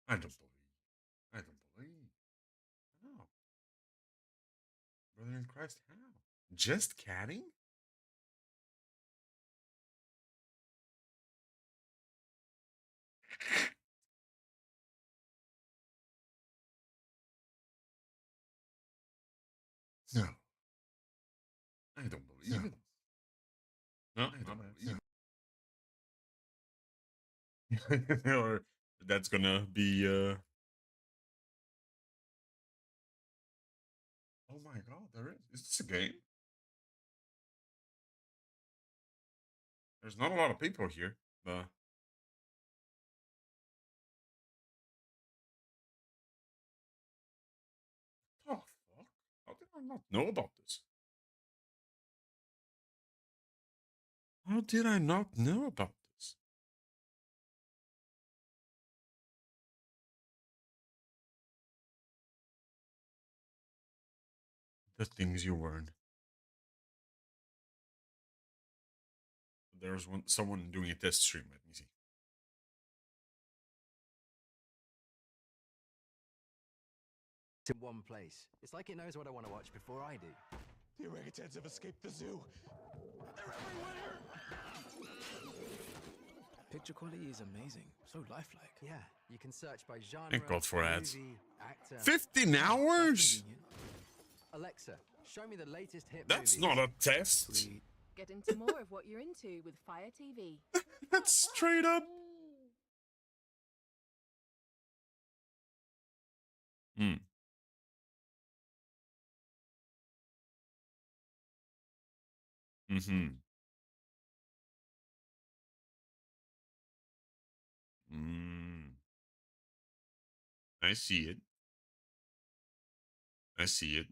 I don't believe. I don't believe. How? Brother in Christ, how? Just catting? No. I don't believe it. No, I don't believe it. Or that's gonna be oh my god, there is. Is this a game? There's not a lot of people here. Oh fuck. How did I not know about this? How did I not know about this? The things you learn. There's someone doing a test stream. Let me see. In one place. It's like it knows what I want to watch before I do. The orangutans have escaped the zoo. They're everywhere. Picture quality is amazing, so lifelike. Yeah, you can search by genre, Thank God for ads. movie, actor. 15 hours? Convenient. Alexa, show me the latest hit That's movies. not a test. Sweet. Get into more of what you're into with Fire TV. That's straight up. Hmm. Mm-hmm. Mm. I see it. I see it.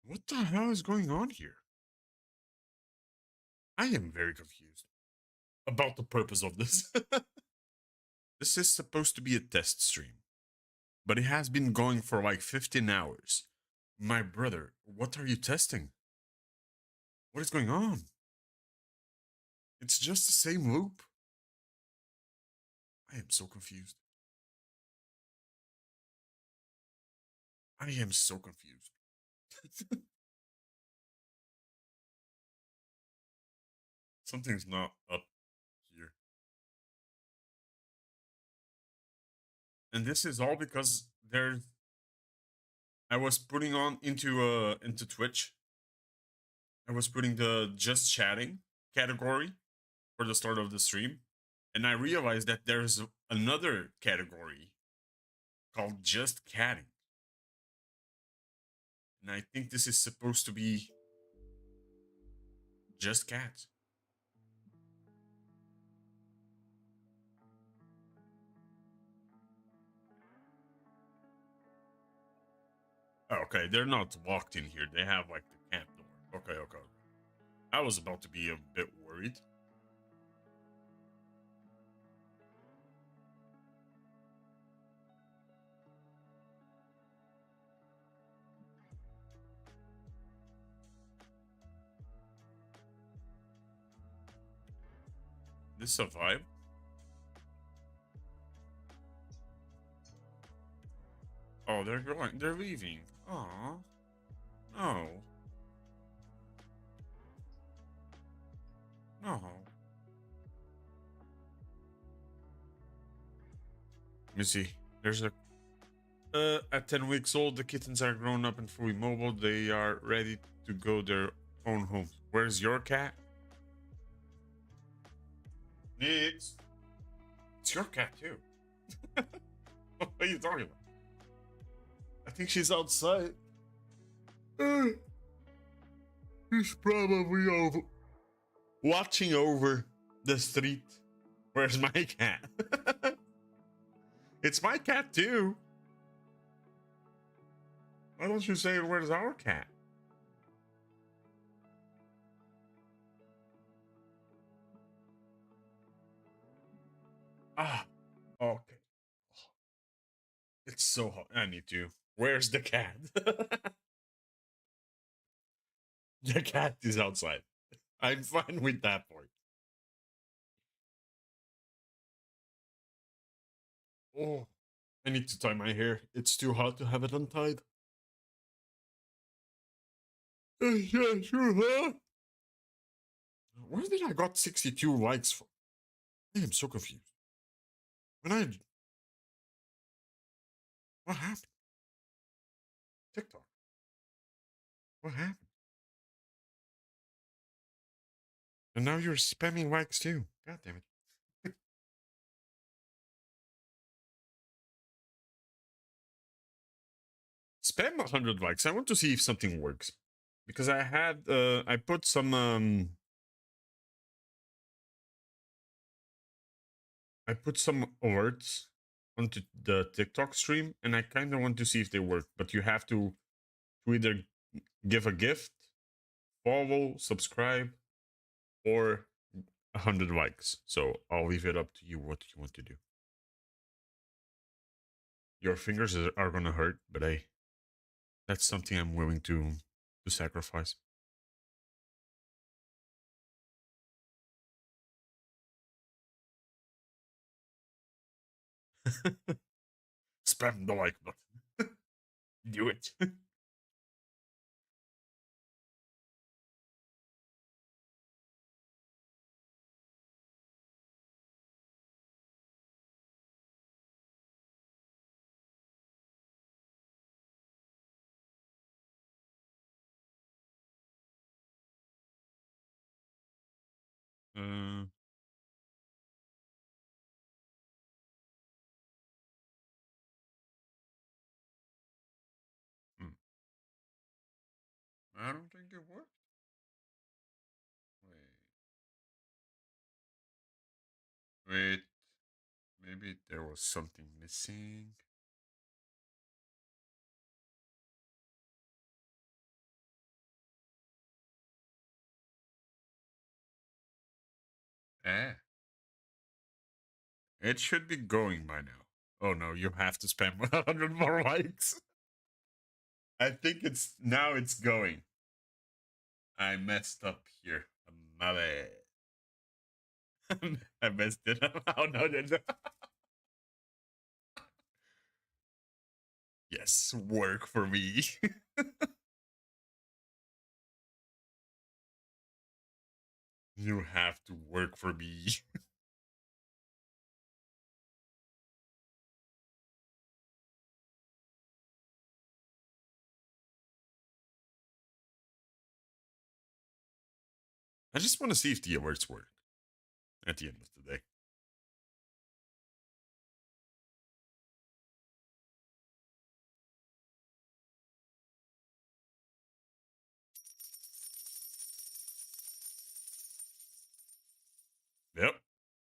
What the hell is going on here? I am very confused about the purpose of this. This is supposed to be a test stream, but it has been going for like 15 hours. My brother, what are you testing? What is going on? It's just the same loop. I am so confused. I am so confused. Something's not up here. And this is all because there's I was putting on into Twitch. I was putting the just chatting category for the start of the stream, and I realized that there's another category called just catting. And I think this is supposed to be just cats. Okay, they're not locked in here. They have like the cat door. Okay, okay. I was about to be a bit worried. This a vibe? Oh, they're going. They're leaving. Aw. No. No. Let me see. There's a. At 10 weeks old, the kittens are grown up and fully mobile. They are ready to go their own homes. Where's your cat? It's your cat too. What are you talking about? I think she's outside. She's probably over watching over the street. Where's my cat? It's my cat too. Why don't you say where's our cat? Ah, okay. It's so hot. I need to. Where's the cat? The cat is outside. I'm fine with that part. Oh, I need to tie my hair. It's too hot to have it untied. Yeah, sure, huh? Where did I got 62 likes from? I am so confused. What happened? TikTok. What happened? And now you're spamming likes too. God damn it. Spam 100 likes. I want to see if something works. Because I put some, I put some alerts onto the TikTok stream, and I kind of want to see if they work. But you have to either give a gift, follow, subscribe, or 100 likes. So I'll leave it up to you what you want to do. Your fingers are gonna hurt, but hey, that's something I'm willing to sacrifice. Spam the like button. Do it. uh, hmm. I don't think it worked. Wait. Maybe there was something missing. Eh. It should be going by now. Oh no, you have to spam 100 more likes. I think it's going. I messed up here. My bad. I messed it up. Oh no, no, no. Yes, work for me. You have to work for me. I just want to see if the alerts work at the end of the day. Yep.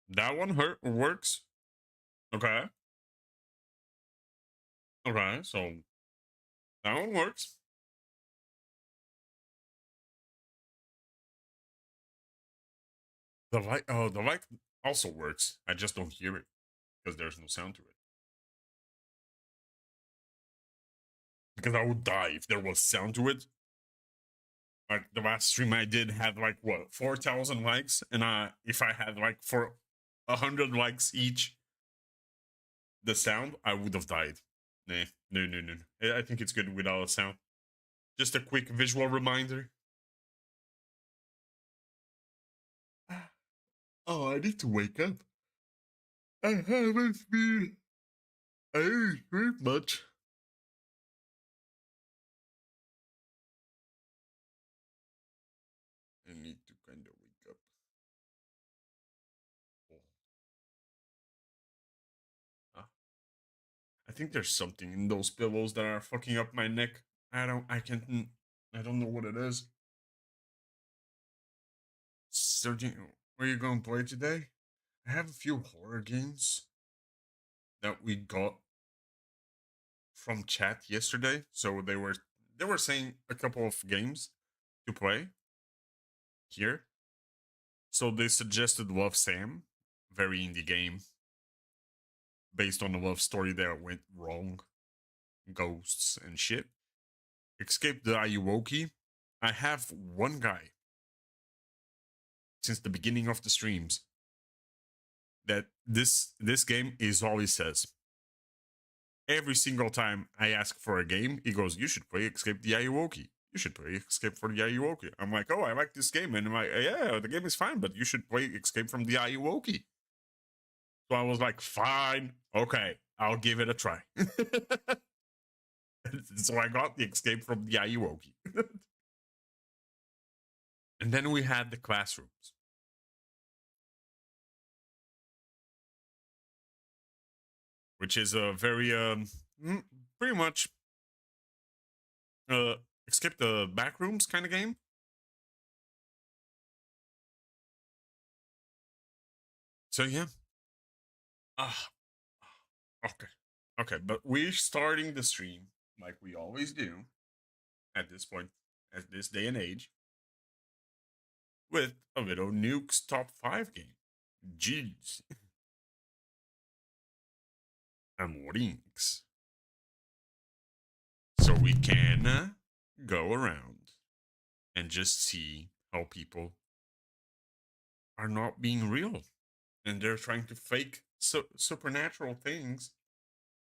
That one works. Okay. Okay, so that one works. The like also works. I just don't hear it because there's no sound to it. Because I would die if there was sound to it. Like the last stream I did had like what 4,000 likes, and if I had like for 100 likes each, the sound I would have died. Nah, no. I think it's good without a sound. Just a quick visual reminder. Oh, I need to wake up. I haven't been. I didn't sleep much. I need to kind of wake up. Oh. Ah. I think there's something in those pillows that are fucking up my neck. I don't know what it is. Sergio, where you gonna play today? I have a few horror games that we got from chat yesterday. So they were saying a couple of games to play here. So they suggested Love Sam, very indie game based on a love story that went wrong, ghosts and shit. Escape the Ayuwoki, I have one guy since the beginning of the streams that this game is all he says. Every single time I ask for a game, he goes, "You should play Escape the Ayuwoki. You should play Escape for the Ayuwoki." I'm like, "Oh, I like this game," and I'm like, "Yeah, the game is fine, but you should play Escape from the Ayuwoki." So I was like, "Fine, okay, I'll give it a try." So I got the Escape from the Ayuwoki. And then we had the classrooms. Which is a very, pretty much, Escape the Backrooms kind of game. So yeah. Okay, but we're starting the stream like we always do at this point, at this day and age, with a little Nuke's top 5 game. Jeez. Amorinks. So we can go around and just see how people are not being real. And they're trying to fake supernatural things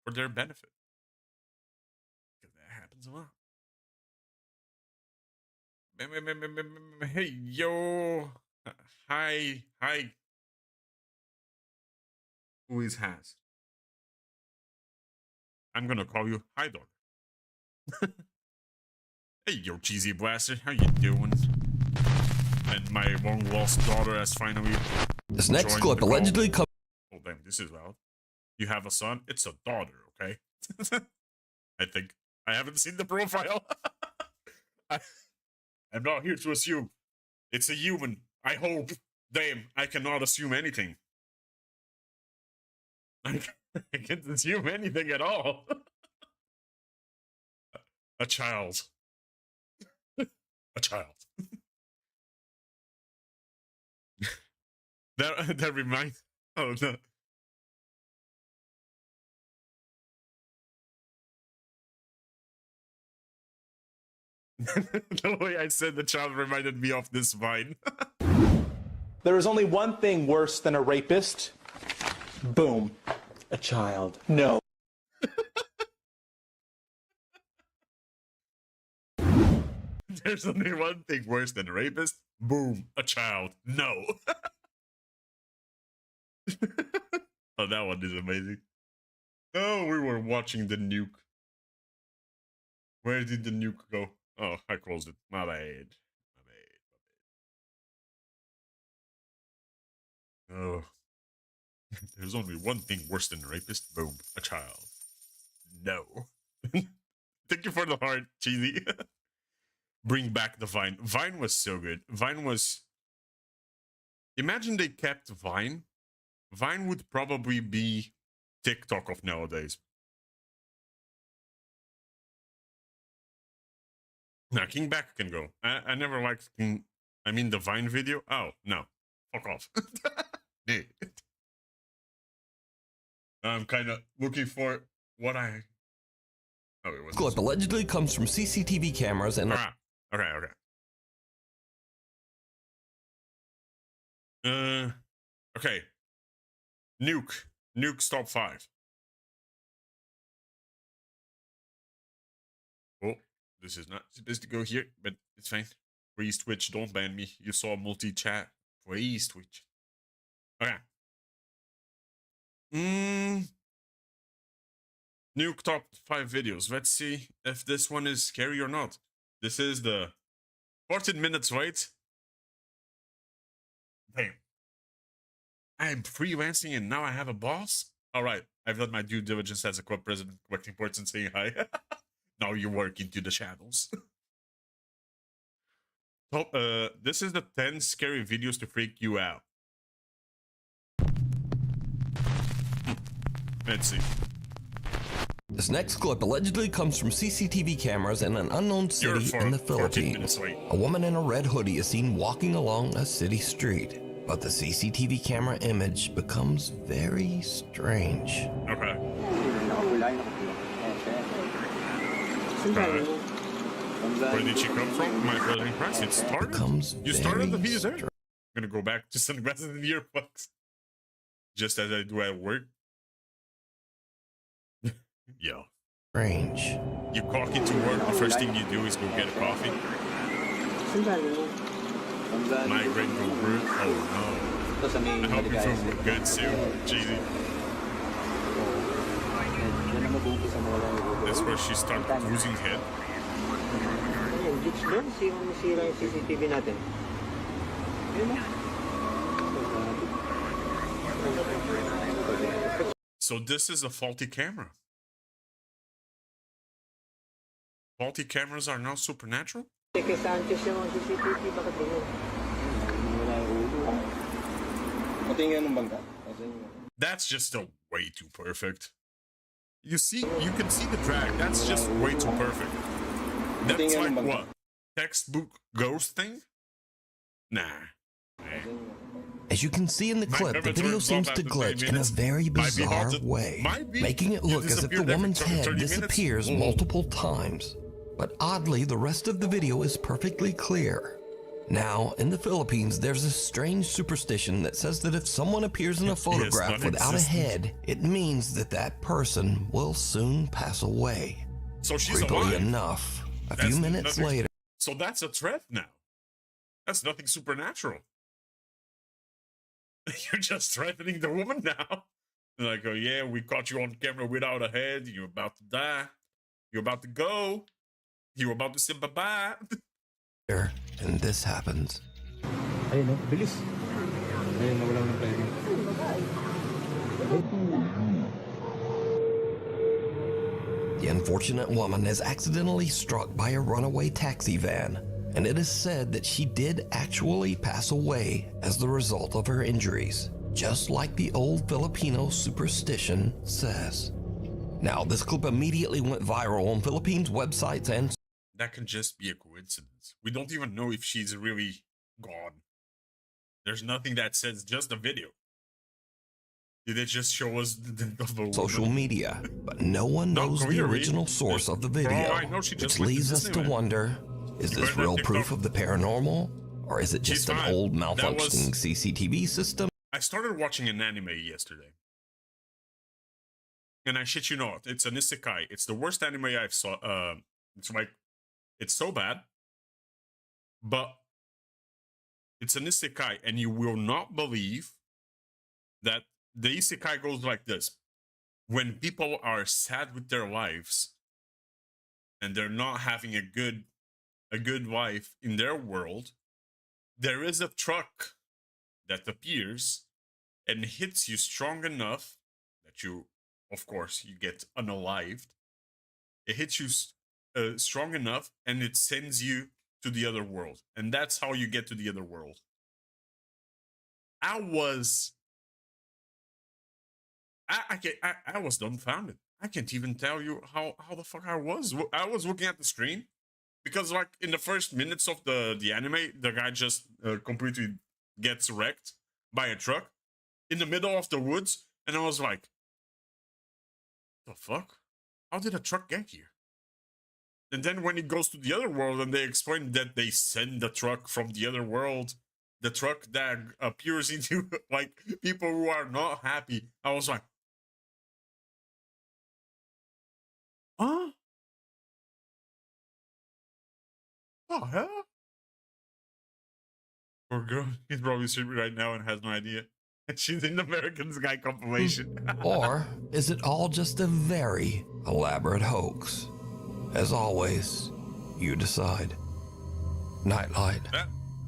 for their benefit. Because that happens a lot. Hey, yo. Hi. Who is Has? I'm gonna call you Hi Dog. Hey, yo, cheesy blaster. How you doing? And my long lost daughter has finally. This next joined clip the call. allegedly comes. Oh, damn, this is loud. You have a son? It's a daughter, okay? I think. I haven't seen the profile. I'm not here to assume. It's a human. I hope. Damn, I cannot assume anything. I can't assume anything at all. A child. A child. That reminds. Oh no. The way I said the child reminded me of this Vine. There is only one thing worse than a rapist. Boom. A child. No. There's only one thing worse than a rapist. Boom. A child. No. Oh, that one is amazing. Oh, we were watching the nuke. Where did the nuke go? Oh, I closed it. My bad. Oh. There's only one thing worse than a rapist. Boom. A child. No. Thank you for the heart, cheesy. Bring back the Vine. Vine was so good. Vine was... Imagine they kept Vine. Vine would probably be TikTok of nowadays. Now, King Back can go. I never liked King... I mean, the Vine video. Oh, no. Fuck off. I'm kind of looking for what I... Oh, it was... Clip allegedly comes from CCTV cameras and... Okay. Okay. Nuke's top 5. Oh, this is not supposed to go here, but it's fine. Please, Twitch, don't ban me. You saw multi-chat. Please, Twitch. Okay. Nuke top 5 videos. Let's see if this one is scary or not. This is the 14 minutes wait. Damn. I'm freelancing and now I have a boss? Alright, I've done my due diligence as a club president, collecting points and saying hi. Now you work into the shadows. Top, this is the 10 scary videos to freak you out. Let's see. This next clip allegedly comes from CCTV cameras in an unknown city in the Philippines. A woman in a red hoodie is seen walking along a city street, but the CCTV camera image becomes very strange. Okay. Where did she come from? My brother in Christ. It started. becomes You started the very video there. I'm gonna go back to sunglasses and earplugs, just as I do at work. Yeah. strange. You clock into work. The first thing you do is go get a coffee. Migraine go through. Oh no. I hope you feel good soon, Jeezy. That's where she started losing head. So this is a faulty camera. Faulty cameras are now supernatural? That's just a way too perfect. You can see the drag. That's just way too perfect. That's like what? Textbook ghost thing? Nah. As you can see in the clip, the camera video turns seems off to after 30 glitch in a minutes. very Might be bizarre haunted. way, Might be. making it You look as if the disappeared every woman's 30 head minutes. disappears Oh. multiple times. But oddly, the rest of the video is perfectly clear. Now, in the Philippines, there's a strange superstition that says that if someone appears in a photograph without a head, it means that that person will soon pass away. So she's Creepily alive. enough, a That's few minutes nothing- later, So that's a threat now. That's nothing supernatural. You're just threatening the woman now. They're like, oh yeah, we caught you on camera without a head. You're about to die. You're about to go. You're about to say bye-bye. and this happens. Ayun, no? Bilis. Ayun, nawala ng pera. The unfortunate woman is accidentally struck by a runaway taxi van, and it is said that she did actually pass away as the result of her injuries, just like the old Filipino superstition says. Now, this clip immediately went viral on Philippines websites and That can just be a coincidence. We don't even know if she's really gone. There's nothing that says, just a video. Did it just show us the social media, but no one Not knows the clearly. original source of the video, I know she just which went to leads us to Disneyland. wonder, is You this better real not proof TikTok. of the paranormal, or is it She's just an fine. old That was- malfunctioning CCTV system? I started watching an anime yesterday. And I shit you not, it's an isekai. It's the worst anime I've saw. It's like, it's so bad. But it's an isekai, and you will not believe that the isekai goes like this. When people are sad with their lives, and they're not having a good life in their world, there is a truck that appears and hits you strong enough that you, of course, you get unalived. It hits you strong enough and it sends you to the other world. And that's how you get to the other world. I was dumbfounded. I can't even tell you how the fuck I was. I was looking at the screen because, like, in the first minutes of the anime, the guy just completely gets wrecked by a truck in the middle of the woods, and I was like, the fuck? How did a truck get here? And then when it goes to the other world and they explain that they send the truck from the other world, the truck that appears into, like, people who are not happy, I was like, huh? Oh, hell? Poor girl, he's probably sleeping right now and has no idea. She's in the American Sky compilation. Or is it all just a very elaborate hoax? As always, you decide. Nightlight.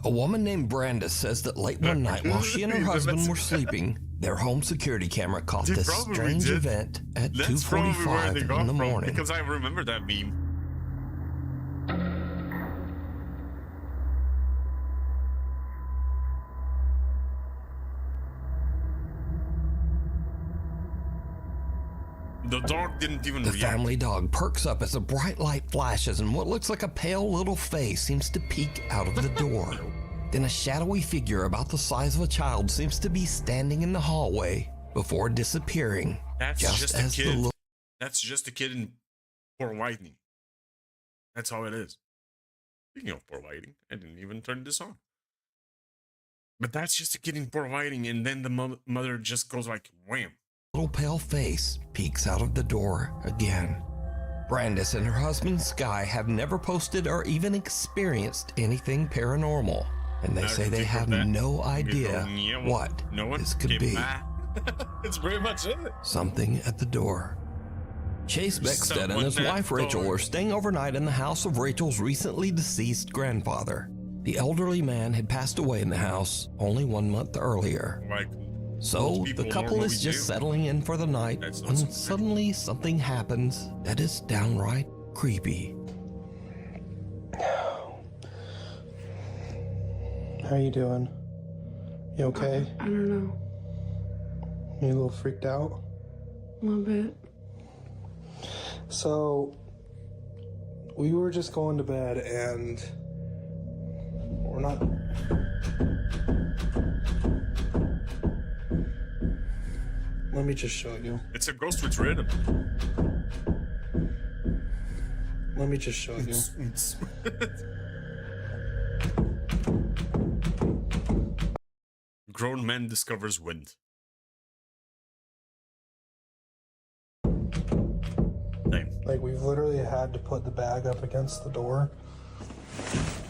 A woman named Brandis says that late one night while she and her husband were sleeping, their home security camera caught They this probably strange did. event at That's probably where 2:45 they got in the from, morning. because I remember that meme. The dog didn't even The react. family dog perks up as a bright light flashes and what looks like a pale little face seems to peek out of the door. Then a shadowy figure about the size of a child seems to be standing in the hallway before disappearing. That's just just a as the kid. look That's just a kid in Poor Lightning. That's all it is. Speaking of poor lighting, I didn't even turn this on. But that's just a kid in poor lighting, and then the mother just goes like, wham. Little pale face peeks out of the door again. Brandis and her husband Sky have never posted or even experienced anything paranormal, and they say they have no idea what this could be. It's very much it. Something at the door. Chase Beckstead and his wife Rachel are staying overnight in the house of Rachel's recently deceased grandfather. The elderly man had passed away in the house only 1 month earlier. So the couple is just settling in for the night when suddenly something happens that is downright creepy. How you doing? You okay? I don't know. You a little freaked out? A little bit. So, we were just going to bed and we're not... Let me just show you. It's a ghost with rhythm. Let me just show you. Grown man discovers wind. Like, we've literally had to put the bag up against the door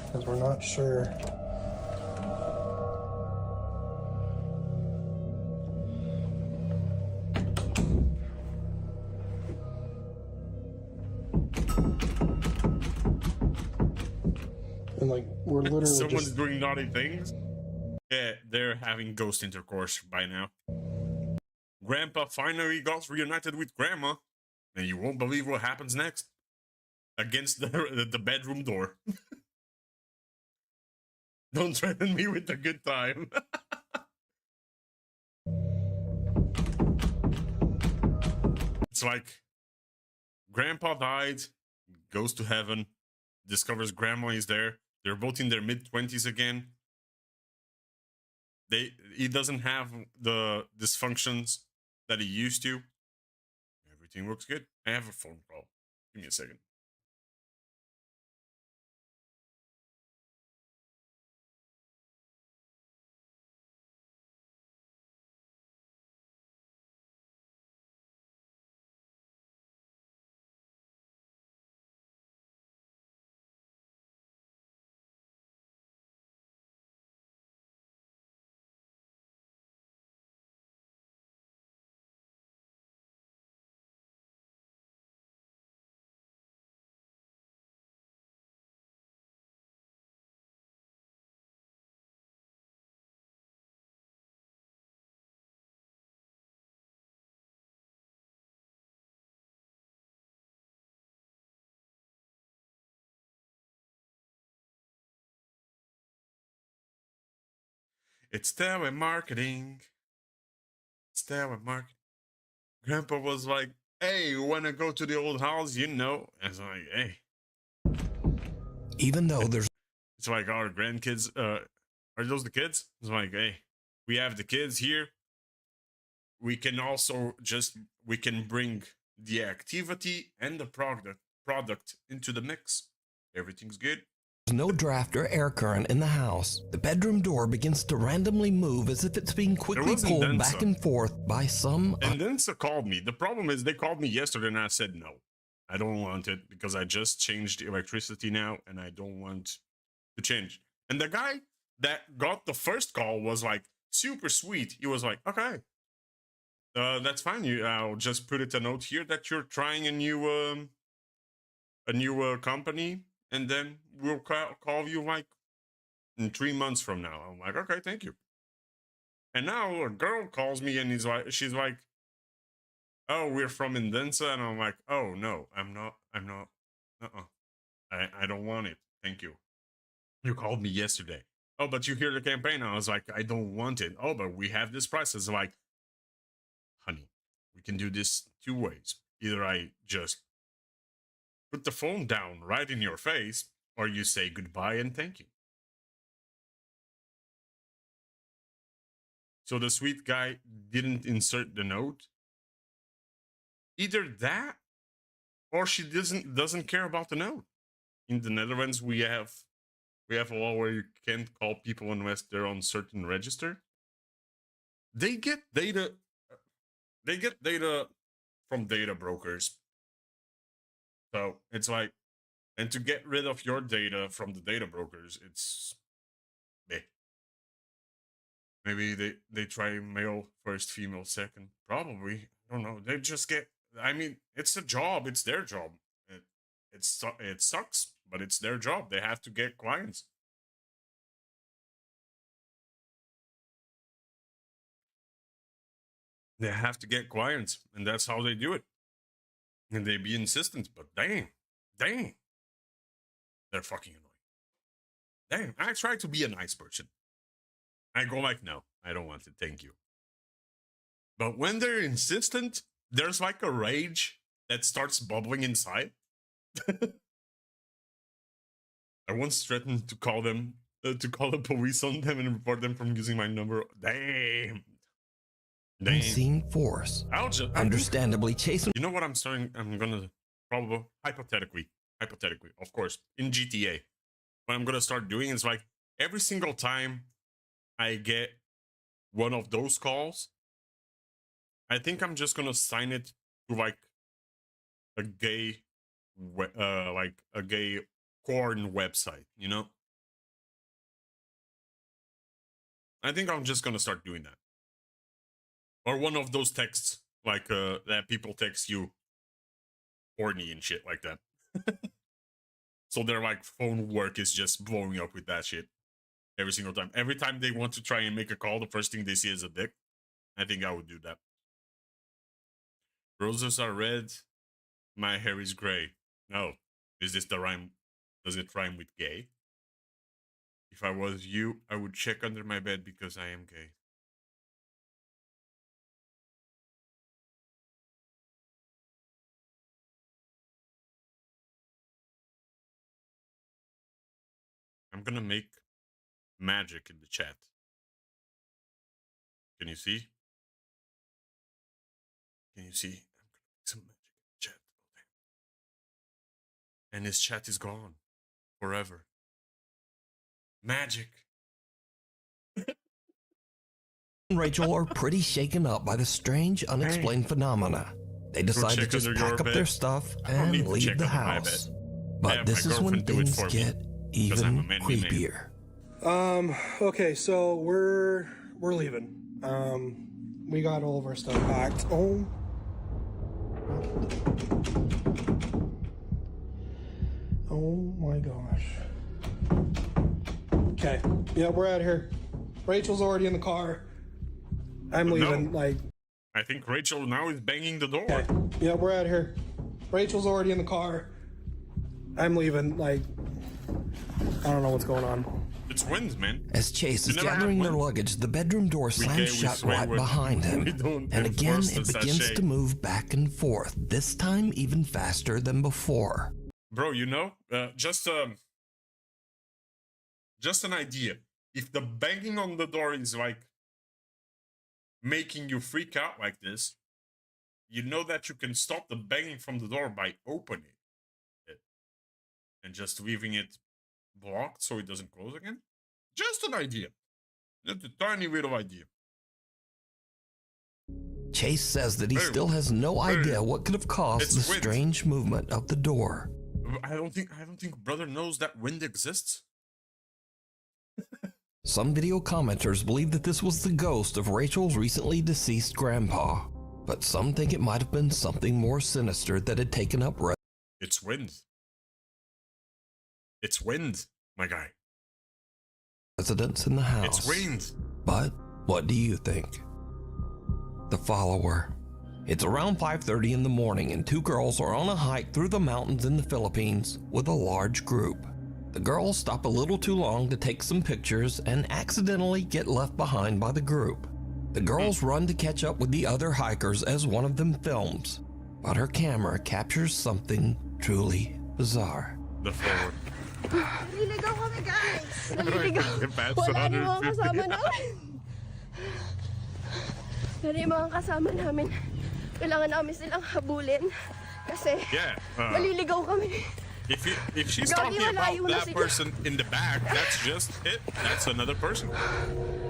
because we're not sure. And like, we're literally someone's just... doing naughty things. Yeah, they're having ghost intercourse by now. Grandpa finally got reunited with Grandma, and you won't believe what happens next. Against the bedroom door. Don't threaten me with a good time. It's like Grandpa died, goes to heaven, discovers Grandma is there. They're both in their mid-20s again. He doesn't have the dysfunctions that he used to. Everything looks good. I have a phone call. Give me a second. It's telemarketing. It's telemarketing. Grandpa was like, hey, you want to go to the old house? You know. I was like, hey. Even though there's... It's like, our grandkids, are those the kids? It's like, hey, we have the kids here. We can also we can bring the activity and the product into the mix. Everything's good. No draft or air current in the house. The bedroom door begins to randomly move as if it's being quickly pulled back and forth by some... And Densa called me. The problem is they called me yesterday and I said no. I don't want it because I just changed electricity now and I don't want to change. And the guy that got the first call was like super sweet. He was like, okay, that's fine. I'll just put it a note here that you're trying a new company. And then we'll call you like in 3 months from now. I'm like, okay, thank you. And now a girl calls me and she's like, oh, we're from Indensa. And I'm like, oh, no, I'm not. I don't want it. Thank you. You called me yesterday. Oh, but you hear the campaign. I was like, I don't want it. Oh, but we have this price. It's like, honey, we can do this 2 ways. Either I just put the phone down right in your face, or you say goodbye and thank you. So the sweet guy didn't insert the note. Either that, or she doesn't care about the note. In the Netherlands, we have we have a law where you can't call people unless they're on certain register. They get data. They get data from data brokers. So it's like, and to get rid of your data from the data brokers, it's maybe they try male first, female second. Probably. I don't know. They just get. I mean, it's a job. It's their job. It sucks, but it's their job. They have to get clients. They have to get clients, and that's how they do it. And they be insistent, but dang, they're fucking annoying. Dang, I try to be a nice person. I go like, no, I don't want it, thank you. But when they're insistent, there's like a rage that starts bubbling inside. I once threatened to call them, to call the police on them and report them from using my number. Damn. Unseen force. Understandably, Chase. You know what I'm starting? I'm gonna probably hypothetically, of course, in GTA. What I'm gonna start doing is like every single time I get one of those calls, I think I'm just gonna sign it to like a gay, like a gay porn website. You know? I think I'm just gonna start doing that. Or one of those texts, like, that people text you horny and shit like that. So their, like, phone work is just blowing up with that shit. Every single time. Every time they want to try and make a call, the first thing they see is a dick. I think I would do that. Roses are red, my hair is gray. No. Is this the rhyme? Does it rhyme with gay? If I was you, I would check under my bed because I am gay. I'm gonna make magic in the chat. Can you see? Can you see? I'm gonna make some magic in the chat. And his chat is gone. Forever. Magic. Rachel are pretty shaken up by the strange, unexplained phenomena. They decide to just pack up their stuff and leave the house. But this is when things get even creepier. Okay, so we're leaving. We got all of our stuff packed. Oh my gosh. Okay, yeah, we're out of here. Rachel's already in the car. I'm leaving. Like, I think Rachel now is banging the door. Okay, yeah, we're out of here. Rachel's already in the car. I'm leaving. Like, I don't know what's going on. It's wind, man. As Chase is gathering their luggage, the bedroom door slams shut right behind him. And again, it begins to move back and forth, this time even faster than before. Bro, you know, just an idea. If the banging on the door is like making you freak out like this, you know that you can stop the banging from the door by opening it and just leaving it blocked so it doesn't close again. Just an idea. Just a tiny little idea. Chase says that he still has no idea what could have caused the strange movement of the door. I don't think brother knows that wind exists. Some video commenters believe that this was the ghost of Rachel's recently deceased grandpa, but some think it might have been something more sinister that had taken up It's wind. It's wind, my guy. Residents in the house. It's wind. But what do you think? The follower. It's around 5:30 in the morning and two girls are on a hike through the mountains in the Philippines with a large group. The girls stop a little too long to take some pictures and accidentally get left behind by the group. The girls run to catch up with the other hikers as one of them films, but her camera captures something truly bizarre. The forward. Naliligaw kami, guys! Naliligaw. Wala niyo mga kasama namin. Pero yung mga kasama namin, kailangan namin silang habulin kasi maliligaw kami. If she's No, talking you and I, about you and I that see- person in the back, that's just it. That's another person,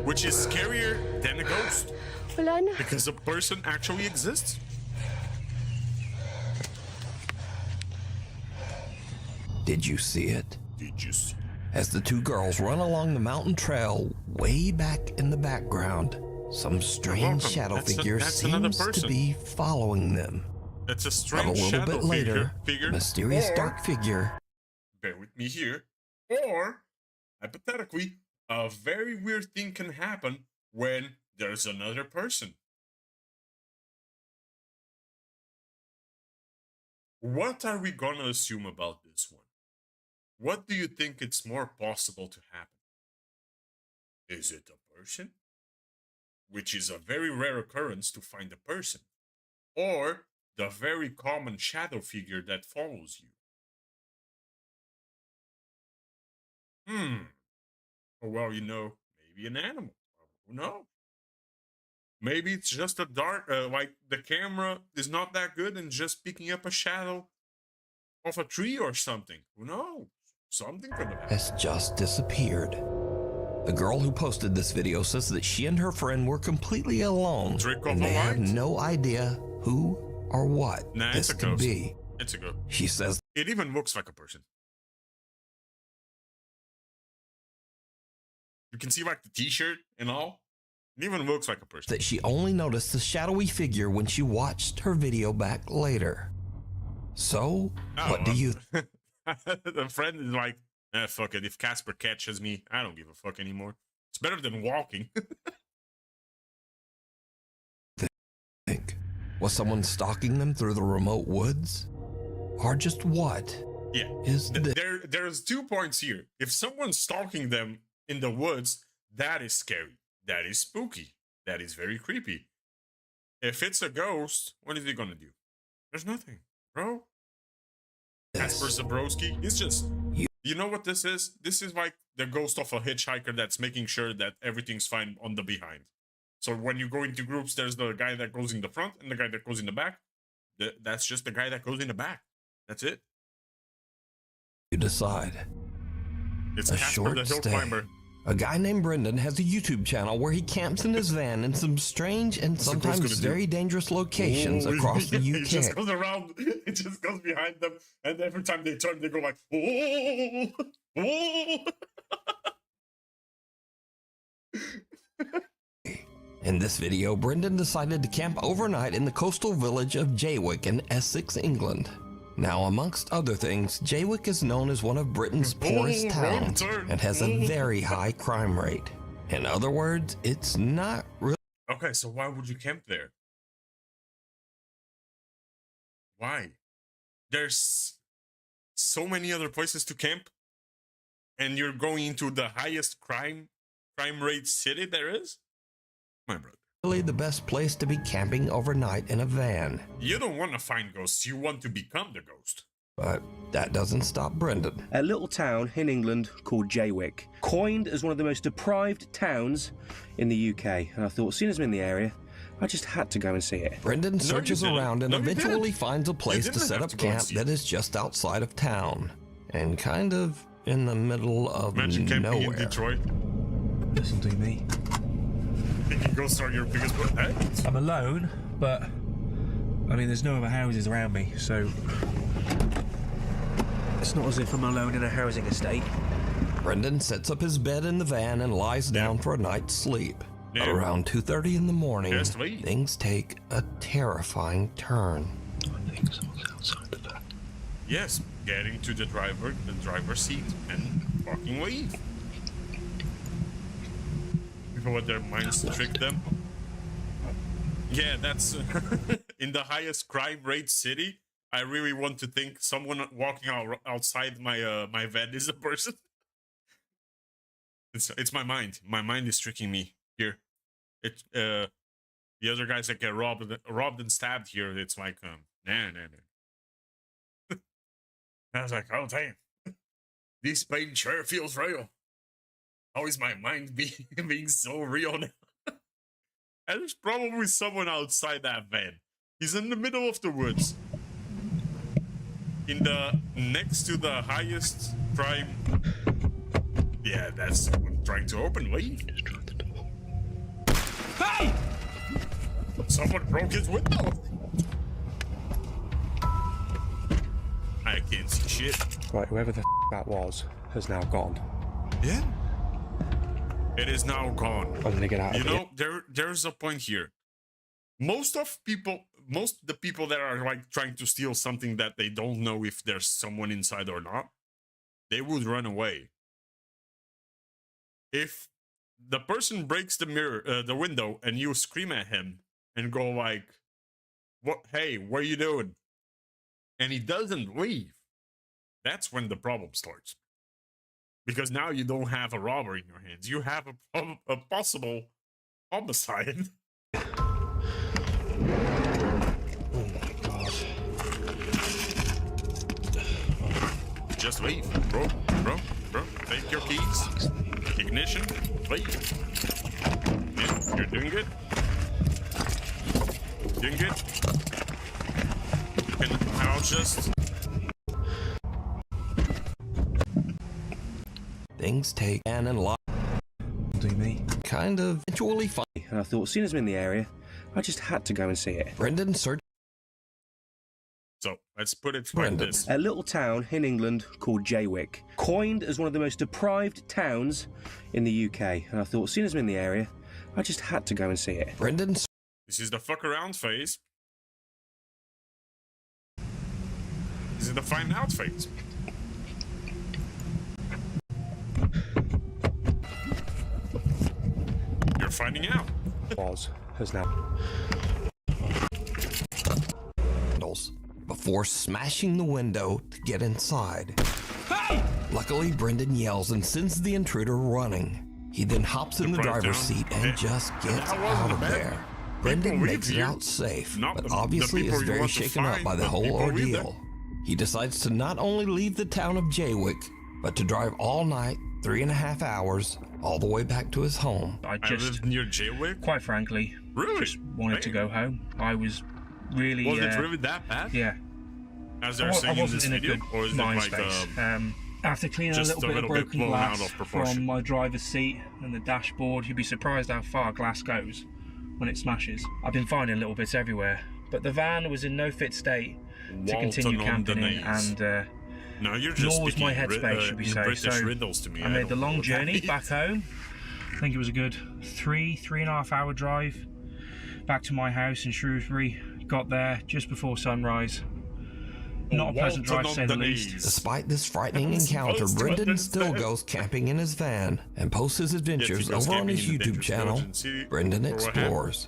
which is scarier than a ghost Wala na. because a person actually exists. Did you see it? Did you see? As the two girls run along the mountain trail way back in the background, some strange welcome. shadow That's figure another seems to person. be following them. That's a But a strange little shadow bit later, figure. a mysterious Or- dark figure Bear with me here. Or, hypothetically, a very weird thing can happen when there's another person. What are we gonna assume about this one? What do you think it's more possible to happen? Is it a person? Which is a very rare occurrence to find a person. Or the very common shadow figure that follows you. Or well, maybe an animal. Who knows? Maybe it's just a dark, like the camera is not that good and just picking up a shadow of a tree or something. Who knows? Something could have happened. has just disappeared. The girl who posted this video says that she and her friend were completely alone, Trick of and the they have light? no idea who or what Nah, this it's a could ghost. be. It's a ghost. She says It even looks like a person. You can see like the t-shirt and all. It even looks like a person. that she only noticed the shadowy figure when she watched her video back later. So, what do you The friend is like, fuck it. If Casper catches me, I don't give a fuck anymore. It's better than walking. think? Was someone stalking them through the remote woods? Or just what Yeah. is this? There's 2 points here. If someone's stalking them in the woods, that is scary. That is spooky. That is very creepy. If it's a ghost, what is he gonna do? There's nothing, bro. Casper Zabrowski. It's just, you know what this is? This is like the ghost of a hitchhiker that's making sure that everything's fine on the behind. So when you go into groups, there's the guy that goes in the front and the guy that goes in the back. That's just the guy that goes in the back. That's it. You decide. It's A Casper short the Hill stay. Climber. A guy named Brendan has a YouTube channel where he camps in his van in some strange and What's the ghost sometimes gonna do? very dangerous locations Oh, across the It just UK. goes around. It just goes behind them, and every time they turn, they go like, "Oh, oh." In this video, Brendan decided to camp overnight in the coastal village of Jaywick in Essex, England. Now, amongst other things, Jaywick is known as one of Britain's poorest towns and has a very high crime rate. In other words, it's not really Okay, so why would you camp there? Why? There's so many other places to camp, and you're going into the highest crime rate city there is? My brother. the best place to be camping overnight in a van. You don't want to find ghosts, you want to become the ghost. But that doesn't stop Brendan. A little town in England called Jaywick, coined as one of the most deprived towns in the UK. And I thought, seeing as I'm in the area, I just had to go and see it. Brendan searches didn't. around and No, you eventually didn't. finds a place You to didn't set have up to go and camp see that it. is just outside of town and kind of in the middle of Imagine camping in nowhere. Detroit. This'll do me. Thinking ghosts are your biggest hey? I'm alone, but I mean, there's no other houses around me, so it's not as if I'm alone in a housing estate. Brendan sets up his bed in the van and lies down for a night's sleep. But Yeah. around 2:30 in the morning, Just wait. things take a terrifying turn. I think someone's outside the van. Yes, getting to the driver's seat and fucking leave. People let their minds trick them. Yeah, that's in the highest crime rate city. I really want to think someone walking outside my my van is a person. It's my mind. My mind is tricking me here. It the other guys that get robbed and stabbed here. It's like nah. I was like, oh damn, this pain sure feels real. How is my mind being so real now? And there's probably someone outside that van. He's in the middle of the woods. in the next to the highest crime. Yeah, that's someone trying to open. Leave. Just tried the door. Hey! Someone broke his window. I can't see shit. Right, whoever the that was has now gone. Yeah. It is now gone. I'm gonna get out of here. You know, there's a point here. Most of the people that are like trying to steal something that they don't know if there's someone inside or not, they would run away. If the person breaks the window and you scream at him and go like, "What? Hey, what are you doing?" and he doesn't leave, that's when the problem starts. Because now you don't have a robber in your hands. You have a possible homicide. Oh my god. Just leave, bro. Take your keys. Ignition, leave. Yeah, you're doing good. Doing good. And I'll just... Things take an and lot. Do me. Kind of eventually fun. And I thought, as soon as I'm in the area, I just had to go and see it. Brendan searched. So let's put it like Brendan. this. A little town in England called Jaywick, coined as one of the most deprived towns in the UK. And I thought, as soon as I'm in the area, I just had to go and see it. Brendan. This is the fuck around phase. This is the find out phase. You're finding out. Has now. Before smashing the window to get inside. Hey! Luckily, Brendan yells and sends the intruder running. He then hops in the driver's seat and just gets out of there. Brendan makes it out safe, but obviously is very shaken up by the whole ordeal. He decides to not only leave the town of Jaywick, but to drive all night, 3.5 hours, all the way back to his home. I just, near Jaywick? quite frankly, Really? just wanted to go home. I was really... Was it really that bad? Yeah. As they're saying in this video? Or is it mind like space. After cleaning a just little a bit of little bit broken blown out glass of proportion? from my driver's seat and the dashboard, you'd be surprised how far glass goes when it smashes. I've been finding little bits everywhere, but the van was in no fit state to continue camping in, and no, you're just nor was my headspace, should we say. British So riddles to me. I made the long journey back home. I think it was a good 3.5 hour drive back to my house in Shrewsbury. Got there just before sunrise. Not a pleasant drive, to say the least. Despite this frightening encounter, Brendan still goes camping in his van and posts his adventures over on his YouTube channel, Brendan Explores.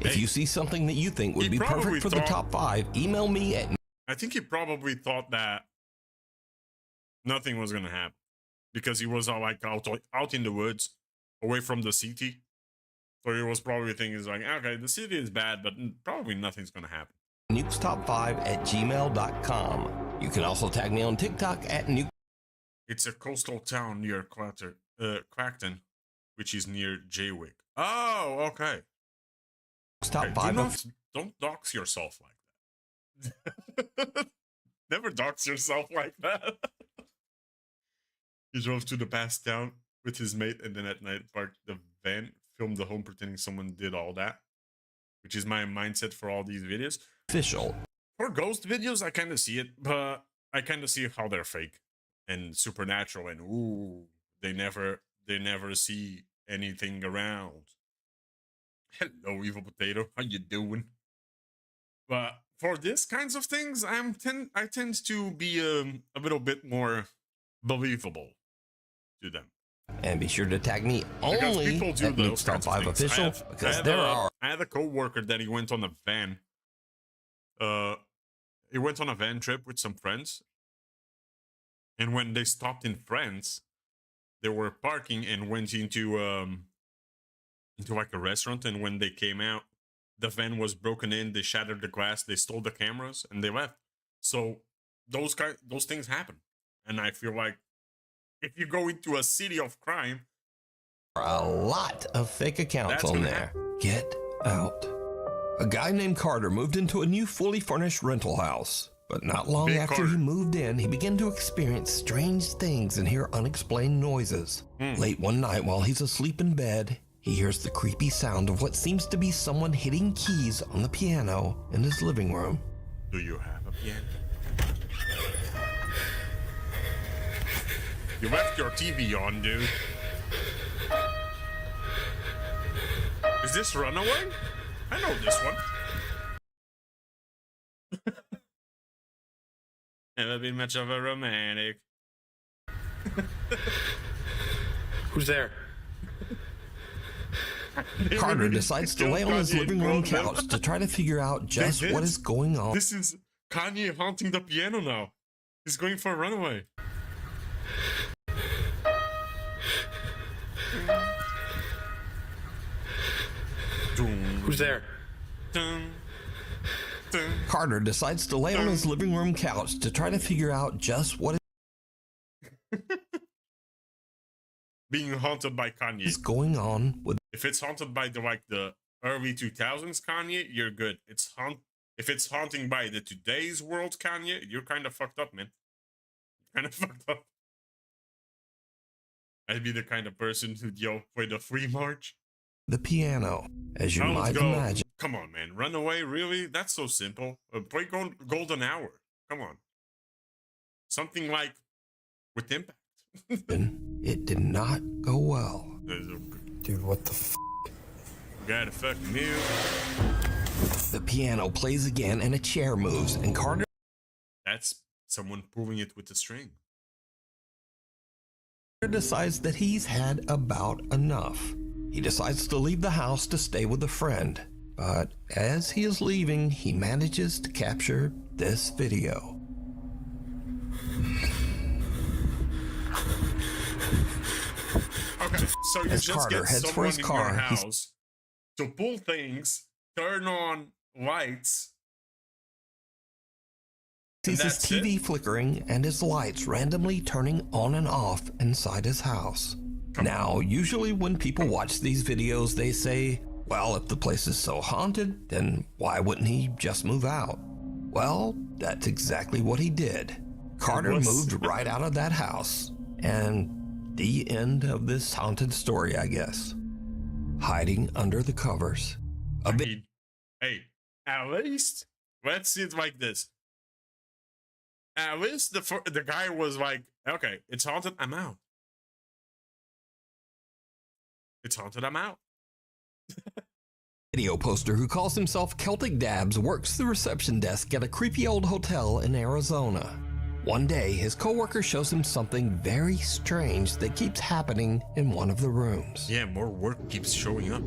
If you see something that you think would be perfect for the top 5, email me at... I think he probably thought that nothing was going to happen because he was like out in the woods, away from the city. So he was probably thinking, like, okay, the city is bad, but probably nothing's going to happen. nukestop5@gmail.com. You can also tag me on TikTok at nuke. It's a coastal town near Clacton, which is near Jaywick. Oh, okay. Top okay, 5 don't dox yourself like that. Never dox yourself like that. He drove to the past town with his mate and then at night parked the van, filmed the home pretending someone did all that, which is my mindset for all these videos. Official. For ghost videos, I kind of see it, but I kind of see how they're fake and supernatural and ooh, they never see anything around. Hello, evil potato. How you doing? But for this kinds of things, I tend to be a little bit more believable to them. And be sure to tag me only at nukestop5 official because there are. I had a co-worker that he went on a van. He went on a van trip with some friends, and when they stopped in France, they were parking and went into like a restaurant. And when they came out, the van was broken in. They shattered the glass. They stole the cameras and they left. So those things happen, and I feel like if you go into a city of crime, a lot of fake accounts on there. Get out. A guy named Carter moved into a new fully furnished rental house. But not long Big after Carter. he moved in, he began to experience strange things and hear unexplained noises. Late one night while he's asleep in bed, he hears the creepy sound of what seems to be someone hitting keys on the piano in his living room. Do you have a piano? You left your TV on, dude. Is this Runaway? I know this one. Never been much of a romantic. Who's there? Carter decides to lay on his living room couch to try to figure out just what is going on. This is Kanye haunting the piano now. He's going for a runaway. Who's there? Carter decides to lay on his living room couch to try to figure out just what Being haunted by Kanye. is going on with. If it's haunted by the early 2000s Kanye, you're good. If it's haunting by the today's world Kanye, you're kind of fucked up, man. Kind of fucked up. I'd be the kind of person who'd yell for the free march. The piano, as you Now might let's go. imagine. Come on, man. Runaway, really? That's so simple. Play Golden Hour. Come on. Something like with impact. It did not go well. Dude, what the f? Gotta fuck me. The piano plays again and a chair moves, and Carter That's someone pulling it with a string. decides that he's had about enough. He decides to leave the house to stay with a friend, but as he is leaving, he manages to capture this video. Okay, so you As just Carter get heads for someone his in car, your he's- house to pull things, turn on lights. Sees his that's TV flickering and his lights randomly turning on and off inside his house. Now, usually when people watch these videos, they say, well, if the place is so haunted, then why wouldn't he just move out? Well, that's exactly what he did. Carter moved right out of that house. And the end of this haunted story, I guess. Hiding under the covers. Hey, at least, let's see it like this. At least the guy was like, okay, it's haunted, I'm out. It's haunted, I'm out. Video poster who calls himself Celtic Dabs works the reception desk at a creepy old hotel in Arizona. One day, his coworker shows him something very strange that keeps happening in one of the rooms. Yeah, more work keeps showing up.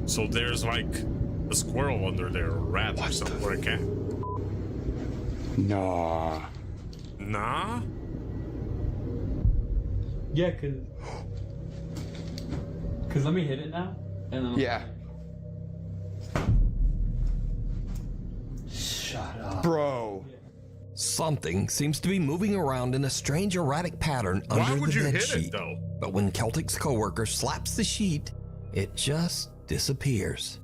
So there's like a squirrel under there, or a rat or something, or a cat. Nah. Nah? Yeah, cause let me hit it now, and then Yeah. Shut up, Bro. Something seems to be moving around in a strange erratic pattern Why under would the you bed hit sheet. it though? But when Celtic's coworker slaps the sheet, it just disappears.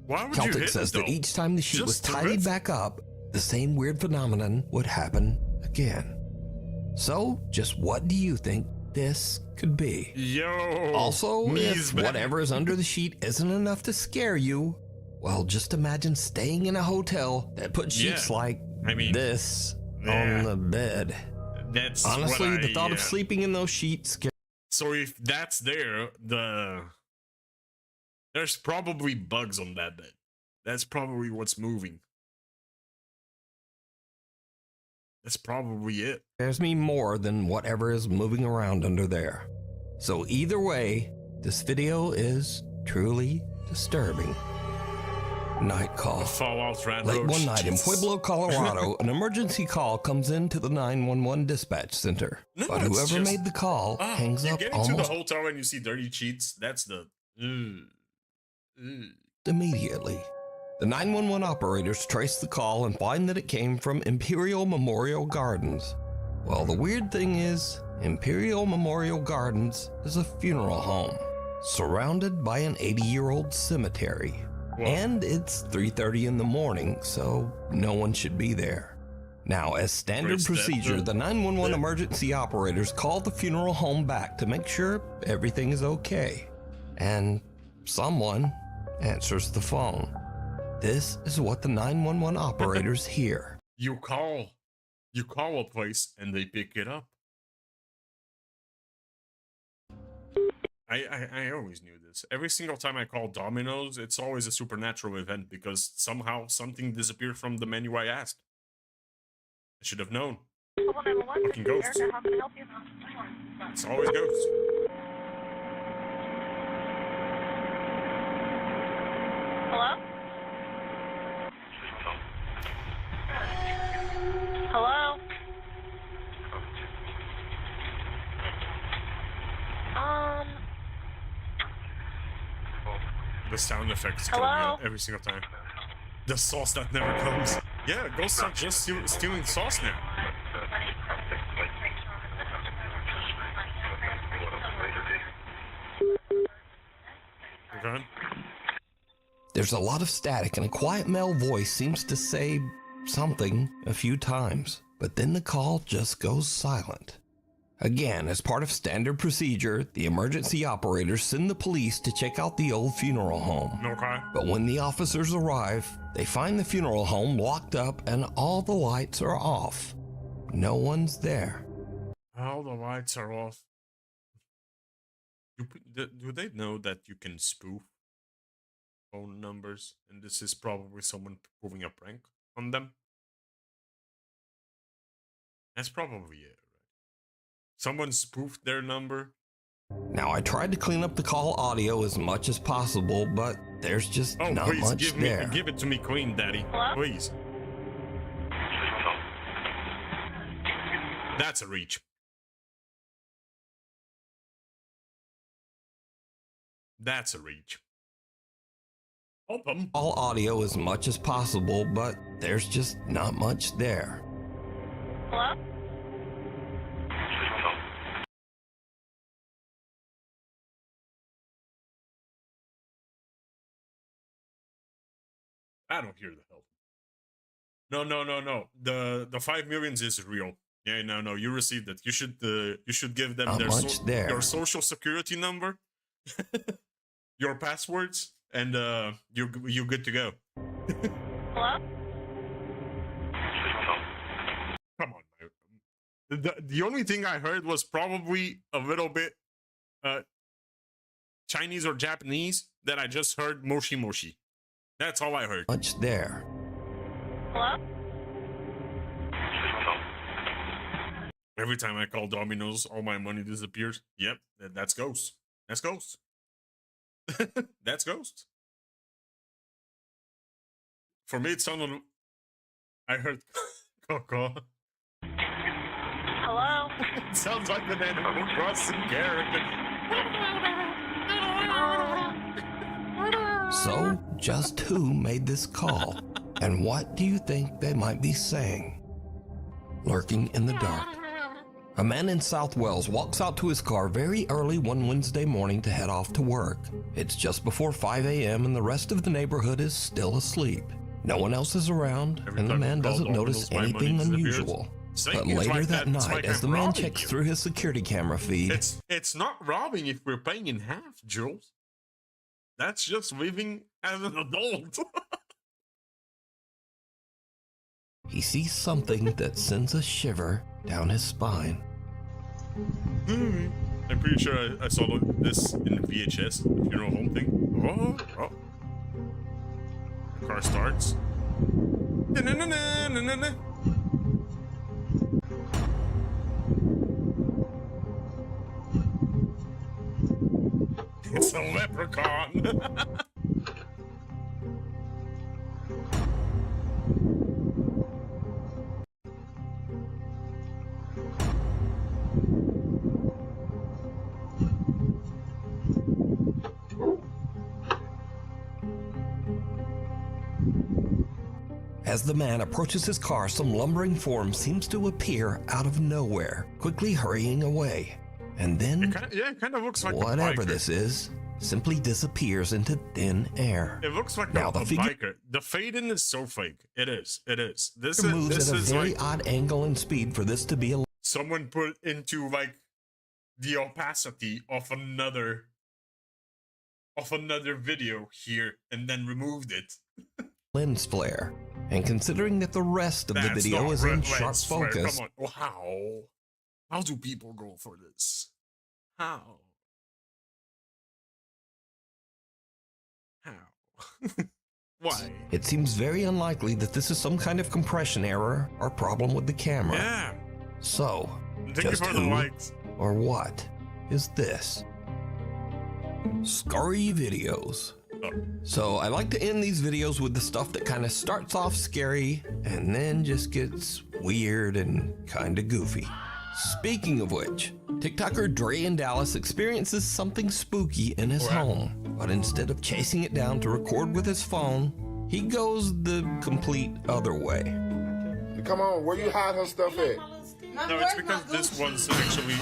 Why would Celtic you hit says it though? that each time the sheet was Just to tidied rip? back up, the same weird phenomenon would happen again. So, just what do you think this could be? Yo. Also, knees if back. whatever is under the sheet isn't enough to scare you, well, just imagine staying in a hotel that put sheets Yeah. like this yeah. on the bed. That's Honestly, what the thought of yeah. sleeping in those sheets scares. So if that's there, there's probably bugs on that bed. That's probably what's moving. That's probably it. Scares me more than whatever is moving around under there. So either way, this video is truly disturbing. Night call. Fallout Rat Late Roach. one night in Pueblo, Colorado, an emergency call comes into the 911 dispatch center. No, But it's whoever just- made the call hangs you up get into the almost hotel and you see dirty sheets. That's the. immediately. The 911 operators trace the call and find that it came from Imperial Memorial Gardens. Well, the weird thing is, Imperial Memorial Gardens is a funeral home, surrounded by an 80-year-old cemetery. And it's 3:30 in the morning, so no one should be there. Now, as standard procedure, the 911 emergency operators call the funeral home back to make sure everything is okay. And someone answers the phone. This is what the 911 operators hear. You call a place and they pick it up. I always knew this. Every single time I call Domino's, it's always a supernatural event because somehow something disappeared from the menu I asked. I should have known. Fucking ghosts. It's always ghosts. Hello? Hello? The sound effects kill me out every single time. The sauce that never comes. Yeah, ghosts are just stealing sauce now. Okay. There's a lot of static and a quiet male voice seems to say something a few times, but then the call just goes silent. Again, as part of standard procedure, the emergency operators send the police to check out the old funeral home. Okay. But when the officers arrive, they find the funeral home locked up and all the lights are off. No one's there. All the lights are off. Do they know that you can spoof phone numbers? And this is probably someone pulling a prank on them? That's probably it. Someone spoofed their number. Now, I tried to clean up the call audio as much as possible, but there's just not much there. Give it to me clean, Daddy. Hello? Please. That's a reach. That's a reach. Open. All audio as much as possible, but there's just not much there. Hello? I don't hear the help. No. The 5 millions is real. Yeah, no. You received it. You should give them your social security number, your passwords, and you're good to go. Hello? Come on, man. The only thing I heard was probably a little bit Chinese or Japanese that I just heard moshi moshi. That's all I heard. Much there. Hello? Every time I call Domino's, all my money disappears. Yep, that's ghosts. That's ghosts. That's ghosts. For me, it sounded... I heard Coco. Hello? It sounds like an Animal Crossing character. So, just who made this call? And what do you think they might be saying? Lurking in the dark. A man in South Wales walks out to his car very early one Wednesday morning to head off to work. It's just before 5 a.m. and the rest of the neighborhood is still asleep. No one else is around, and the man doesn't notice anything unusual. But later that night, as the man checks through his security camera feed... It's not robbing if we're paying in half, Jules. That's just living as an adult. He sees something that sends a shiver down his spine. I'm pretty sure I saw this in VHS, the funeral home thing. Oh. The car starts. It's a leprechaun. As the man approaches his car, some lumbering form seems to appear out of nowhere, quickly hurrying away. And then, it kind of looks like whatever this is, simply disappears into thin air. It looks like now a biker. The fade-in is so fake. It is. It is. This moves at a very like odd angle and speed for this to be a... Someone put into like the opacity of another video here and then removed it. lens flare. And considering that the rest of the video is in sharp focus... Come on. Wow. How do people go for this? How? Why? It seems very unlikely that this is some kind of compression error or problem with the camera. Yeah. So, just who or what is this? Scary videos. So I like to end these videos with the stuff that kind of starts off scary and then just gets weird and kind of goofy. Speaking of which, TikToker Dre in Dallas experiences something spooky in his home, but instead of chasing it down to record with his phone, he goes the complete other way. Come on, where you hide her stuff at? No, it's because this was actually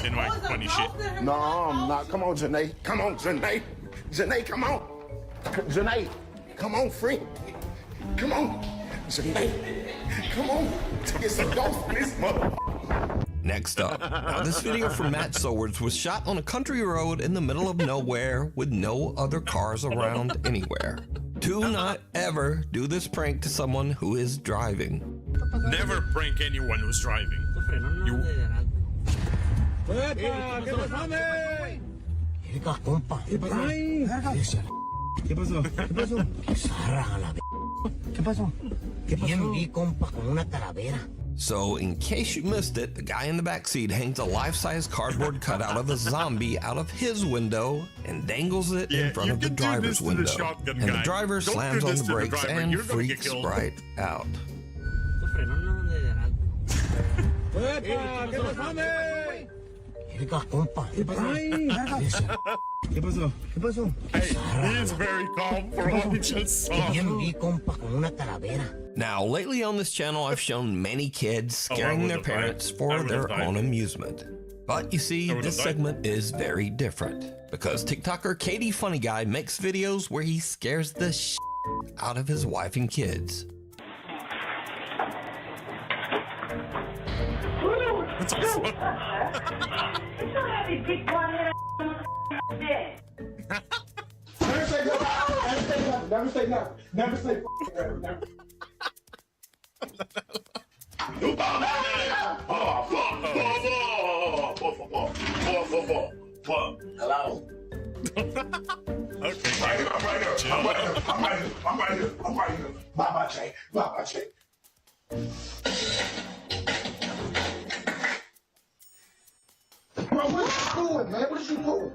in like funny shit. No, I'm not. Come on, Janae. Come on, Janae. Janae, come on. Janae, come on, friend. Come on. Janae, come on. It's a ghost in this mother. Next up, now this video from Matt Sowards was shot on a country road in the middle of nowhere with no other cars around anywhere. Do not ever do this prank to someone who is driving. Never prank anyone who's driving. So, in case you missed it, the guy in the backseat hangs a life-size cardboard cutout of a zombie out of his window and dangles it in front of the driver's window. And the driver slams on the brakes and freaks right out. He is very calm for what we just saw. Now, lately on this channel, I've shown many kids scaring their parents for their own amusement. But you see, this segment is very different because TikToker Katie Funny Guy makes videos where he scares the shit out of his wife and kids. What's up? Never say no. Never say never. Hello. Okay. I'm right here. Bye, Jay. Bye, Jay. Bro, what you doing, man? What you doing?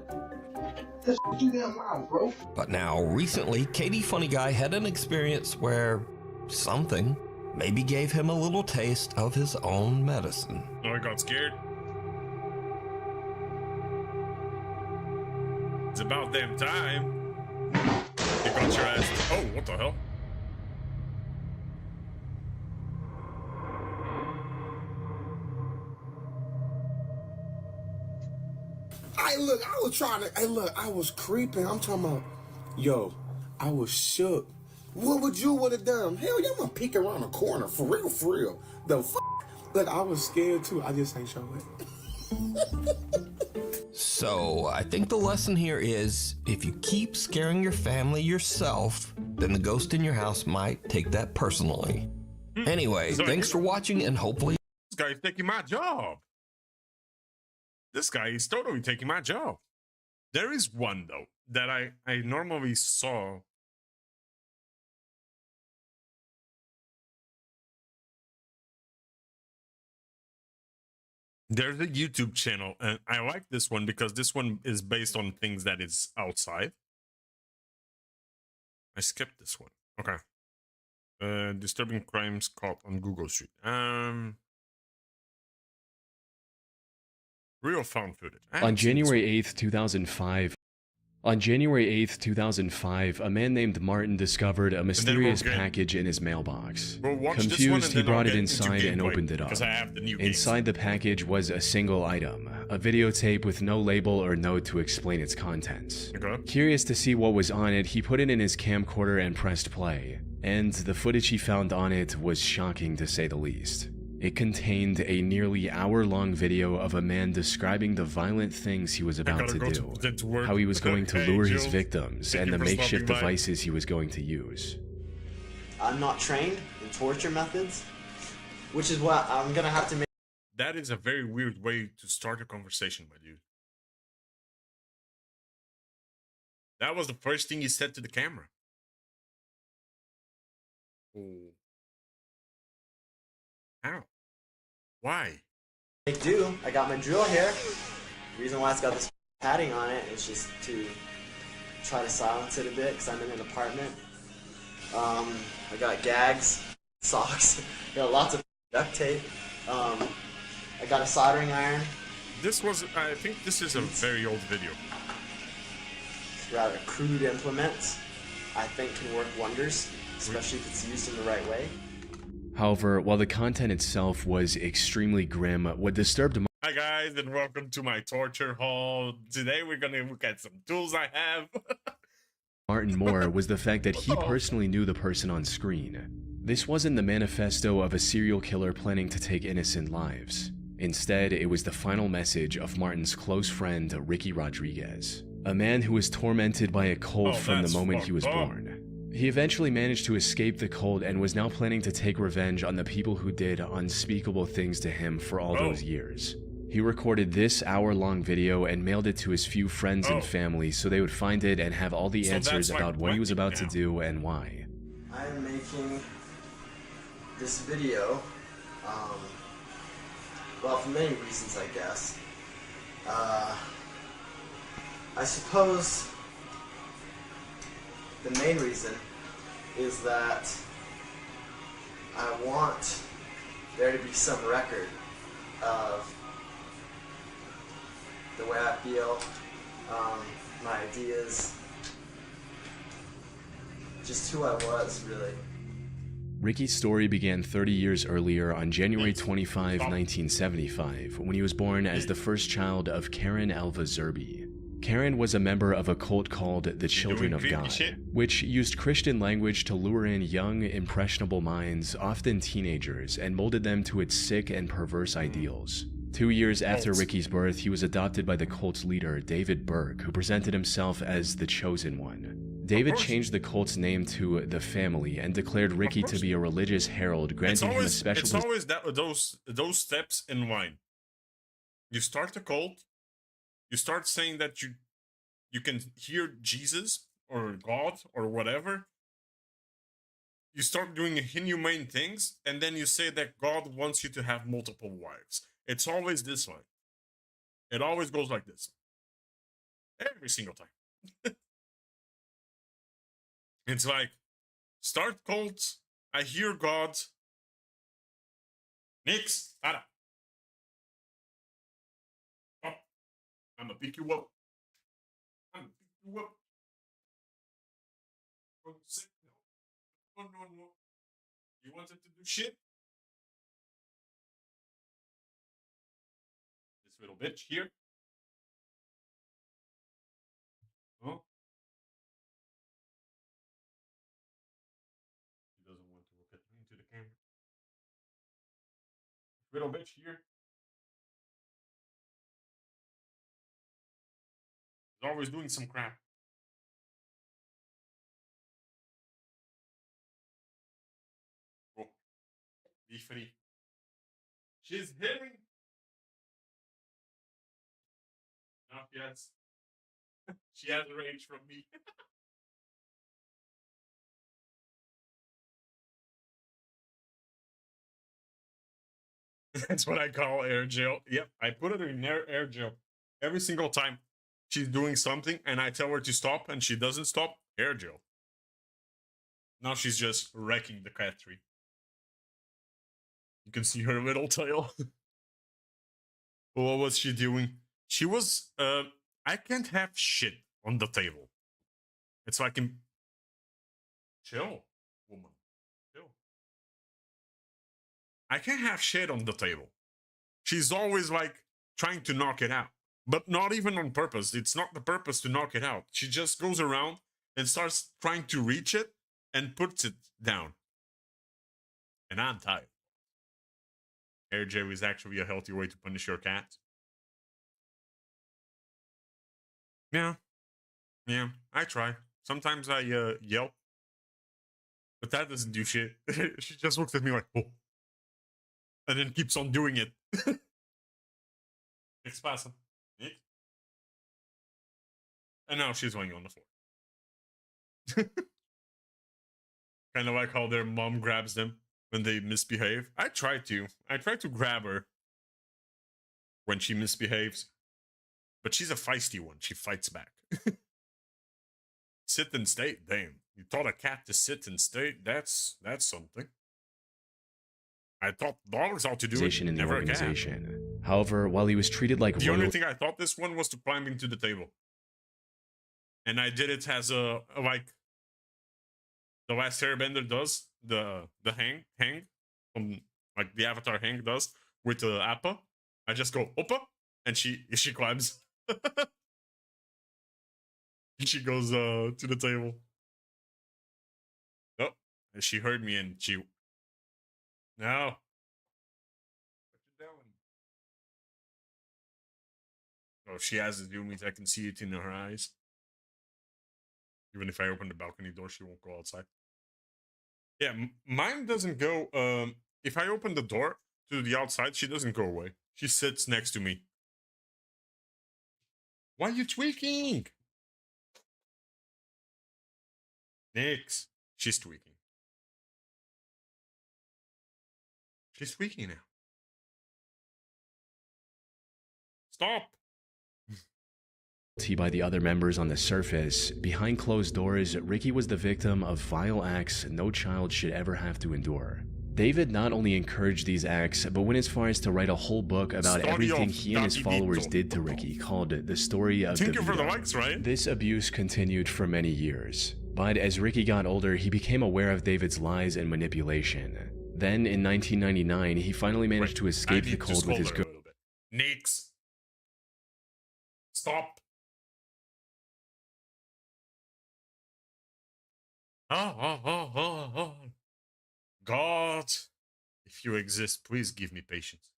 That's too damn loud, bro. But now, recently, Katie Funny Guy had an experience where something maybe gave him a little taste of his own medicine. Oh, I got scared. It's about damn time. You got your ass. Oh, what the hell? I was creeping. I'm talking about, yo, I was shook. What would you would have done? Hell, yeah, I'm gonna peek around the corner. For real. The f***. Look, I was scared too. I just ain't show it. So, I think the lesson here is, if you keep scaring your family yourself, then the ghost in your house might take that personally. Anyway, thanks for watching, and hopefully... This guy's taking my job. This guy is totally taking my job. There is one, though, that I normally saw. There's a YouTube channel, and I like this one because this one is based on things that is outside. I skipped this one. Okay. Disturbing crimes caught on Google Street. Real found footage. On January 8th, 2005, a man named Martin discovered a mysterious package in his mailbox. Confused, he brought it inside and opened it up. Inside the package was a single item, a videotape with no label or note to explain its contents. Okay. Curious to see what was on it, he put it in his camcorder and pressed play, and the footage he found on it was shocking to say the least. It contained a nearly hour-long video of a man describing the violent things he was about to do, how he was going to lure his victims, and the makeshift devices he was going to use. I'm not trained in torture methods, which is what I'm gonna have to make. That is a very weird way to start a conversation, my dude. That was the first thing he said to the camera. Oh. How? Why? Do. I got my drill here. The reason why it's got this padding on it is just to try to silence it a bit because I'm in an apartment. I got gags, socks, got lots of duct tape. I got a soldering iron. This was, I think this is a very old video. It's rather crude implements, I think can work wonders, especially if it's used in the right way. However, while the content itself was extremely grim, what disturbed him. Hi guys, and welcome to my torture hall. Today we're gonna look at some tools I have. Martin more was the fact that he personally knew the person on screen. This wasn't the manifesto of a serial killer planning to take innocent lives. Instead, it was the final message of Martin's close friend, Ricky Rodriguez, a man who was tormented by a cult from the moment he was born. He eventually managed to escape the cult and was now planning to take revenge on the people who did unspeakable things to him for all those years. He recorded this hour-long video and mailed it to his few friends and family so they would find it and have all the answers about what he was about to do and why. I am making this video, well, for many reasons, I guess. I suppose the main reason is that I want there to be some record of the way I feel, my ideas, just who I was, really. Ricky's story began 30 years earlier on January 25, 1975, when he was born as the first child of Karen Alva Zerby. Karen was a member of a cult called the Children of God, which used Christian language to lure in young, impressionable minds, often teenagers, and molded them to its sick and perverse ideals. 2 years after Ricky's birth, he was adopted by the cult's leader, David Burke, who presented himself as the Chosen One. David changed the cult's name to The Family and declared Ricky to be a religious herald, granting him a special... It's always those steps in line. You start a cult, you start saying that you can hear Jesus or God or whatever. You start doing inhumane things, and then you say that God wants you to have multiple wives. It's always this way. It always goes like this. Every single time. It's like, start cult, I hear God. Nix, tada. Oh, I'm gonna pick you up. I'm gonna pick you up. No. You wanted to do shit? This little bitch here. Oh. He doesn't want to look into the camera. Little bitch here. He's always doing some crap. Oh. Be free. She's hitting. Not yet. She has range from me. That's what I call air gel. Yep, I put it in air gel every single time she's doing something and I tell her to stop and she doesn't stop. Air gel. Now she's just wrecking the cat tree. You can see her little tail. What was she doing? She was, I can't have shit on the table. It's like, chill, woman, chill. I can't have shit on the table. She's always like trying to knock it out. But not even on purpose. It's not the purpose to knock it out. She just goes around and starts trying to reach it and puts it down. And I'm tired. Air Jerry is actually a healthy way to punish your cat. Yeah. Yeah, I try. Sometimes I yell. But that doesn't do shit. She just looks at me like, oh. And then keeps on doing it. It's passing. And now she's laying on the floor. Kind of like how their mom grabs them when they misbehave. I try to grab her when she misbehaves. But she's a feisty one. She fights back. Sit and stay? Damn. You taught a cat to sit and stay? That's something. I thought dogs ought to do it. In the Never organization. However, while he was treated like the only thing I thought this one was to climb into the table. And I did it as a like the last Airbender does, the hang from like the Avatar hang does with the Appa. I just go Oppa and she climbs. And she goes to the table. Oh, and she heard me and she no. What you doing? Oh, she has to do means I can see it in her eyes. Even if I open the balcony door, she won't go outside. Yeah, mine doesn't go. If I open the door to the outside, she doesn't go away. She sits next to me. Why are you tweaking? Nix. She's tweaking. She's tweaking now. Stop. By the other members on the surface, behind closed doors, Ricky was the victim of vile acts no child should ever have to endure. David not only encouraged these acts, but went as far as to write a whole book about everything he and his followers did to Ricky, called The Story of Thank DeVito. you for the likes, right? This abuse continued for many years, but as Ricky got older, he became aware of David's lies and manipulation. Then, in 1999, he finally managed to escape the cult with his good. Nix. Stop. God, if you exist, please give me patience.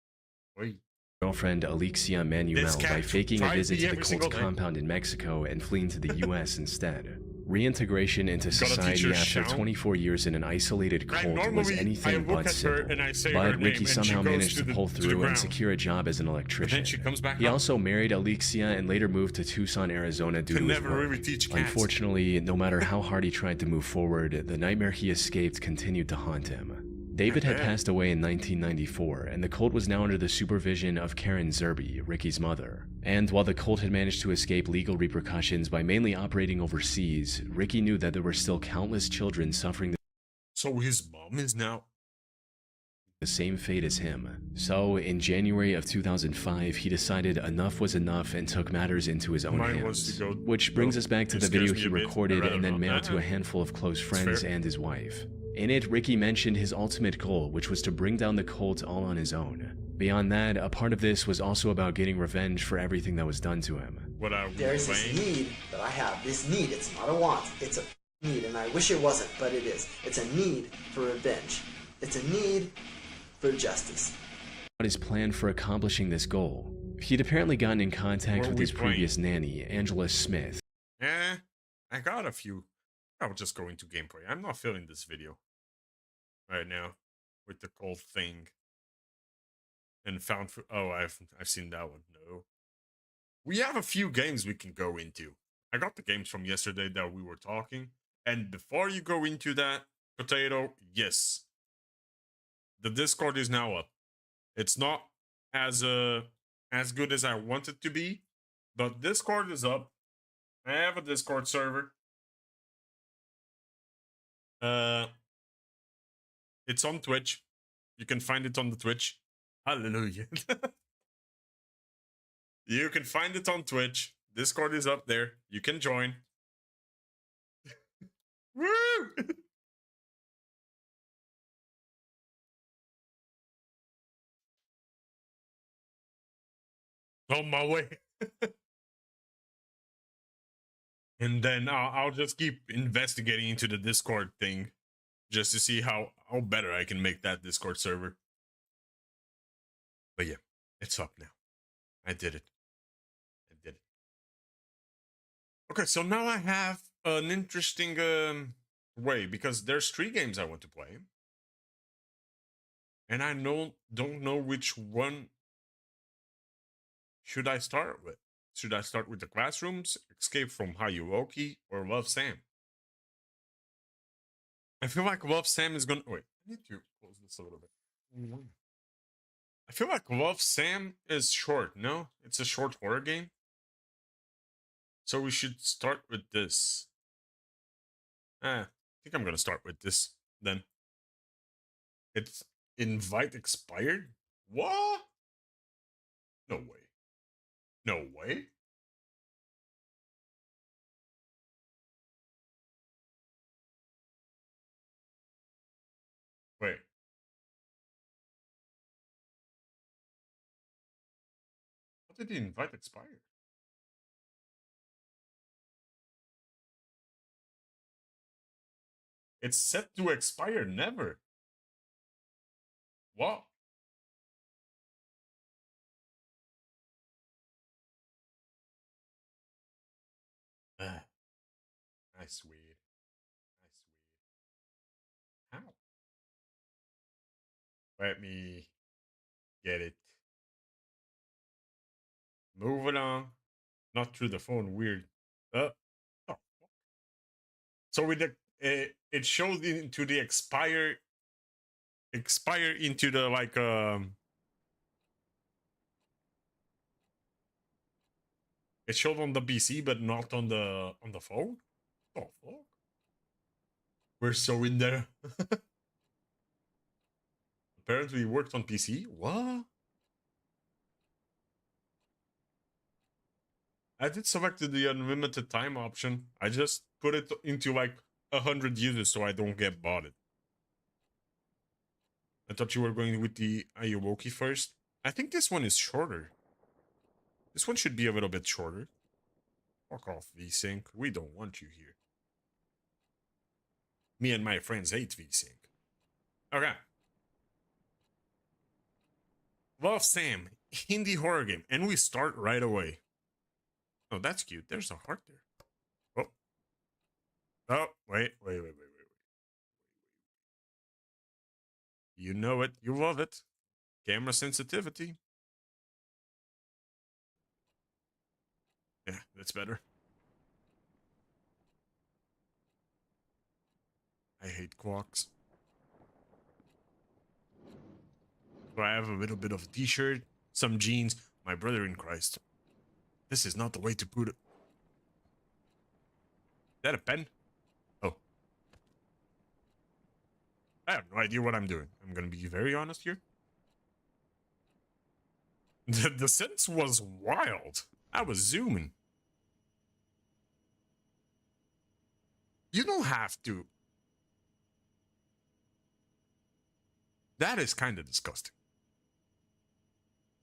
Wait. Girlfriend Alexia Manuel by faking a visit to the cult's compound in Mexico and fleeing to the US instead. Reintegration into society after 24 years in an isolated cult was anything but simple. But Ricky somehow managed to pull through and secure a job as an electrician. He also married Alexia and later moved to Tucson, Arizona due to his work. Unfortunately, no matter how hard he tried to move forward, the nightmare he escaped continued to haunt him. David had passed away in 1994, and the cult was now under the supervision of Karen Zerby, Ricky's mother. And while the cult had managed to escape legal repercussions by mainly operating overseas, Ricky knew that there were still countless children suffering So his mom is now the same fate as him. So, in January of 2005, he decided enough was enough and took matters into his own hands. Which brings us back to the video he recorded and then mailed to a handful of close friends and his wife. In it, Ricky mentioned his ultimate goal, which was to bring down the cult all on his own. Beyond that, a part of this was also about getting revenge for everything that was done to him. There's this need that I have. This need, it's not a want, it's a need, and I wish it wasn't, but it is. It's a need for revenge. It's a need for justice. What his plan for accomplishing this goal? He'd apparently gotten in contact with his previous nanny, Angela Smith. I got a few. I'll just go into gameplay. I'm not feeling this video right now with the cold thing. And found for I've seen that one. No. We have a few games we can go into. I got the games from yesterday that we were talking. And before you go into that, Potato, yes. The Discord is now up. It's not as good as I want it to be, but Discord is up. I have a Discord server. It's on Twitch. You can find it on the Twitch. Hallelujah. You can find it on Twitch. Discord is up there. You can join. Woo! on my way. And then I'll just keep investigating into the Discord thing just to see how better I can make that Discord server. But yeah, it's up now. I did it. Okay, so now I have an interesting way, because there's 3 games I want to play. And I don't know which one should I start with. Should I start with the Classrooms, Escape from Hayuoki, or Love Sam? I feel like Love Sam is gonna... Wait, I need to close this a little bit. I feel like Love Sam is short, no? It's a short horror game. So we should start with this. I think I'm gonna start with this, then. It's invite expired? What? No way. No way? Wait. How did the invite expire? It's set to expire never. What? Nice weed. How? Let me get it. Move along. Not through the phone. Weird. Oh. So with the it shows into the expire into the like it showed on the PC but not on the phone. Oh fuck. We're so in there. Apparently it worked on PC. What? I did select the unlimited time option. I just put it into like 100 users so I don't get botted. I thought you were going with the Ayuwoki first. I think this one is shorter. This one should be a little bit shorter. Fuck off, VSync. We don't want you here. Me and my friends hate VSync. Okay. Love Sam, indie horror game, and we start right away. Oh, that's cute. There's a heart there. Oh. Oh, wait. You know it. You love it. Camera sensitivity. Yeah, that's better. I hate clocks. So I have a little bit of a t-shirt, some jeans. My brother in Christ. This is not the way to put it. Is that a pen? Oh. I have no idea what I'm doing. I'm gonna be very honest here. The sense was wild. I was zooming. You don't have to. That is kind of disgusting.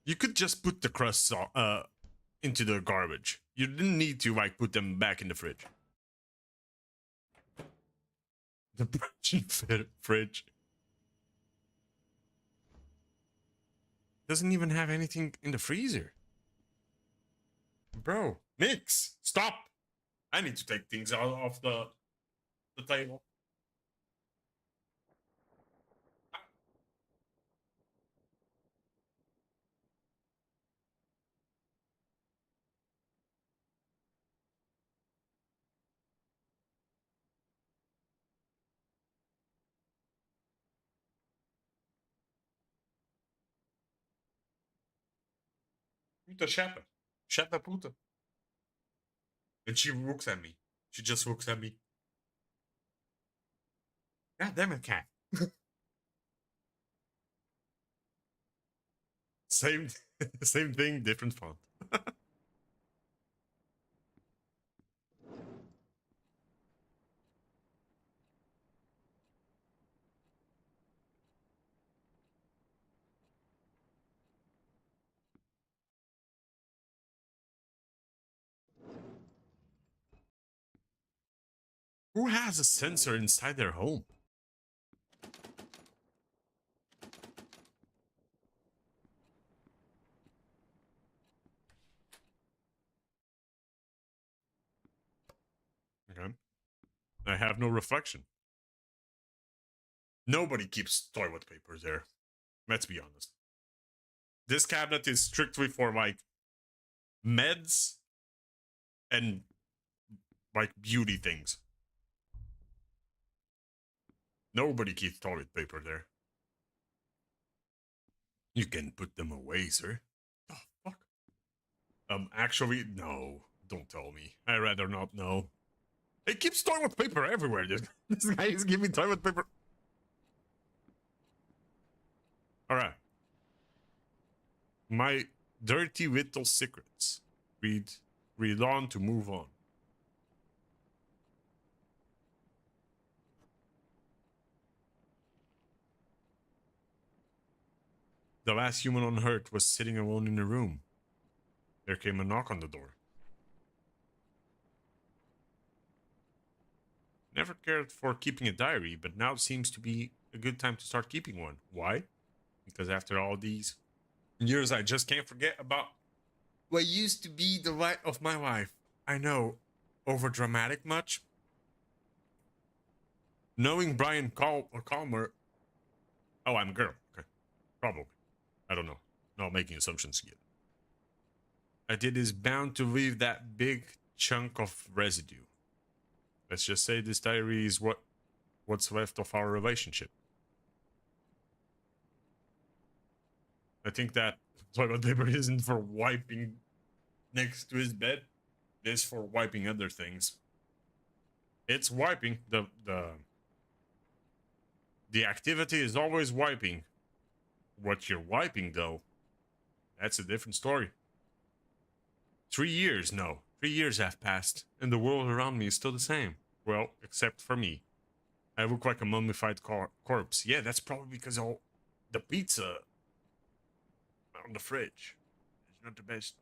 You could just put the crusts into the garbage. You didn't need to like put them back in the fridge. The fridge doesn't even have anything in the freezer. Bro, Mix, stop! I need to take things out of the table. Puta chata. Chata puta. And she looks at me. She just looks at me. God damn it, cat. Same thing, different font. Who has a sensor inside their home? Okay. I have no reflection. Nobody keeps toilet paper there. Let's be honest. This cabinet is strictly for like meds and like beauty things. Nobody keeps toilet paper there. You can put them away, sir. Oh, fuck. Actually, no. Don't tell me. I'd rather not know. He keeps toilet paper everywhere. This guy is giving toilet paper. Alright. My dirty little secrets. Read on to move on. The last human on Earth was sitting alone in a room. There came a knock on the door. Never cared for keeping a diary, but now seems to be a good time to start keeping one. Why? Because after all these years, I just can't forget about what used to be the light of my life. I know, over dramatic much? Knowing Brian Calmer... Oh, I'm a girl. Okay. Probably. I don't know. Not making assumptions yet. I did is bound to leave that big chunk of residue. Let's just say this diary is what's left of our relationship. I think that toilet paper isn't for wiping next to his bed. It's for wiping other things. It's wiping. The activity is always wiping. What you're wiping, though, that's a different story. 3 years, no. 3 years have passed, and the world around me is still the same. Well, except for me. I look like a mummified corpse. Yeah, that's probably because all the pizza on the fridge is not the best.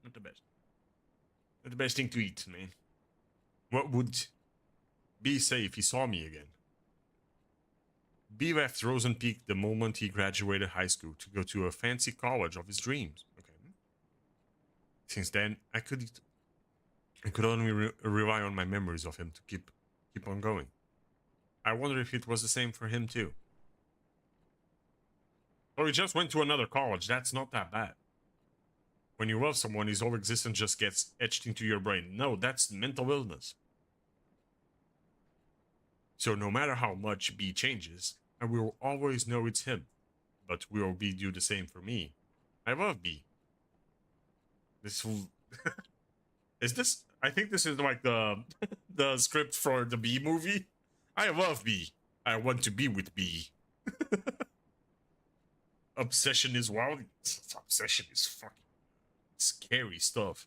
Not the best. Not the best thing to eat, man. What would B say if he saw me again? B left Rosen Peak the moment he graduated high school to go to a fancy college of his dreams. Okay. Since then, I could only rely on my memories of him to keep on going. I wonder if it was the same for him too. Or he just went to another college. That's not that bad. When you love someone, his whole existence just gets etched into your brain. No, that's mental illness. So no matter how much B changes, I will always know it's him. But will B do the same for me? I love B. This will... Is this... I think this is like the script for the B movie. I love B. I want to be with B. Obsession is wild. Obsession is fucking scary stuff.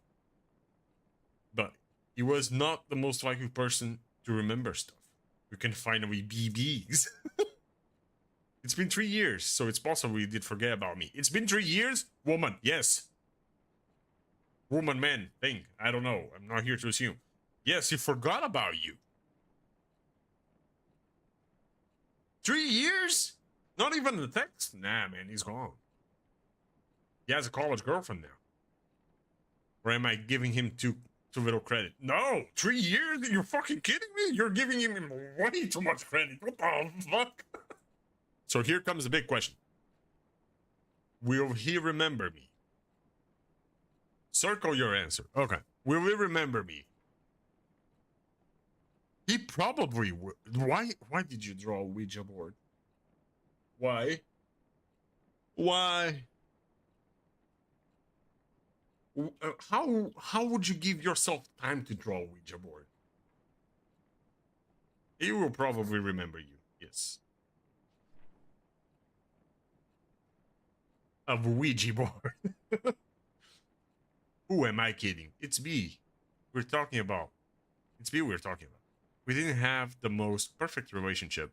But he was not the most likely person to remember stuff. We can finally be B's. It's been 3 years, so it's possible he did forget about me. It's been 3 years? Woman, yes. Woman, man, thing. I don't know. I'm not here to assume. Yes, he forgot about you. 3 years? Not even the text? Nah, man, he's gone. He has a college girlfriend now. Or am I giving him too little credit? No! 3 years? You're fucking kidding me? You're giving him way too much credit. What the fuck? So here comes the big question. Will he remember me? Circle your answer. Okay. Will he remember me? He probably will. Why did you draw a Ouija board? Why? Why? How would you give yourself time to draw a Ouija board? He will probably remember you. Yes. A Ouija board. Who am I kidding? It's B. We're talking about. It's B we're talking about. We didn't have the most perfect relationship,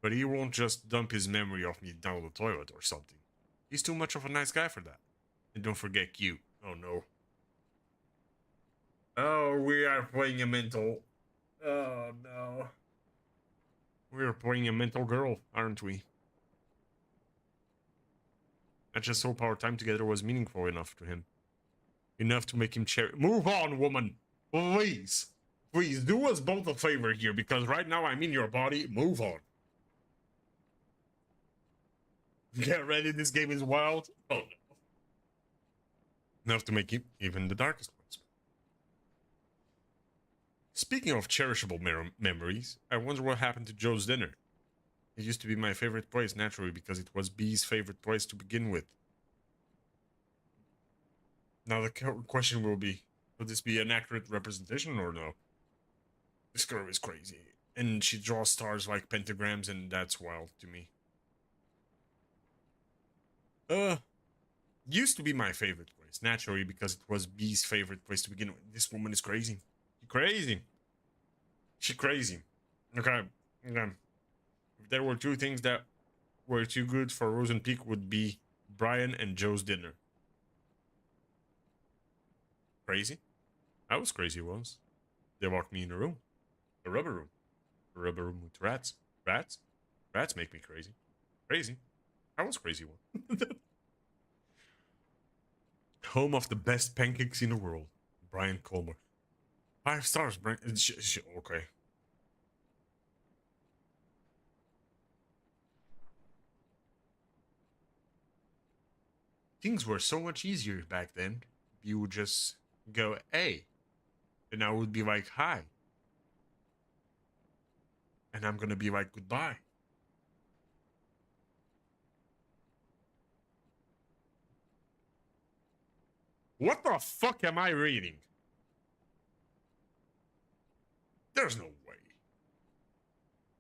but he won't just dump his memory of me down the toilet or something. He's too much of a nice guy for that. And don't forget Q. Oh no. Oh, we are playing a mental. Oh no. We're playing a mental girl, aren't we? I just hope our time together was meaningful enough to him. Enough to make him Move on, woman! Please! Please, do us both a favor here, because right now I'm in your body. Move on. Get ready, this game is wild. Oh no. Enough to make him even the darkest ones. Speaking of cherishable memories, I wonder what happened to Joe's dinner. It used to be my favorite place, naturally, because it was B's favorite place to begin with. Now the question will be, would this be an accurate representation or no? This girl is crazy. And she draws stars like pentagrams, and that's wild to me. Used to be my favorite place, naturally, because it was B's favorite place to begin with. This woman is crazy. She crazy. She crazy. Okay. If there were two things that were too good for Rosen Peak, would be Brian and Joe's dinner. Crazy? I was crazy once. They locked me in a room. A rubber room. A rubber room with rats. Rats? Rats make me crazy. Crazy. I was crazy one. Home of the best pancakes in the world. Brian Colmer. 5 stars, Brian. Okay. Things were so much easier back then. You would just go, hey. And I would be like, hi. And I'm gonna be like, goodbye. What the fuck am I reading? There's no way.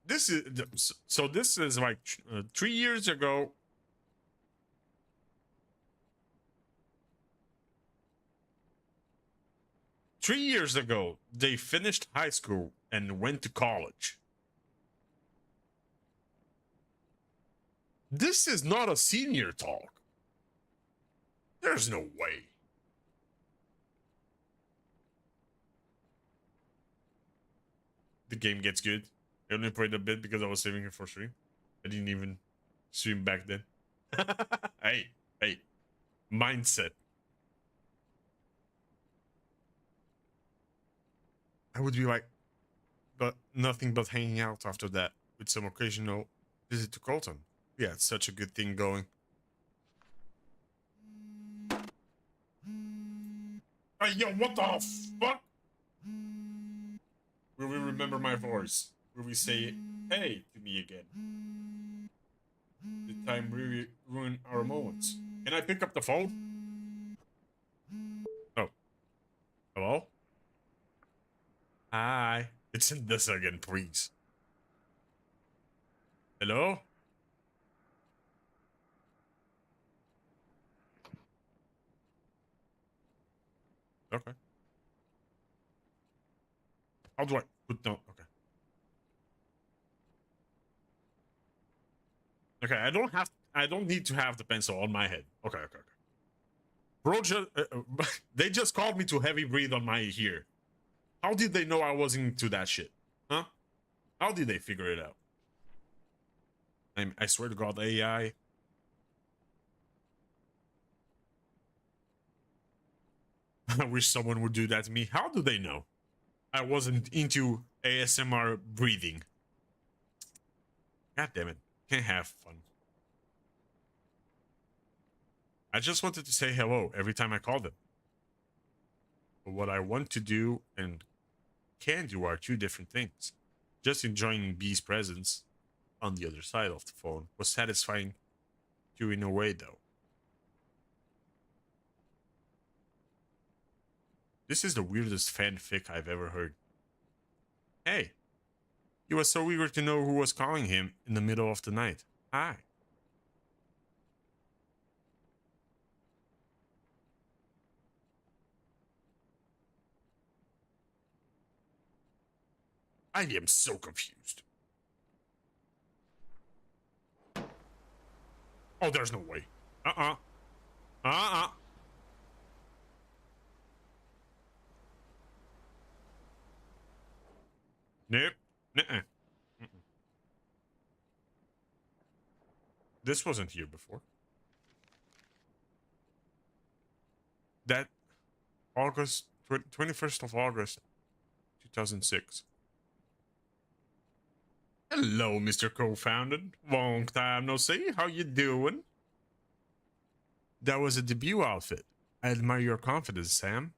This is, so this is like 3 years ago. Three years ago, they finished high school and went to college. This is not a senior talk. There's no way. The game gets good. I only played a bit because I was saving it for stream. I didn't even stream back then. Hey. Mindset. I would be like, but nothing but hanging out after that with some occasional visit to Colton. Yeah, it's such a good thing going. Hey, yo, what the fuck? Will we remember my voice? Will we say, hey, to me again? Did time really ruin our moments? Can I pick up the phone? Oh. Hello? Hi. It's in this again, please. Hello? Okay. How do I put no? Okay. Okay, I don't need to have the pencil on my head. Okay. Bro, they just called me to heavy breathe on my ear. How did they know I wasn't into that shit? Huh? How did they figure it out? I swear to God, AI. I wish someone would do that to me. How do they know I wasn't into ASMR breathing? God damn it. Can't have fun. I just wanted to say hello every time I call them. But what I want to do and can do are two different things. Just enjoying B's presence on the other side of the phone was satisfying too in a way, though. This is the weirdest fanfic I've ever heard. Hey, he was so eager to know who was calling him in the middle of the night. Hi. I am so confused. Oh, there's no way. Nope. Nuh-uh. This wasn't here before. That August 21st of August 2006. Hello, Mr. Co-Founded. Long time no see. How you doing? That was a debut outfit. I admire your confidence, Sam.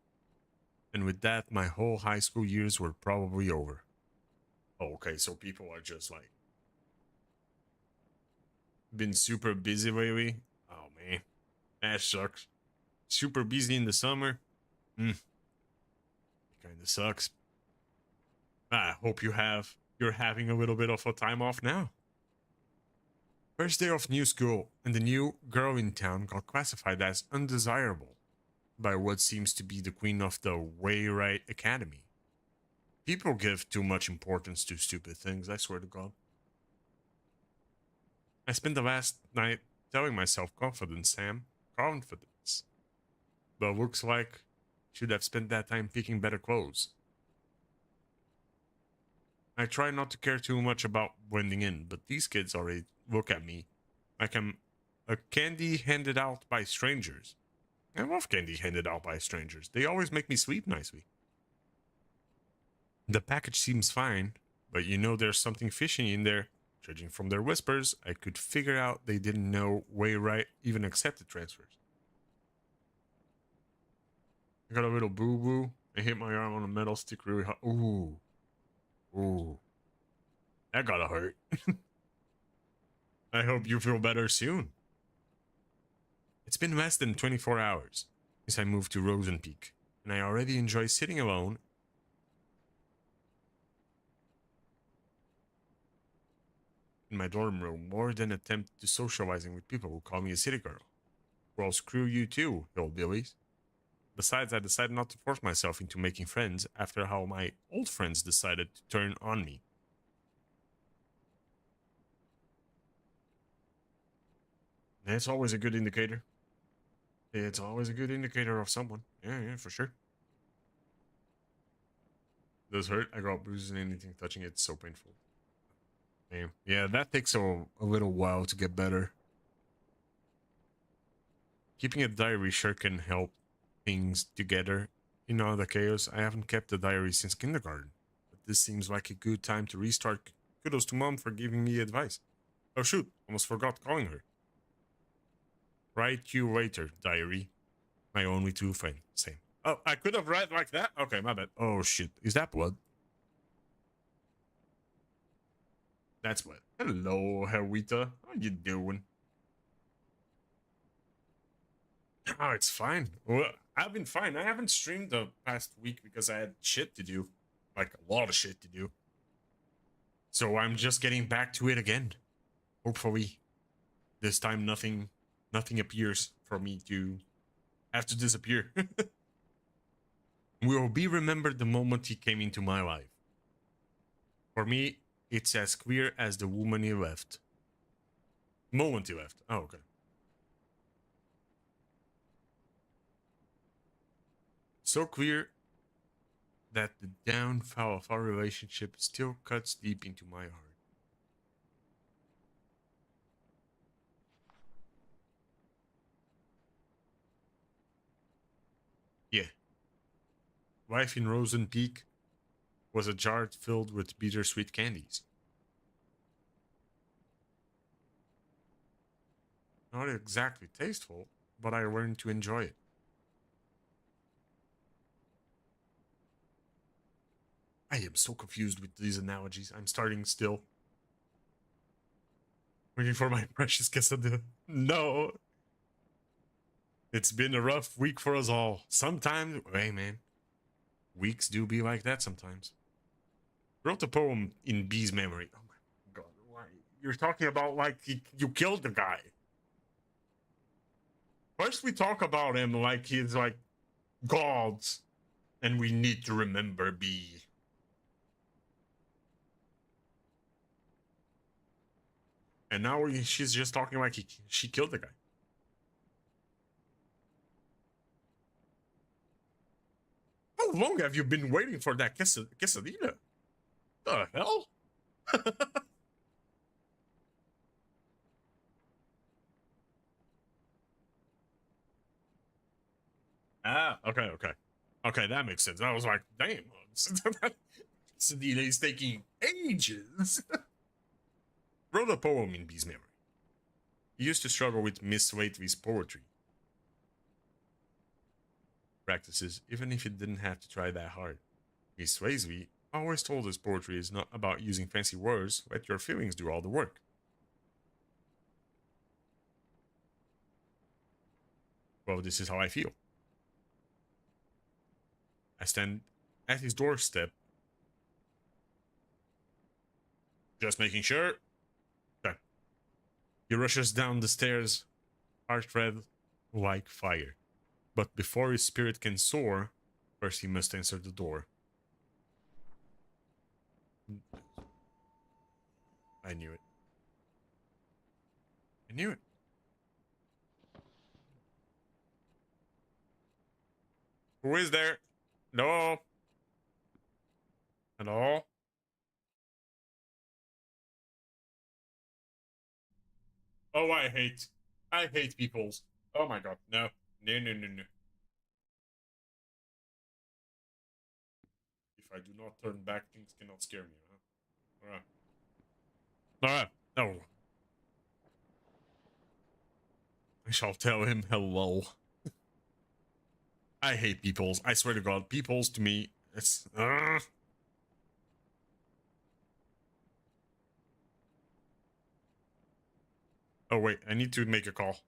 And with that, my whole high school years were probably over. Oh, okay, so people are just like been super busy lately. Oh man, that sucks. Super busy in the summer. Kinda sucks. I hope you're having a little bit of a time off now. First day of new school, and the new girl in town got classified as undesirable by what seems to be the queen of the Wayrite Academy. People give too much importance to stupid things, I swear to God. I spent the last night telling myself confidence, Sam. Confidence. But looks like should have spent that time picking better clothes. I try not to care too much about blending in, but these kids already look at me like I'm a candy handed out by strangers. I love candy handed out by strangers. They always make me sleep nicely. The package seems fine, but you know there's something fishy in there. Judging from their whispers, I could figure out they didn't know Wayrite even accepted transfers. I got a little boo-boo. I hit my arm on a metal stick really hard. Ooh. Ooh. That gotta hurt. I hope you feel better soon. It's been less than 24 hours since I moved to Rosen Peak, and I already enjoy sitting alone in my dorm room more than attempt to socializing with people who call me a city girl. Well, screw you too, hillbillies. Besides, I decided not to force myself into making friends after how my old friends decided to turn on me. That's always a good indicator. It's always a good indicator of someone. Yeah, for sure. Does hurt? I got bruises and anything touching it, it's so painful. Damn. Yeah, that takes a little while to get better. Keeping a diary sure can help things together in all the chaos. I haven't kept a diary since kindergarten, but this seems like a good time to restart. Kudos to Mom for giving me advice. Oh shoot, almost forgot calling her. Write you later, diary. My only true friend. Same. Oh, I could have read like that? Okay, my bad. Oh shit, is that blood? That's blood. Hello, Herwita. How you doing? Oh, it's fine. Well, I've been fine. I haven't streamed the past week because I had shit to do. Like, a lot of shit to do. So I'm just getting back to it again. Hopefully, this time nothing appears for me to have to disappear. Will be remembered the moment he came into my life. For me, it's as clear as the woman he left. Moment he left. Oh, okay. So clear that the downfall of our relationship still cuts deep into my heart. Yeah. Life in Rosen Peak was a jar filled with bittersweet candies. Not exactly tasteful, but I learned to enjoy it. I am so confused with these analogies. I'm starting still. Waiting for my precious quesadilla. No. It's been a rough week for us all. Sometimes, hey man, weeks do be like that sometimes. Wrote a poem in B's memory. Oh my god, why? You're talking about like you killed the guy. First we talk about him like he's like gods, and we need to remember B. And now she's just talking like she killed the guy. How long have you been waiting for that quesadilla? The hell? Ah, okay. Okay, that makes sense. I was like, damn, this delay is taking ages. Wrote a poem in B's memory. He used to struggle with Miss Waitley's poetry practices, even if he didn't have to try that hard. Miss Waitley always told us poetry is not about using fancy words, let your feelings do all the work. Well, this is how I feel. I stand at his doorstep, just making sure. Okay. He rushes down the stairs, heart red like fire. But before his spirit can soar, first he must answer the door. I knew it. I knew it. Who is there? Hello? Hello? Oh, I hate peoples. Oh my god, no. No. If I do not turn back, things cannot scare me, huh? Alright. No. I shall tell him hello. I hate peoples. I swear to god, peoples to me, it's... Oh wait, I need to make a call.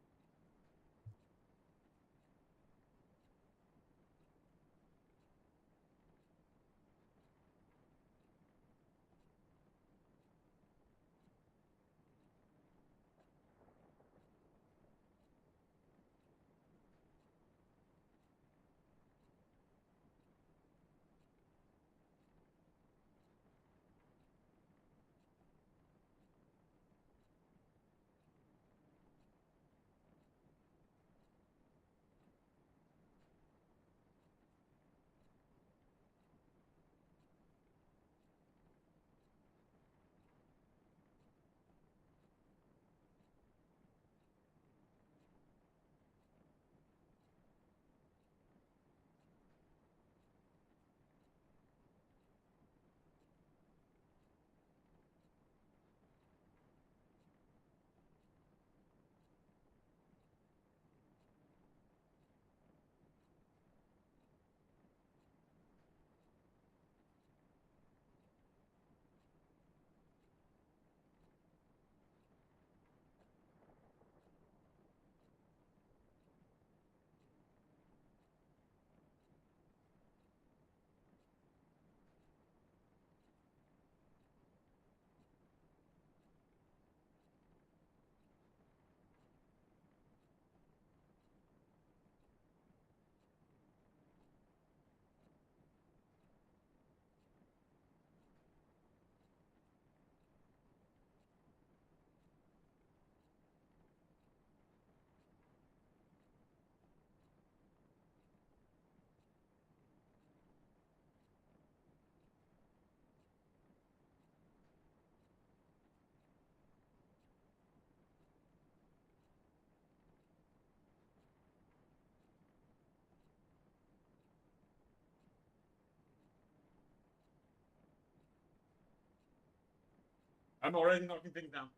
I'm already knocking things down.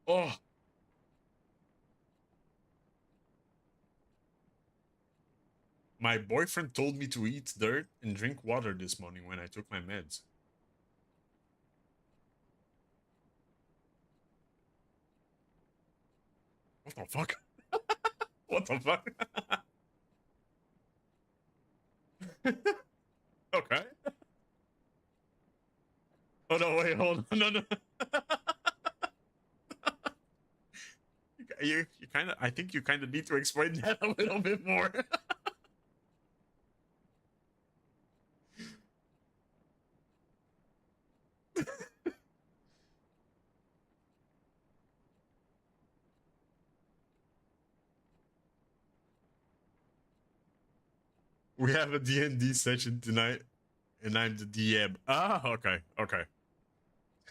Oh. My boyfriend told me to eat dirt and drink water this morning when I took my meds. What the fuck? What the fuck? Okay. Oh no, wait, hold on. No. You kind of, I think you kind of need to explain that a little bit more. We have a D&D session tonight, and I'm the DM. Ah, okay, okay.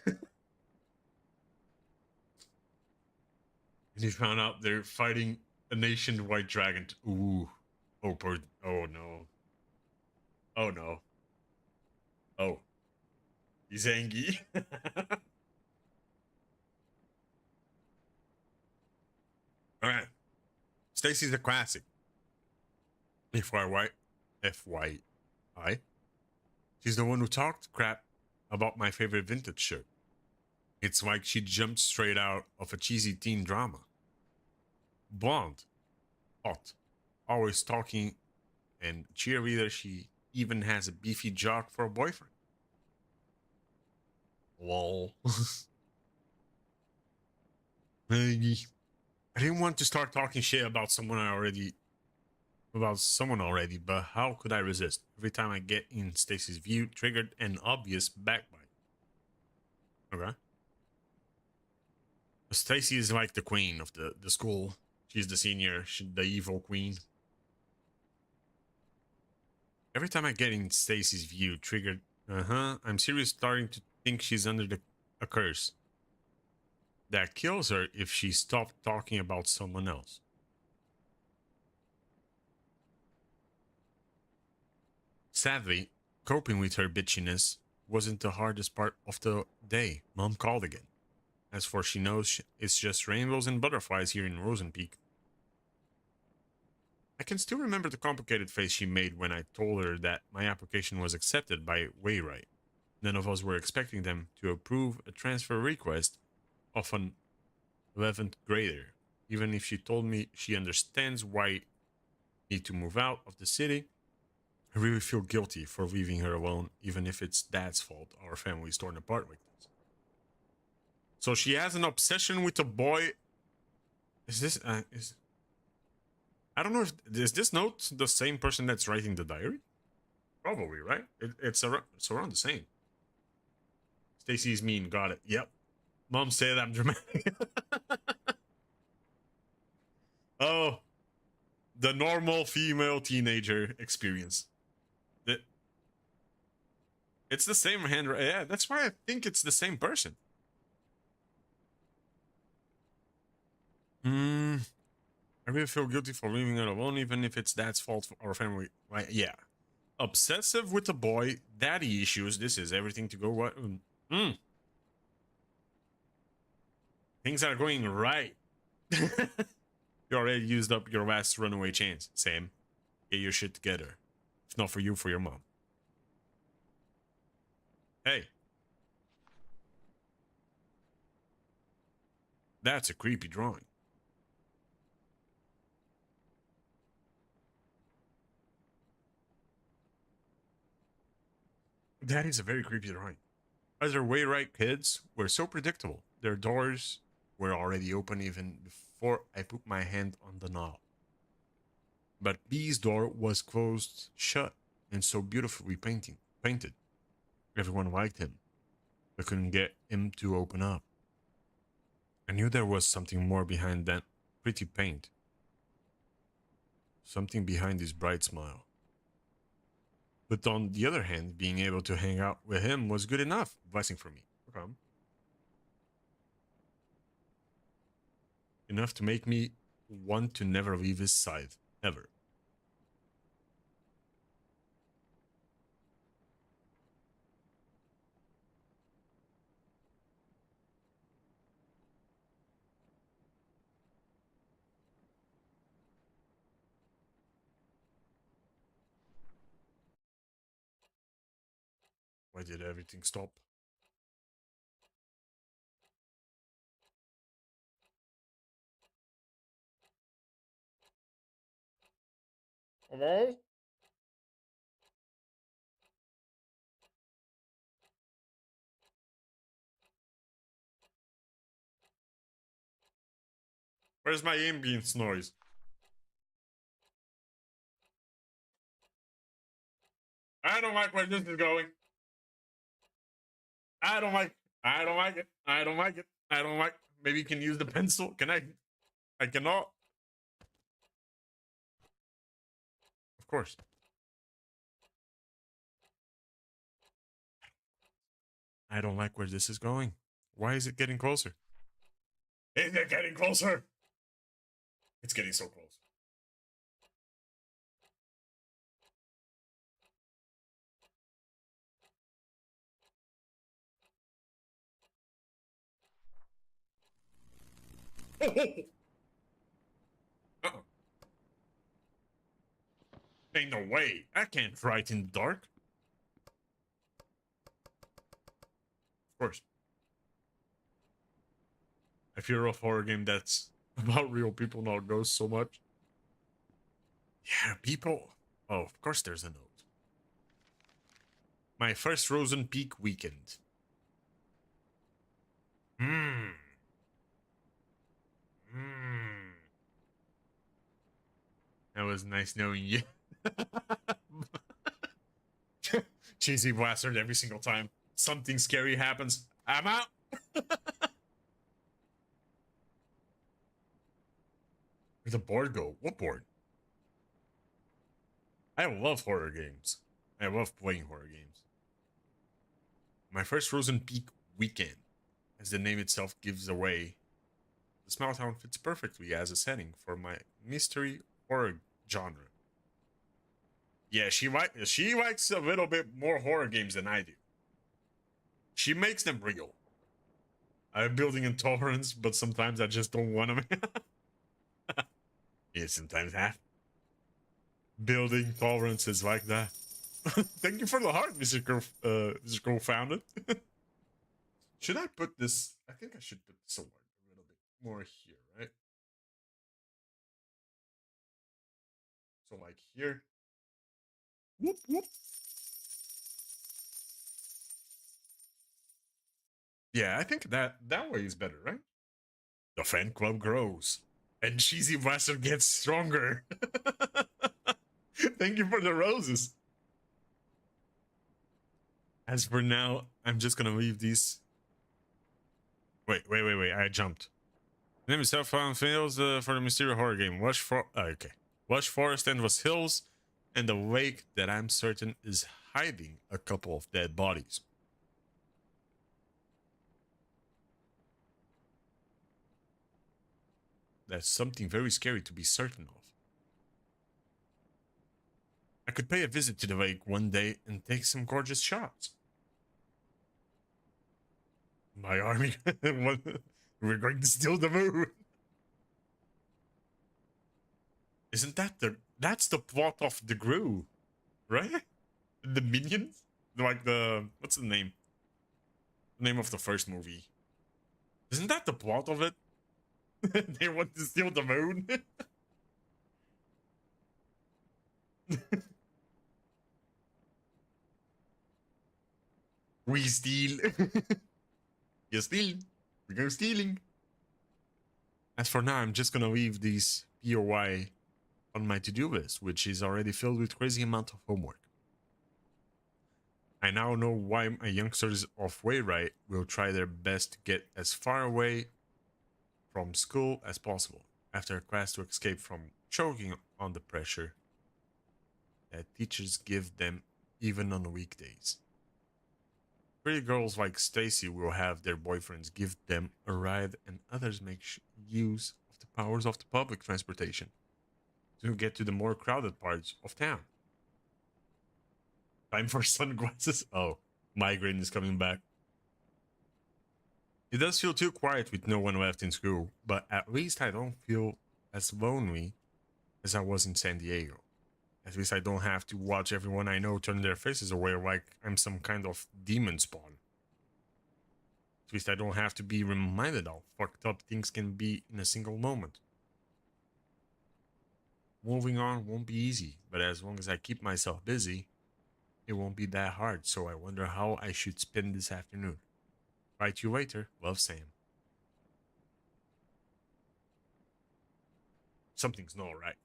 And you found out they're fighting a nationwide dragon. Ooh. Oh, oh no. Oh no. Oh. He's angry. Alright. Stacy's a classic. FYI. She's the one who talked crap about my favorite vintage shirt. It's like she jumped straight out of a cheesy teen drama. Blonde. Hot. Always talking and cheerleader. She even has a beefy jock for a boyfriend. Lol. I didn't want to start talking shit about someone already, but how could I resist? Every time I get in Stacy's view, triggered an obvious backbite. Okay. Stacy is like the queen of the school. She's the senior, the evil queen. Every time I get in Stacy's view, triggered, I'm seriously starting to think she's under a curse that kills her if she stopped talking about someone else. Sadly, coping with her bitchiness wasn't the hardest part of the day. Mom called again. As for she knows it's just rainbows and butterflies here in Rosenpeak. I can still remember the complicated face she made when I told her that my application was accepted by Wayrite. None of us were expecting them to approve a transfer request of an 11th grader. Even if she told me she understands why I need to move out of the city, I really feel guilty for leaving her alone, even if it's Dad's fault our family's torn apart like this. So she has an obsession with a boy. Is this I don't know if is this note the same person that's writing the diary? Probably, right? It's around the same. Stacy's mean, got it. Yep. Mom said I'm dramatic. Oh, the normal female teenager experience. It's the same handwriting. Yeah, that's why I think it's the same person. I really feel guilty for leaving her alone, even if it's Dad's fault for our family. Right? Yeah. Obsessive with the boy, daddy issues. This is everything to go what? Things are going right. You already used up your last runaway chance, Sam. Get your shit together. If not for you, for your mom. Hey. That's a creepy drawing. That is a very creepy drawing. Other Wayrite kids were so predictable. Their doors were already open even before I put my hand on the knob. But B's door was closed shut and so beautifully painted. Everyone liked him, but couldn't get him to open up. I knew there was something more behind that pretty paint. Something behind his bright smile. But on the other hand, being able to hang out with him was good enough. Blessing for me. Okay. Enough to make me want to never leave his side. Ever. Why did everything stop? Hello? Where's my ambience noise? I don't like where this is going. I don't like it. I don't like. Maybe you can use the pencil. Can I? I cannot. Of course. I don't like where this is going. Why is it getting closer? Is it getting closer? It's getting so close. Uh-oh. Ain't no way. I can't write in the dark. Of course. I fear a horror game that's about real people not ghosts so much. Yeah, people. Oh, of course there's a note. My first Frozen Peak weekend. That was nice knowing you. Cheesy bastard every single time something scary happens. I'm out. Where'd the board go? What board? I love horror games. I love playing horror games. My first Frozen Peak weekend, as the name itself gives away, the small town fits perfectly as a setting for my mystery horror genre. Yeah, she likes a little bit more horror games than I do. She makes them real. I'm building intolerance, but sometimes I just don't want them. Yeah, sometimes I have. Building tolerance is like that. Thank you for the heart, Mr. Co-Founder. Should I put this? I think I should put this a little bit more here, right? So like here. Whoop, whoop. Yeah, I think that way is better, right? The fan club grows. And Cheesy Blaster gets stronger. Thank you for the roses. As for now, I'm just gonna leave these. Wait. I jumped. The name is Self-Found Fields for the Mysterio horror game. Lush Forest and was hills, and the lake that I'm certain is hiding a couple of dead bodies. That's something very scary to be certain of. I could pay a visit to the lake one day and take some gorgeous shots. My army, we're going to steal the moon. Isn't that that's the plot of the Gru, right? The Minions? Like what's the name? The name of the first movie. Isn't that the plot of it? They want to steal the moon? We steal. You steal. We go stealing. As for now, I'm just gonna leave these POI on my to-do list, which is already filled with crazy amount of homework. I now know why my youngsters of Wayrite will try their best to get as far away from school as possible after a class to escape from choking on the pressure that teachers give them even on weekdays. Pretty girls like Stacy will have their boyfriends give them a ride, and others make use of the powers of the public transportation to get to the more crowded parts of town. Time for sunglasses. Oh, migraine is coming back. It does feel too quiet with no one left in school, but at least I don't feel as lonely as I was in San Diego. At least I don't have to watch everyone I know turn their faces away like I'm some kind of demon spawn. At least I don't have to be reminded how fucked up things can be in a single moment. Moving on won't be easy, but as long as I keep myself busy, it won't be that hard, so I wonder how I should spend this afternoon. Write you later. Love, Sam. Something's not right.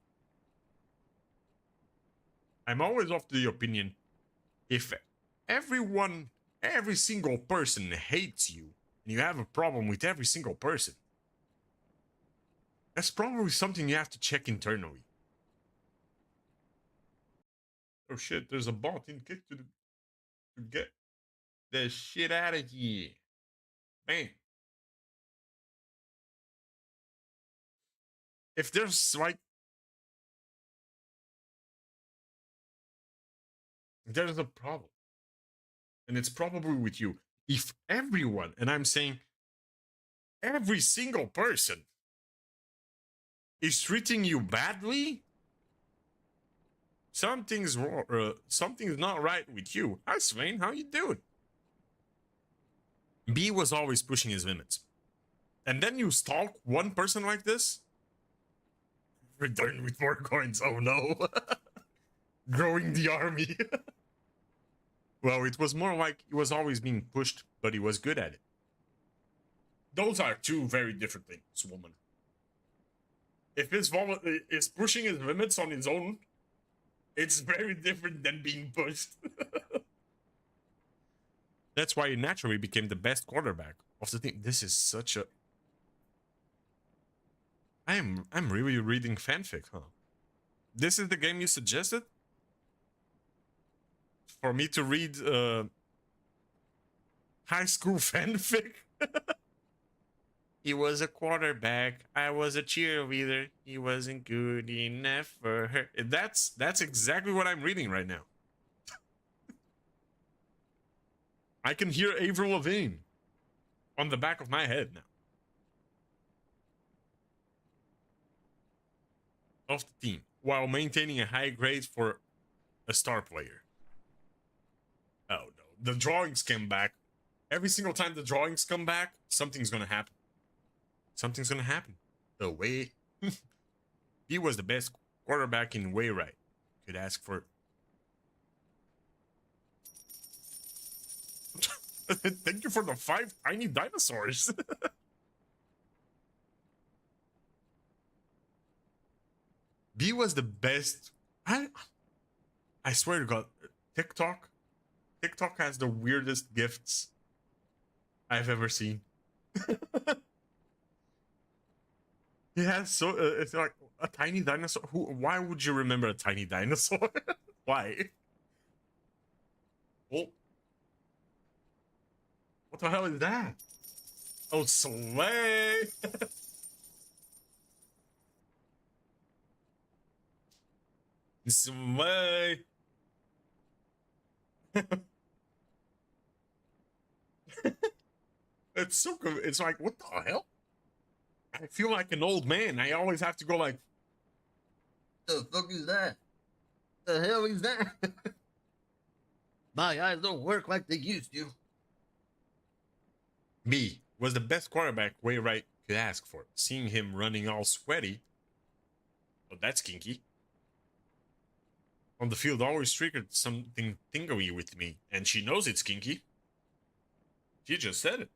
I'm always of the opinion, if every single person hates you, and you have a problem with every single person, that's probably something you have to check internally. Oh shit, there's a bot in kick to get the shit out of here. Bang. If there's like, there's a problem. And it's probably with you. If everyone, and I'm saying every single person, is treating you badly, something's wrong. Something's not right with you. Hi, Swain. How you doing? B was always pushing his limits. And then you stalk one person like this? Return with more coins. Oh no. Growing the army. Well, it was more like he was always being pushed, but he was good at it. Those are two very different things, woman. If his is pushing his limits on his own, it's very different than being pushed. That's why he naturally became the best quarterback of the team. This is such a... I'm really reading fanfic, huh? This is the game you suggested? For me to read high school fanfic? He was a quarterback. I was a cheerleader. He wasn't good enough for her. That's exactly what I'm reading right now. I can hear Avril Lavigne on the back of my head now. Of the team, while maintaining a high grade for a star player. Oh no, the drawings came back. Every single time the drawings come back, something's gonna happen. Something's gonna happen. The way he was the best quarterback in way right. Could ask for. Thank you for the 5 tiny dinosaurs. B was the best. I swear to God, TikTok has the weirdest gifts I've ever seen. He has so it's like a tiny dinosaur. Why would you remember a tiny dinosaur? Why? Oh, what the hell is that? Oh, Slay! Slay! It's so good. It's like, what the hell? I feel like an old man. I always have to go like, the fuck is that? The hell is that? My eyes don't work like they used to. B was the best quarterback way right could ask for. Seeing him running all sweaty, oh, that's kinky. On the field always triggered something tingly with me, and she knows it's kinky. She just said it.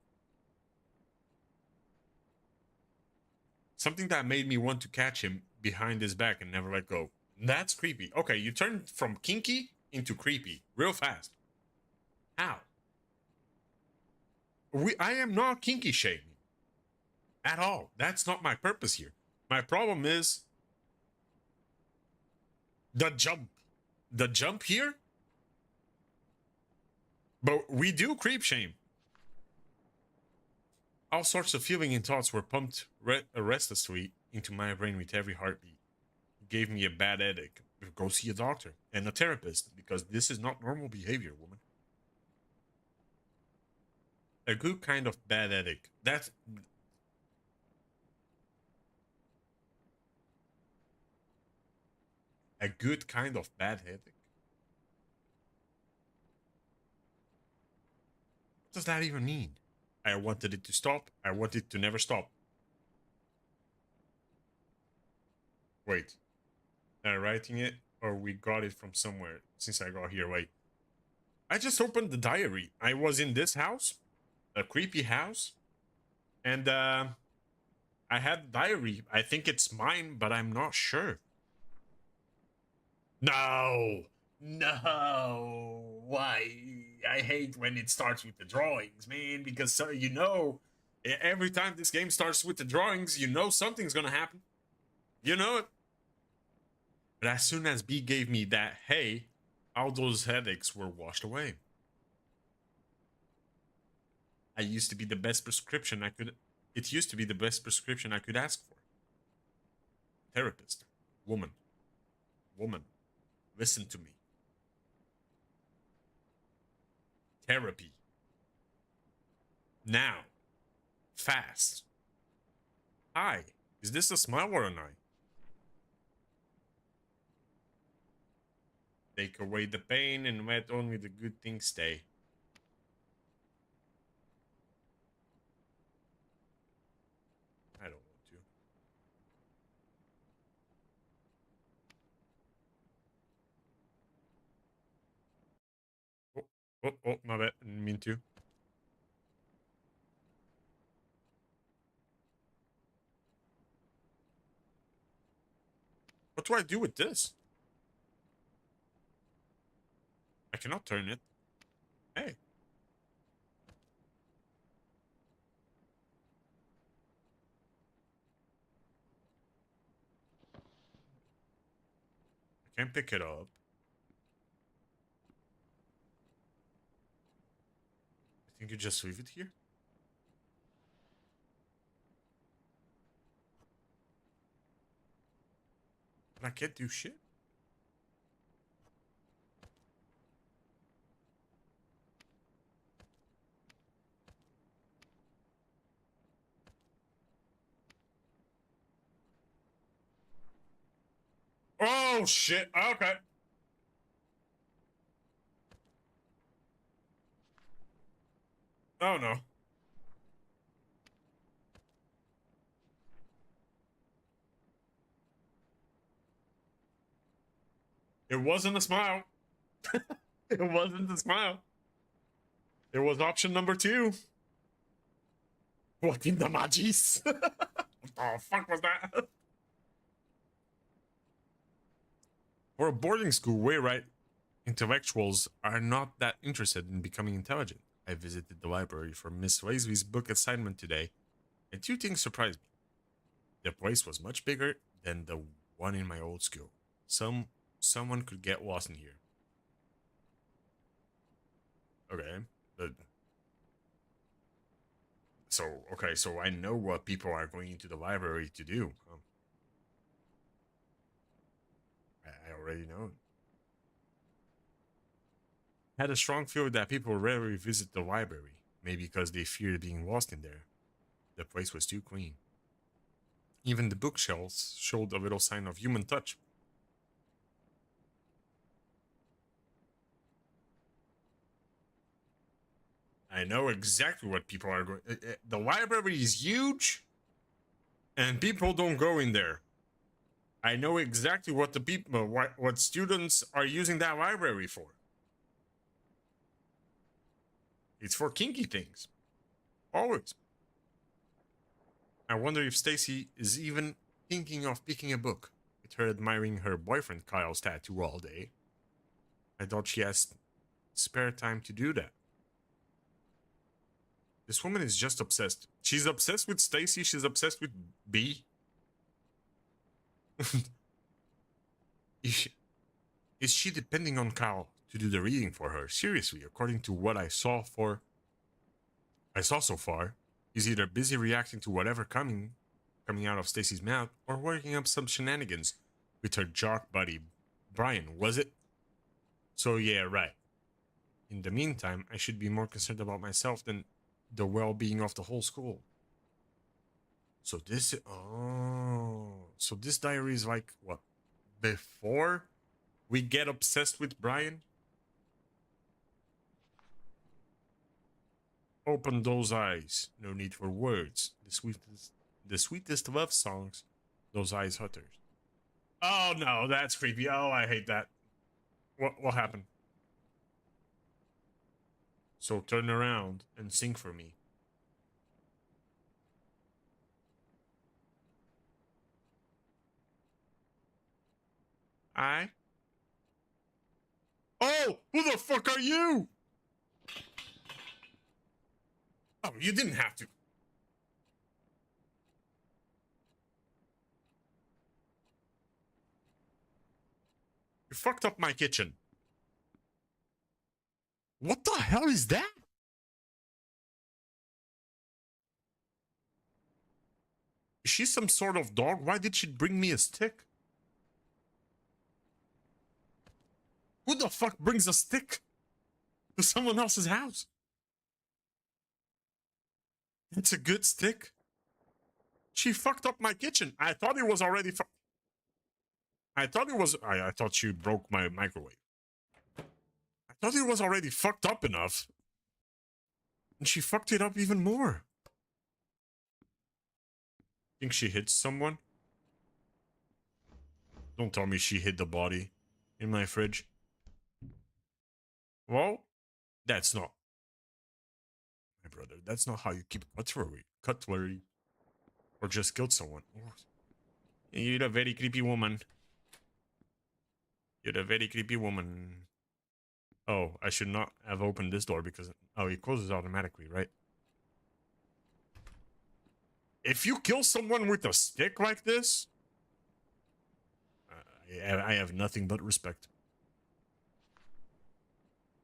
Something that made me want to catch him behind his back and never let go. That's creepy. Okay, you turned from kinky into creepy real fast. How? I am not kinky shaming at all. That's not my purpose here. My problem is the jump. The jump here? But we do creep shame. All sorts of feeling and thoughts were pumped restlessly into my brain with every heartbeat. It gave me a bad headache. Go see a doctor and a therapist, because this is not normal behavior, woman. A good kind of bad headache. That's... A good kind of bad headache? What does that even mean? I wanted it to stop. I want it to never stop. Wait. Am I writing it? Or we got it from somewhere since I got here? Wait. I just opened the diary. I was in this house. A creepy house. And I had the diary. I think it's mine, but I'm not sure. No. No. Why? I hate when it starts with the drawings, man, because you know, every time this game starts with the drawings, you know something's gonna happen. You know it. But as soon as B gave me that hey, all those headaches were washed away. I used to be the best prescription I could. It used to be the best prescription I could ask for. Therapist, woman, listen to me. Therapy. Now. Fast. Hi. Is this a smile or an eye? Take away the pain and let only the good things stay. I don't want to. Oh, my bad. Didn't mean to. What do I do with this? I cannot turn it. Hey. I can't pick it up. I think you just leave it here. But I can't do shit. Oh shit. Okay. Oh no. It wasn't a smile. It wasn't a smile. It was option number 2. What in the magis? What the fuck was that? For a boarding school, way right, intellectuals are not that interested in becoming intelligent. I visited the library for Miss Weasley's book assignment today, and 2 things surprised me. The place was much bigger than the one in my old school. Someone could get lost in here. Okay, but so I know what people are going into the library to do. I already know. I had a strong feeling that people rarely visit the library, maybe because they feared being lost in there. The place was too clean. Even the bookshelves showed a little sign of human touch. I know exactly what people are going. The library is huge, and people don't go in there. I know exactly what the people, what students are using that library for. It's for kinky things, always. I wonder if Stacy is even thinking of picking a book, with her admiring her boyfriend Kyle's tattoo all day. I thought she has spare time to do that. This woman is just obsessed. She's obsessed with Stacy. She's obsessed with B. Is she depending on Kyle to do the reading for her? Seriously, according to what I saw so far, he's either busy reacting to whatever coming out of Stacy's mouth, or working up some shenanigans with her jock buddy Brian, was it? So yeah, right. In the meantime, I should be more concerned about myself than the well-being of the whole school. So this diary is like what? Before we get obsessed with Brian? Open those eyes. No need for words. The sweetest love songs. Those eyes utters. Oh no, that's creepy. Oh, I hate that. What happened? So turn around and sing for me. Oh, who the fuck are you? Oh, you didn't have to. You fucked up my kitchen. What the hell is that? Is she some sort of dog? Why did she bring me a stick? Who the fuck brings a stick to someone else's house? It's a good stick. She fucked up my kitchen. I thought it was already I thought she broke my microwave. I thought it was already fucked up enough. And she fucked it up even more. Think she hit someone? Don't tell me she hid the body in my fridge. Well, that's not... My brother, that's not how you keep cutlery. Or just killed someone. You're a very creepy woman. You're a very creepy woman. Oh, I should not have opened this door because... Oh, it closes automatically, right? If you kill someone with a stick like this... I have nothing but respect.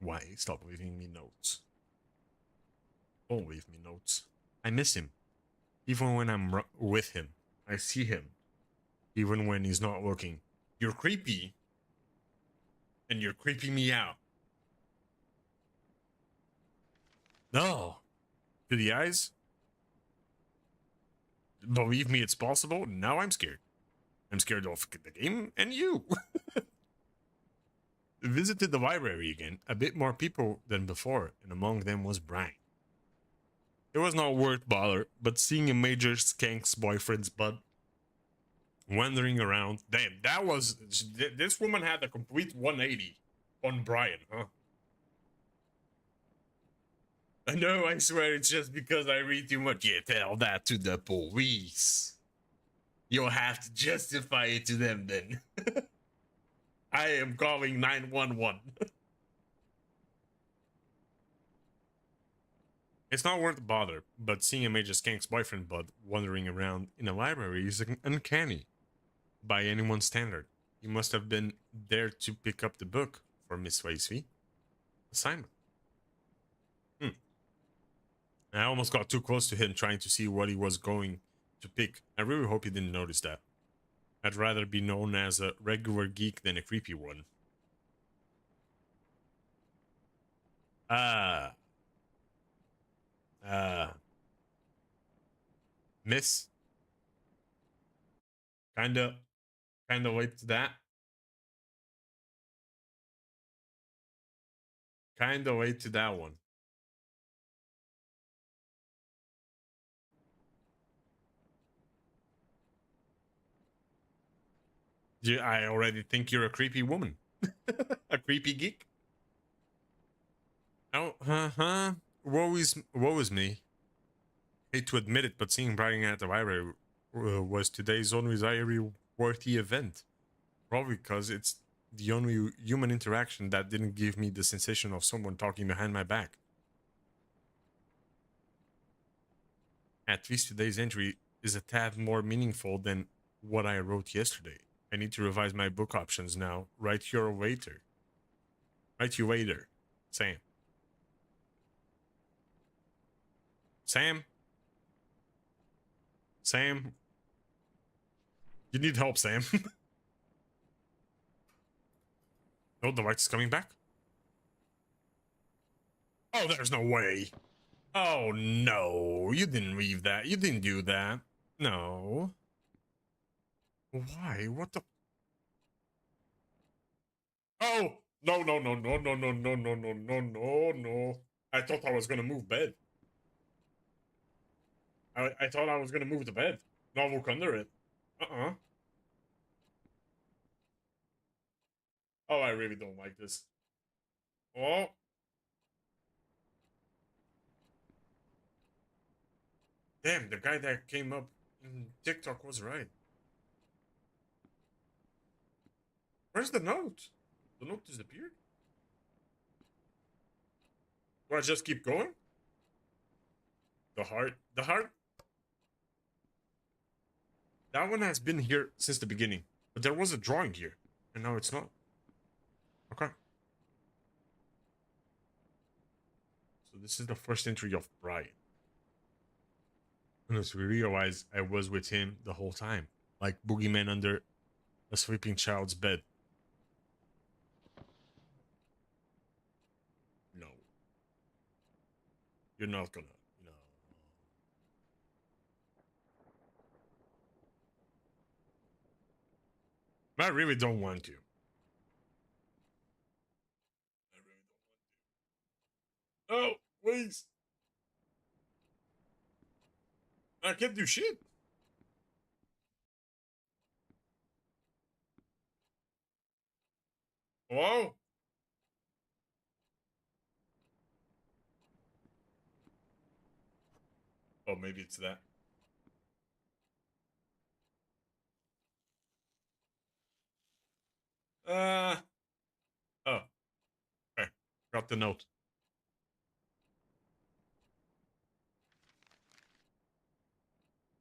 Why? Stop leaving me notes. Don't leave me notes. I miss him. Even when I'm with him. I see him. Even when he's not looking. You're creepy. And you're creeping me out. No. To the eyes? Believe me, it's possible. Now I'm scared. I'm scared of the game and you. Visited the library again. A bit more people than before, and among them was Brian. It was not worth bother, but seeing a major skank's boyfriend's butt wandering around. Damn, that was... This woman had a complete 180 on Brian, huh? I know, I swear it's just because I read too much. Yeah, tell that to the police. You'll have to justify it to them then. I am calling 911. It's not worth the bother, but seeing a major skank's boyfriend butt wandering around in a library is uncanny by anyone's standard. He must have been there to pick up the book for Miss Swayze assignment. I almost got too close to him trying to see what he was going to pick. I really hope he didn't notice that. I'd rather be known as a regular geek than a creepy one. Miss? Kinda late to that. Kinda late to that one. Yeah, I already think you're a creepy woman. A creepy geek. Oh, woe is me. Hate to admit it, but seeing Brian at the library was today's only diary-worthy event. Probably because it's the only human interaction that didn't give me the sensation of someone talking behind my back. At least today's entry is a tad more meaningful than what I wrote yesterday. I need to revise my book options now. Write your waiter. Write you waiter. Sam. Sam? Sam? You need help, Sam. Oh, the light is coming back? Oh, there's no way. Oh, no. You didn't leave that. You didn't do that. No. Why? What the? Oh! No. I thought I was gonna move bed. I thought I was gonna move the bed. Not look under it. Oh, I really don't like this. Oh. Damn, the guy that came up in TikTok was right. Where's the note? The note disappeared? Do I just keep going? The heart? The heart? That one has been here since the beginning. But there was a drawing here. And now it's not. Okay. So this is the first entry of Brian. Unless we realized I was with him the whole time, like boogeyman under a sleeping child's bed. No. You're not gonna. No. I really don't want to. Oh, please. I can't do shit. Hello? Oh, maybe it's that. Oh. Okay. Got the note.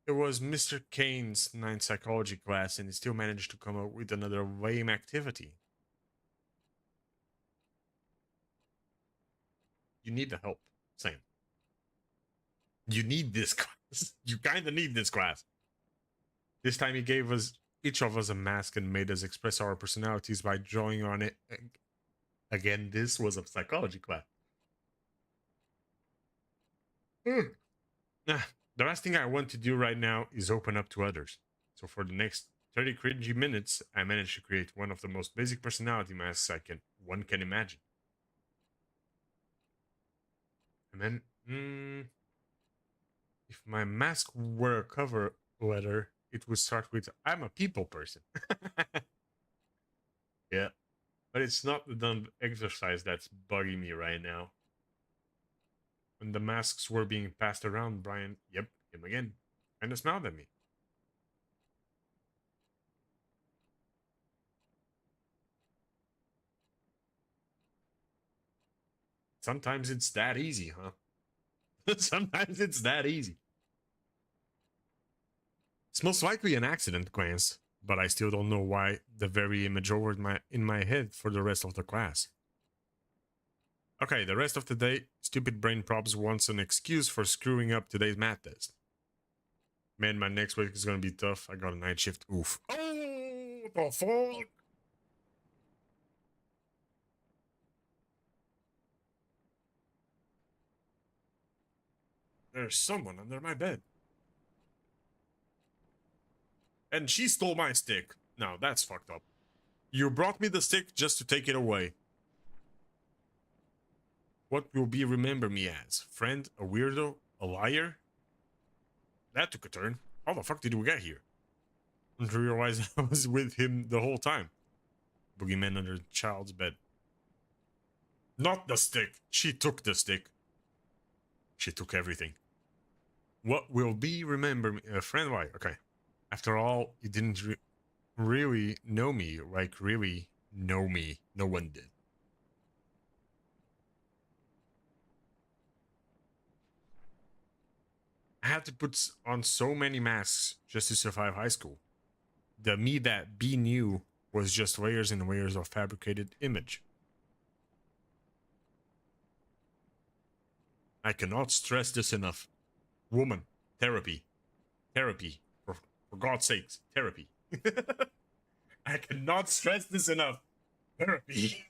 It was Mr. Kane's 9th psychology class, and he still managed to come up with another lame activity. You need the help. Same. You need this class. You kind of need this class. This time he gave us, each of us, a mask and made us express our personalities by drawing on it. Again, this was a psychology class. The last thing I want to do right now is open up to others. So for the next 30 cringy minutes, I managed to create one of the most basic personality masks one can imagine. And then, if my mask were a cover letter, it would start with, I'm a people person. Yeah. But it's not the dumb exercise that's bugging me right now. When the masks were being passed around, Brian, yep, him again, kind of smiled at me. Sometimes it's that easy, huh? Sometimes it's that easy. It's most likely an accident, Glance, but I still don't know why the very image over in my head for the rest of the class. Okay, the rest of the day, Stupid Brain Props wants an excuse for screwing up today's math test. Man, my next week is gonna be tough. I got a night shift. Oof. Oh, what the fuck? There's someone under my bed. And she stole my stick. No, that's fucked up. You brought me the stick just to take it away. What will be remember me as? Friend? A weirdo? A liar? That took a turn. How the fuck did we get here? I didn't realize I was with him the whole time. Boogeyman under the child's bed. Not the stick. She took the stick. She took everything. What will be remember me? Friend? Why? Okay. After all, you didn't really know me. Like, really know me. No one did. I had to put on so many masks just to survive high school. The me that B knew was just layers and layers of fabricated image. I cannot stress this enough. Woman, therapy. Therapy. For God's sakes, therapy. I cannot stress this enough. Therapy.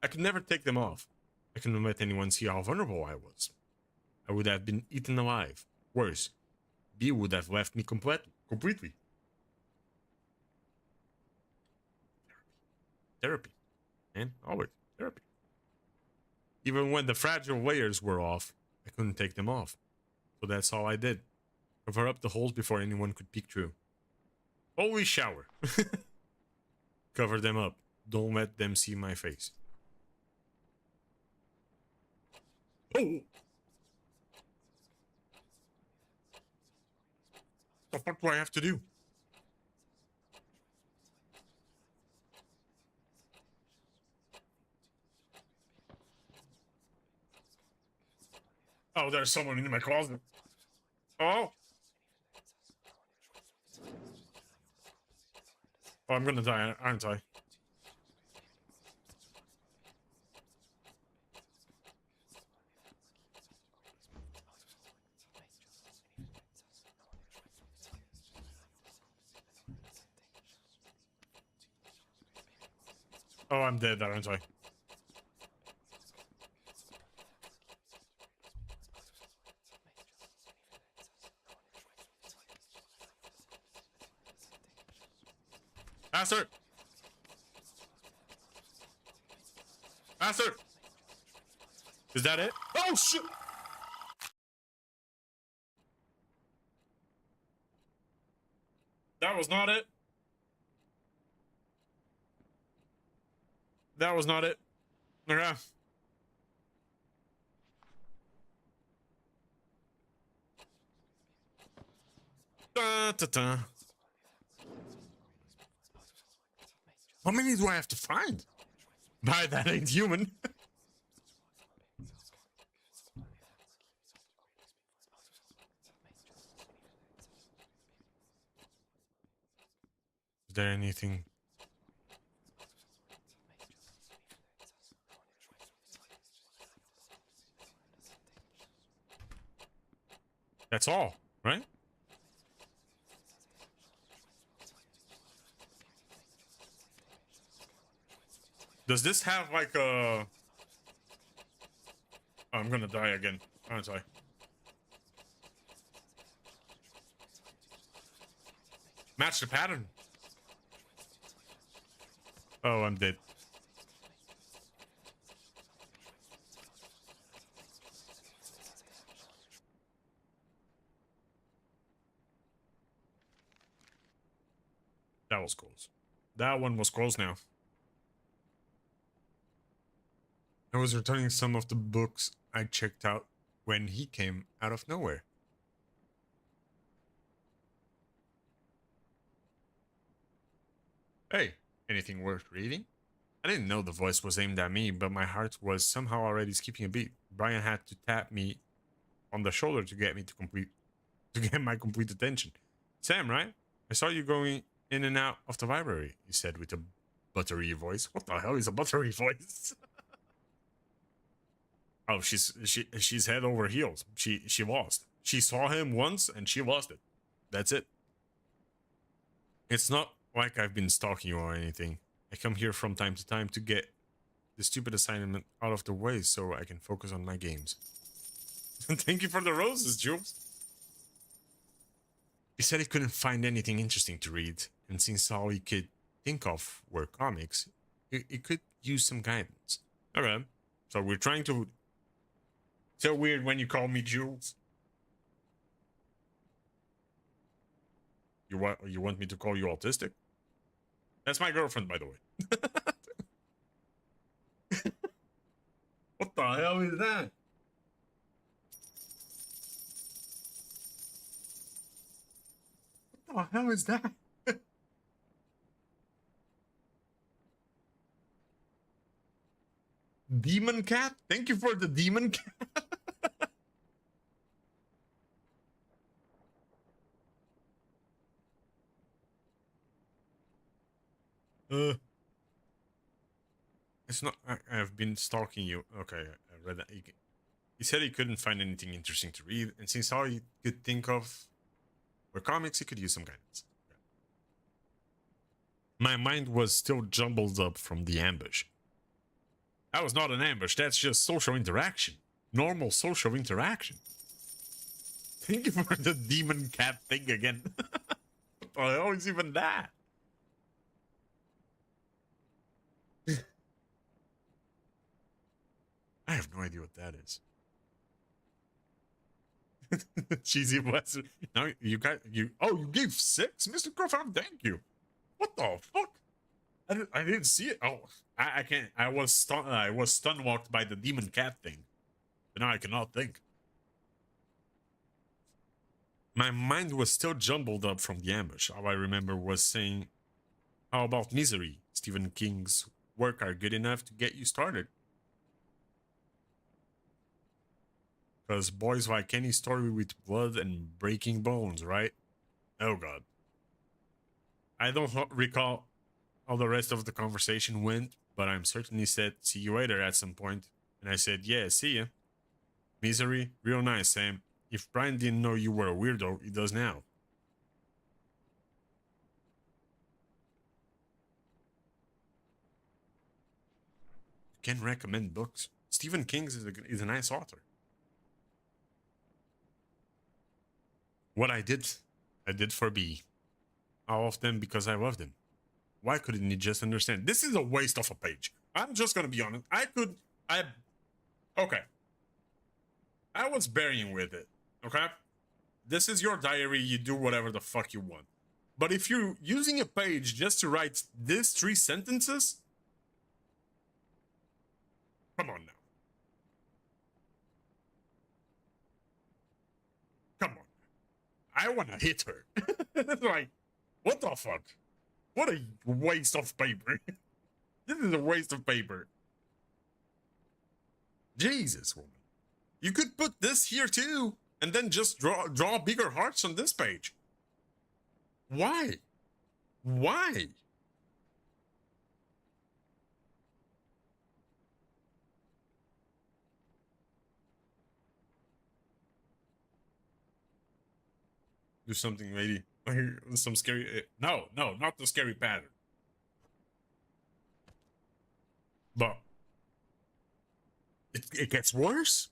I could never take them off. I couldn't let anyone see how vulnerable I was. I would have been eaten alive. Worse, B would have left me completely. Therapy. And always therapy. Even when the fragile layers were off, I couldn't take them off. So that's all I did. Cover up the holes before anyone could peek through. Always shower. Cover them up. Don't let them see my face. Oh! What the fuck do I have to do? Oh, there's someone in my closet. Oh! Oh, I'm gonna die, aren't I? Oh, I'm dead, aren't I? Faster! Faster! Is that it? Oh, shit! That was not it. That was not it. Okay. Da, da, da. How many do I have to find? By that ain't human. Is there anything? That's all, right? Does this have like a... Oh, I'm gonna die again, aren't I? Match the pattern. Oh, I'm dead. That was close. That one was close now. I was returning some of the books I checked out when he came out of nowhere. Hey, anything worth reading? I didn't know the voice was aimed at me, but my heart was somehow already skipping a beat. Brian had to tap me on the shoulder to get me to get my complete attention. Sam, right? I saw you going in and out of the library, he said with a buttery voice. What the hell is a buttery voice? Oh, she's head over heels. She lost. She saw him once and she lost it. That's it. It's not like I've been stalking you or anything. I come here from time to time to get the stupid assignment out of the way so I can focus on my games. Thank you for the roses, Jules. He said he couldn't find anything interesting to read, and since all he could think of were comics, he could use some guidance. Okay, so we're trying to... So weird when you call me Jules. You want me to call you autistic? That's my girlfriend, by the way. What the hell is that? What the hell is that? Demon cat? Thank you for the demon cat. It's not... I've been stalking you. Okay, I read that. He said he couldn't find anything interesting to read, and since all he could think of were comics, he could use some guidance. Okay. My mind was still jumbled up from the ambush. That was not an ambush, that's just social interaction. Normal social interaction. Thank you for the demon cat thing again. What the hell is even that? I have no idea what that is. Cheesy blaster. Now you gave 6, Mr. Crowfound. Thank you. What the fuck? I didn't see it. Oh, I can't. I was stun walked by the demon cat thing. But now I cannot think. My mind was still jumbled up from the ambush. All I remember was saying, "How about Misery? Stephen King's work are good enough to get you started." Because boys like any story with blood and breaking bones, right? Oh god. I don't recall how the rest of the conversation went, but I'm certain he said, "See you later" at some point. And I said, "Yeah, see ya." Misery, real nice, Sam. If Brian didn't know you were a weirdo, he does now. can recommend books. Stephen King is a nice author. What I did for B. All of them because I loved him. Why couldn't he just understand? This is a waste of a page. I'm just gonna be honest. Okay. I was burying with it, okay? This is your diary, you do whatever the fuck you want. But if you're using a page just to write these 3 sentences, come on now. Come on. I want to hit her. Like, what the fuck? What a waste of paper. This is a waste of paper. Jesus, woman. You could put this here too, and then just draw bigger hearts on this page. Why? Why? Do something maybe. Some scary... No, not the scary pattern. But... It gets worse?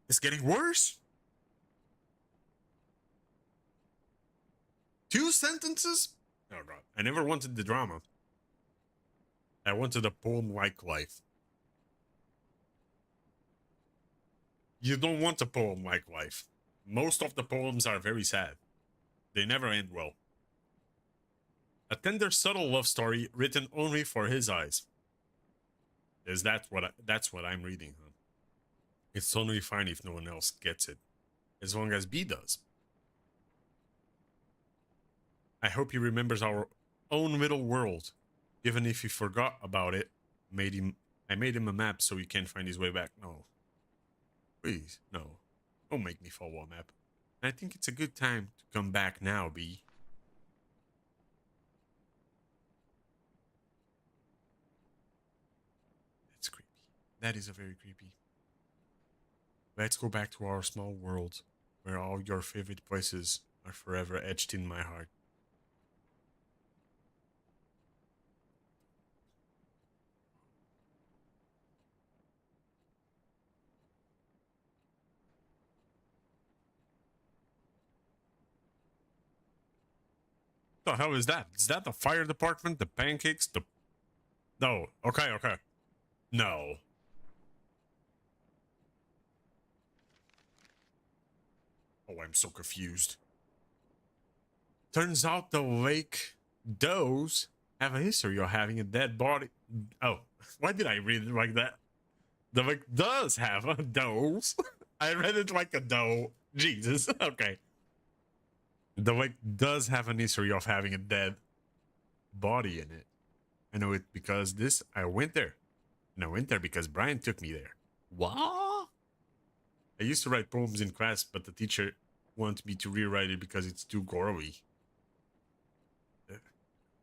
It's getting worse? 2 sentences? Oh god, I never wanted the drama. I wanted a poem-like life. You don't want a poem-like life. Most of the poems are very sad. They never end well. A tender, subtle love story written only for his eyes. That's what I'm reading, huh? It's totally fine if no one else gets it, as long as B does. I hope he remembers our own little world, even if he forgot about it. I made him a map so he can't find his way back. No. Please, no. Don't make me follow a map. I think it's a good time to come back now, B. That's creepy. That is a very creepy. Let's go back to our small world, where all your favorite places are forever etched in my heart. What the hell is that? Is that the fire department? The pancakes? No. Okay. No. Oh, I'm so confused. Turns out the lake does have a history of having a dead body. Oh, why did I read it like that? The lake does have a does. I read it like a doe. Jesus. Okay. The lake does have an history of having a dead body in it. I know it because I went there. And I went there because Brian took me there. What? I used to write poems in class, but the teacher wanted me to rewrite it because it's too gory.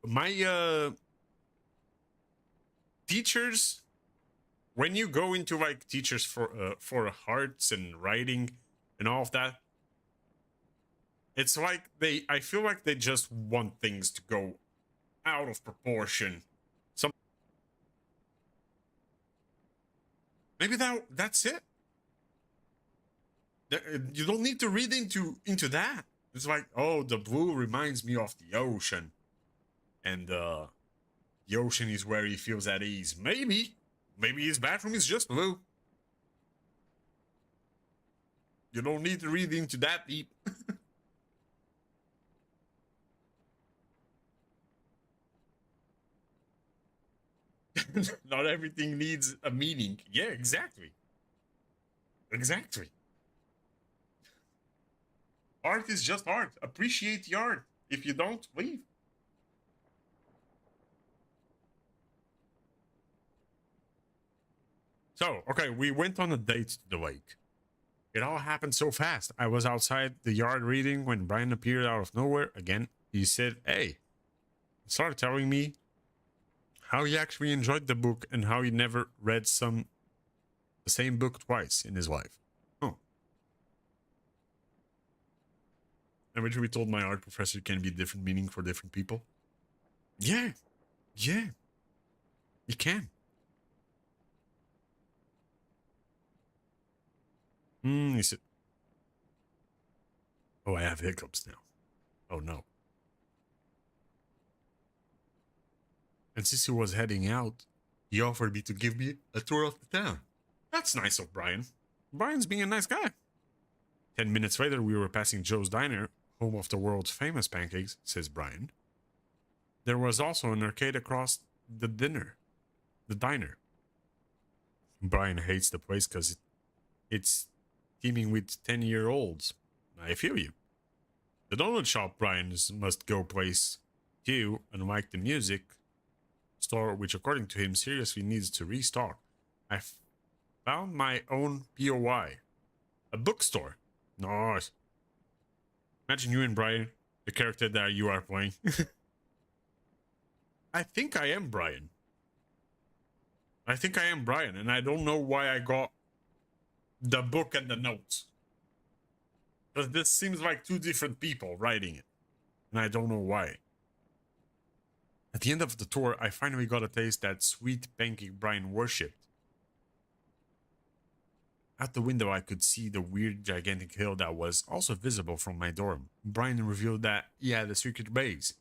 My teachers, when you go into like teachers for hearts and writing and all of that, it's like I feel like they just want things to go out of proportion. Maybe that's it. You don't need to read into that. It's like, oh, the blue reminds me of the ocean. And the ocean is where he feels at ease. Maybe his bathroom is just blue. You don't need to read into that deep. Not everything needs a meaning. Yeah, exactly. Exactly. Art is just art. Appreciate the art. If you don't, leave. So, okay, we went on a date to the lake. It all happened so fast. I was outside the yard reading when Brian appeared out of nowhere. Again, he said, hey. Started telling me how he actually enjoyed the book and how he never read the same book twice in his life. Oh. And which we told my art professor can be different meaning for different people. Yeah. Yeah. You can. He said, oh, I have hiccups now. Oh, no. And since he was heading out, he offered me to give me a tour of the town. That's nice of Brian. Brian's being a nice guy. 10 minutes later, we were passing Joe's Diner, home of the world's famous pancakes, says Brian. There was also an arcade across the diner. Brian hates the place because it's teeming with 10-year-olds. I feel you. The donut shop Brian's must-go place, too, unlike the music store, which according to him seriously needs to restock. I found my own POI. A bookstore. Nice. Imagine you and Brian, the character that you are playing. I think I am Brian. And I don't know why I got the book and the notes. Because this seems like two different people writing it. And I don't know why. At the end of the tour, I finally got a taste that sweet pancake Brian worshipped. Out the window, I could see the weird gigantic hill that was also visible from my dorm. Brian revealed that he had a secret base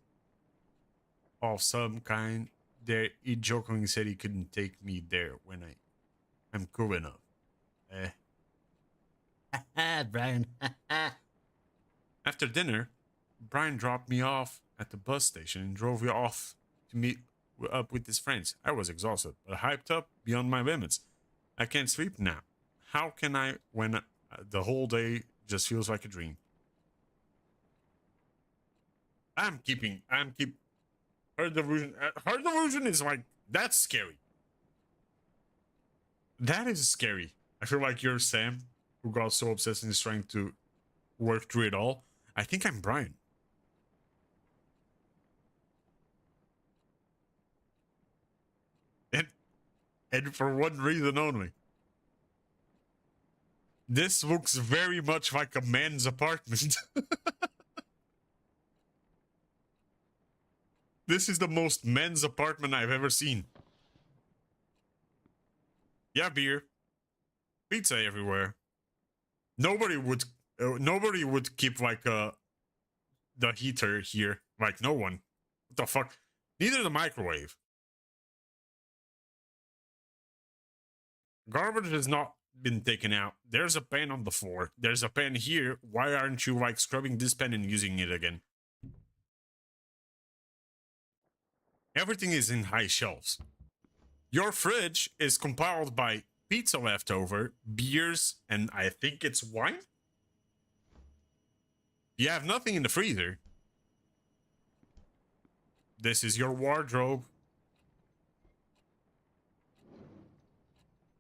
of some kind there. He jokingly said he couldn't take me there when I'm cool enough. Brian. After dinner, Brian dropped me off at the bus station and drove me off to meet up with his friends. I was exhausted, but hyped up beyond my limits. I can't sleep now. How can I when the whole day just feels like a dream? Herd delusion. Herd delusion is like, that's scary. That is scary. I feel like you're Sam, who got so obsessed and is trying to work through it all. I think I'm Brian. And for one reason only. This looks very much like a man's apartment. This is the most men's apartment I've ever seen. Yeah, beer. Pizza everywhere. Nobody would keep like the heater here. Like no one. What the fuck? Neither the microwave. Garbage has not been taken out. There's a pen on the floor. There's a pen here. Why aren't you like scrubbing this pen and using it again? Everything is in high shelves. Your fridge is compiled by pizza leftover, beers, and I think it's wine? You have nothing in the freezer. This is your wardrobe.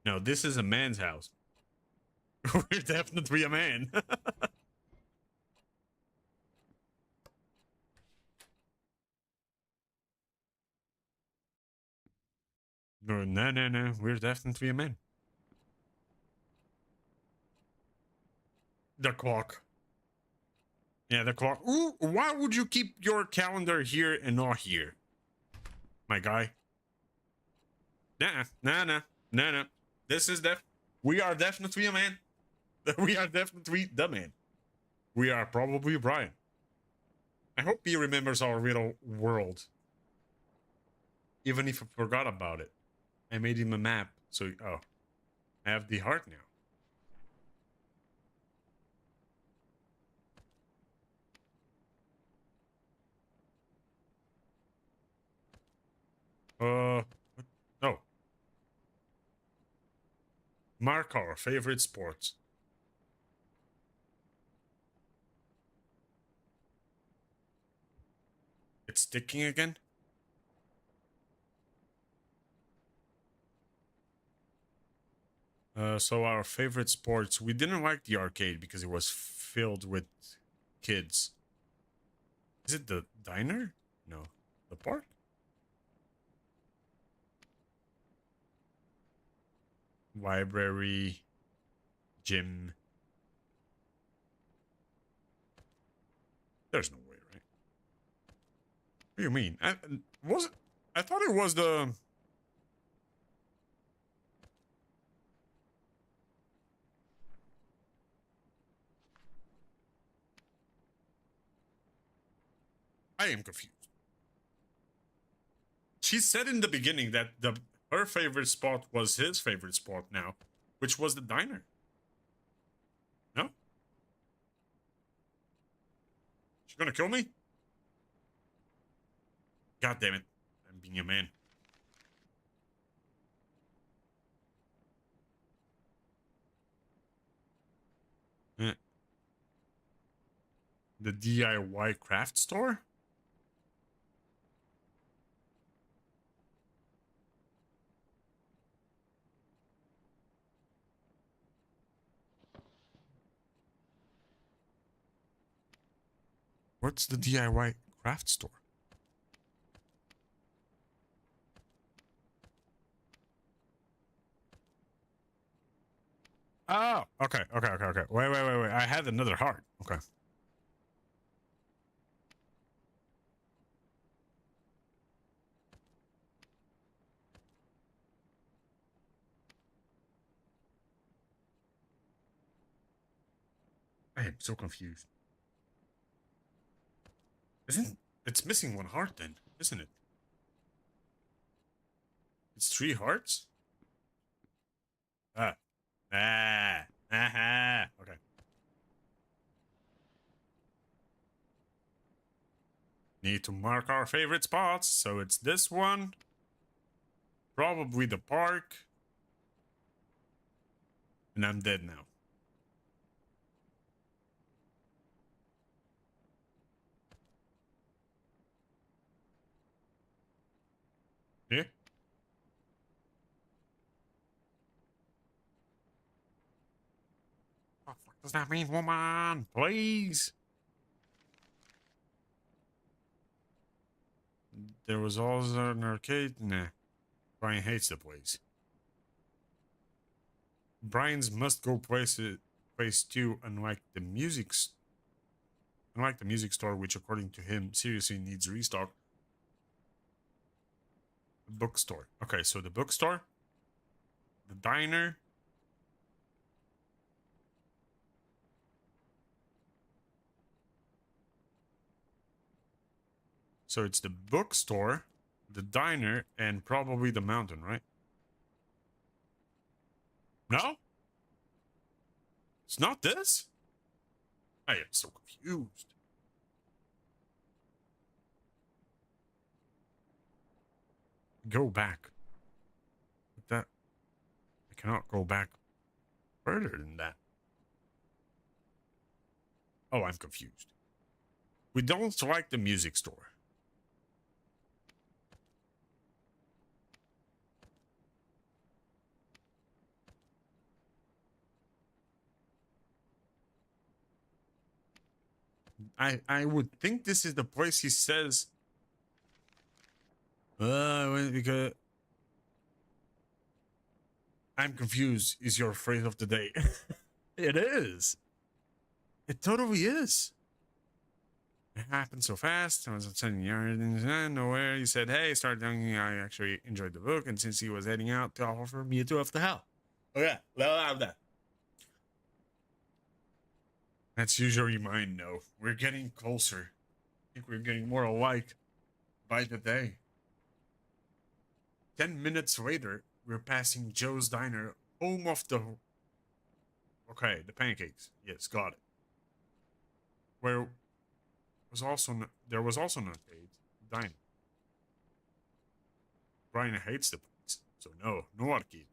No, this is a man's house. We're definitely a man. No. We're definitely a man. The clock. Yeah, the clock. Ooh, why would you keep your calendar here and not here? My guy. Nah. This is we are definitely a man. We are definitely the man. We are probably Brian. I hope he remembers our little world. Even if I forgot about it. I made him a map, so I have the heart now. Oh. Mark our favorite sports. It's sticking again? So our favorite sports, we didn't like the arcade because it was filled with kids. Is it the diner? No. The park? Library, gym. There's no way, right? What do you mean? I thought it was the... I am confused. She said in the beginning that her favorite spot was his favorite spot now, which was the diner. No? She's gonna kill me? God damn it. I'm being a man. The DIY craft store? What's the DIY craft store? Oh, okay. Wait. I had another heart. Okay. I am so confused. It's missing one heart then, isn't it? It's 3 hearts? Okay. Need to mark our favorite spots, so it's this one. Probably the park. And I'm dead now. Yeah? What the fuck does that mean, woman? Please? There was also an arcade? Nah. Brian hates the place. Brian's must-go place 2, unlike the music store, which according to him seriously needs restock. The bookstore. Okay, so the bookstore, the diner, so it's the bookstore, the diner, and probably the mountain, right? No? It's not this? I am so confused. Go back. But that... I cannot go back further than that. Oh, I'm confused. We don't like the music store. I would think this is the place he says. Because I'm confused is your phrase of the day. It is. It totally is. It happened so fast. I was sending yards nowhere. He said, hey, start telling I actually enjoyed the book, and since he was heading out to offer me a tour of the hell. Oh yeah, I'll have that. That's usually mine, no. We're getting closer. I think we're getting more alike by the day. 10 minutes later, we're passing Joe's Diner, home of the... Okay, the pancakes. Yes, got it. Where was also there was also an arcade diner. Brian hates the place, so no arcade.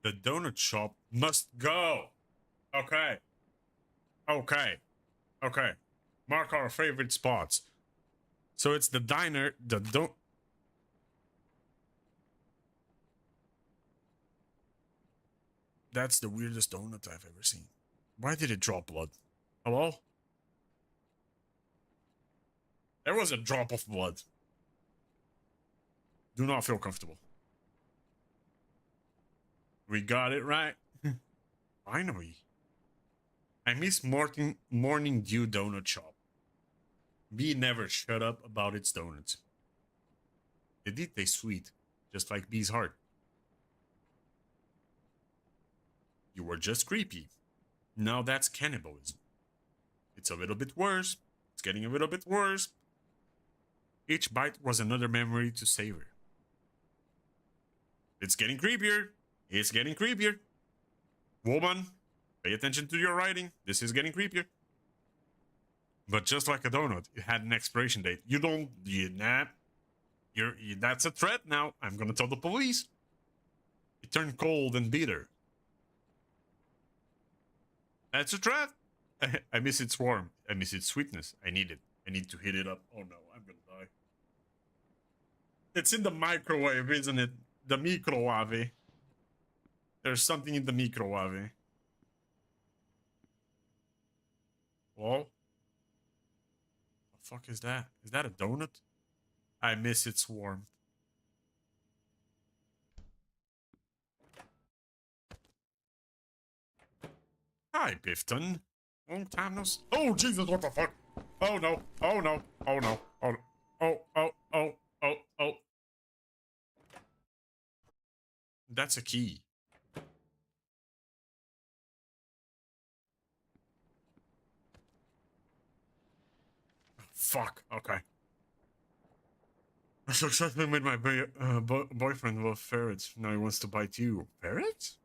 The donut shop must go. Okay. Mark our favorite spots. So it's the diner, That's the weirdest donut I've ever seen. Why did it drop blood? Hello? There was a drop of blood. Do not feel comfortable. We got it right. Finally. I miss Morning Dew Donut Shop. B never shut up about its donuts. They did taste sweet, just like B's heart. You were just creepy. Now that's cannibalism. It's a little bit worse. It's It's getting a little bit worse. Each bite was another memory to savor. It's getting creepier. It's getting creepier. Woman, pay attention to your writing. This is getting creepier. But just like a donut, it had an expiration date. That's a threat now. I'm gonna tell the police. It turned cold and bitter. That's a threat. I miss its warmth. I miss its sweetness. I need it. I need to heat it up. Oh no, I'm gonna die. It's in the microwave, isn't it? The microwave. There's something in the microwave. Whoa. The fuck is that? Is that a donut? I miss its warmth. Hi, Bifton. Long time no Oh, Jesus, what the fuck? Oh, no. Oh, no. Oh, no. Oh, no. Oh. That's a key. Fuck. Okay. I successfully made my boyfriend love ferrets. Now he wants to bite you. Ferrets?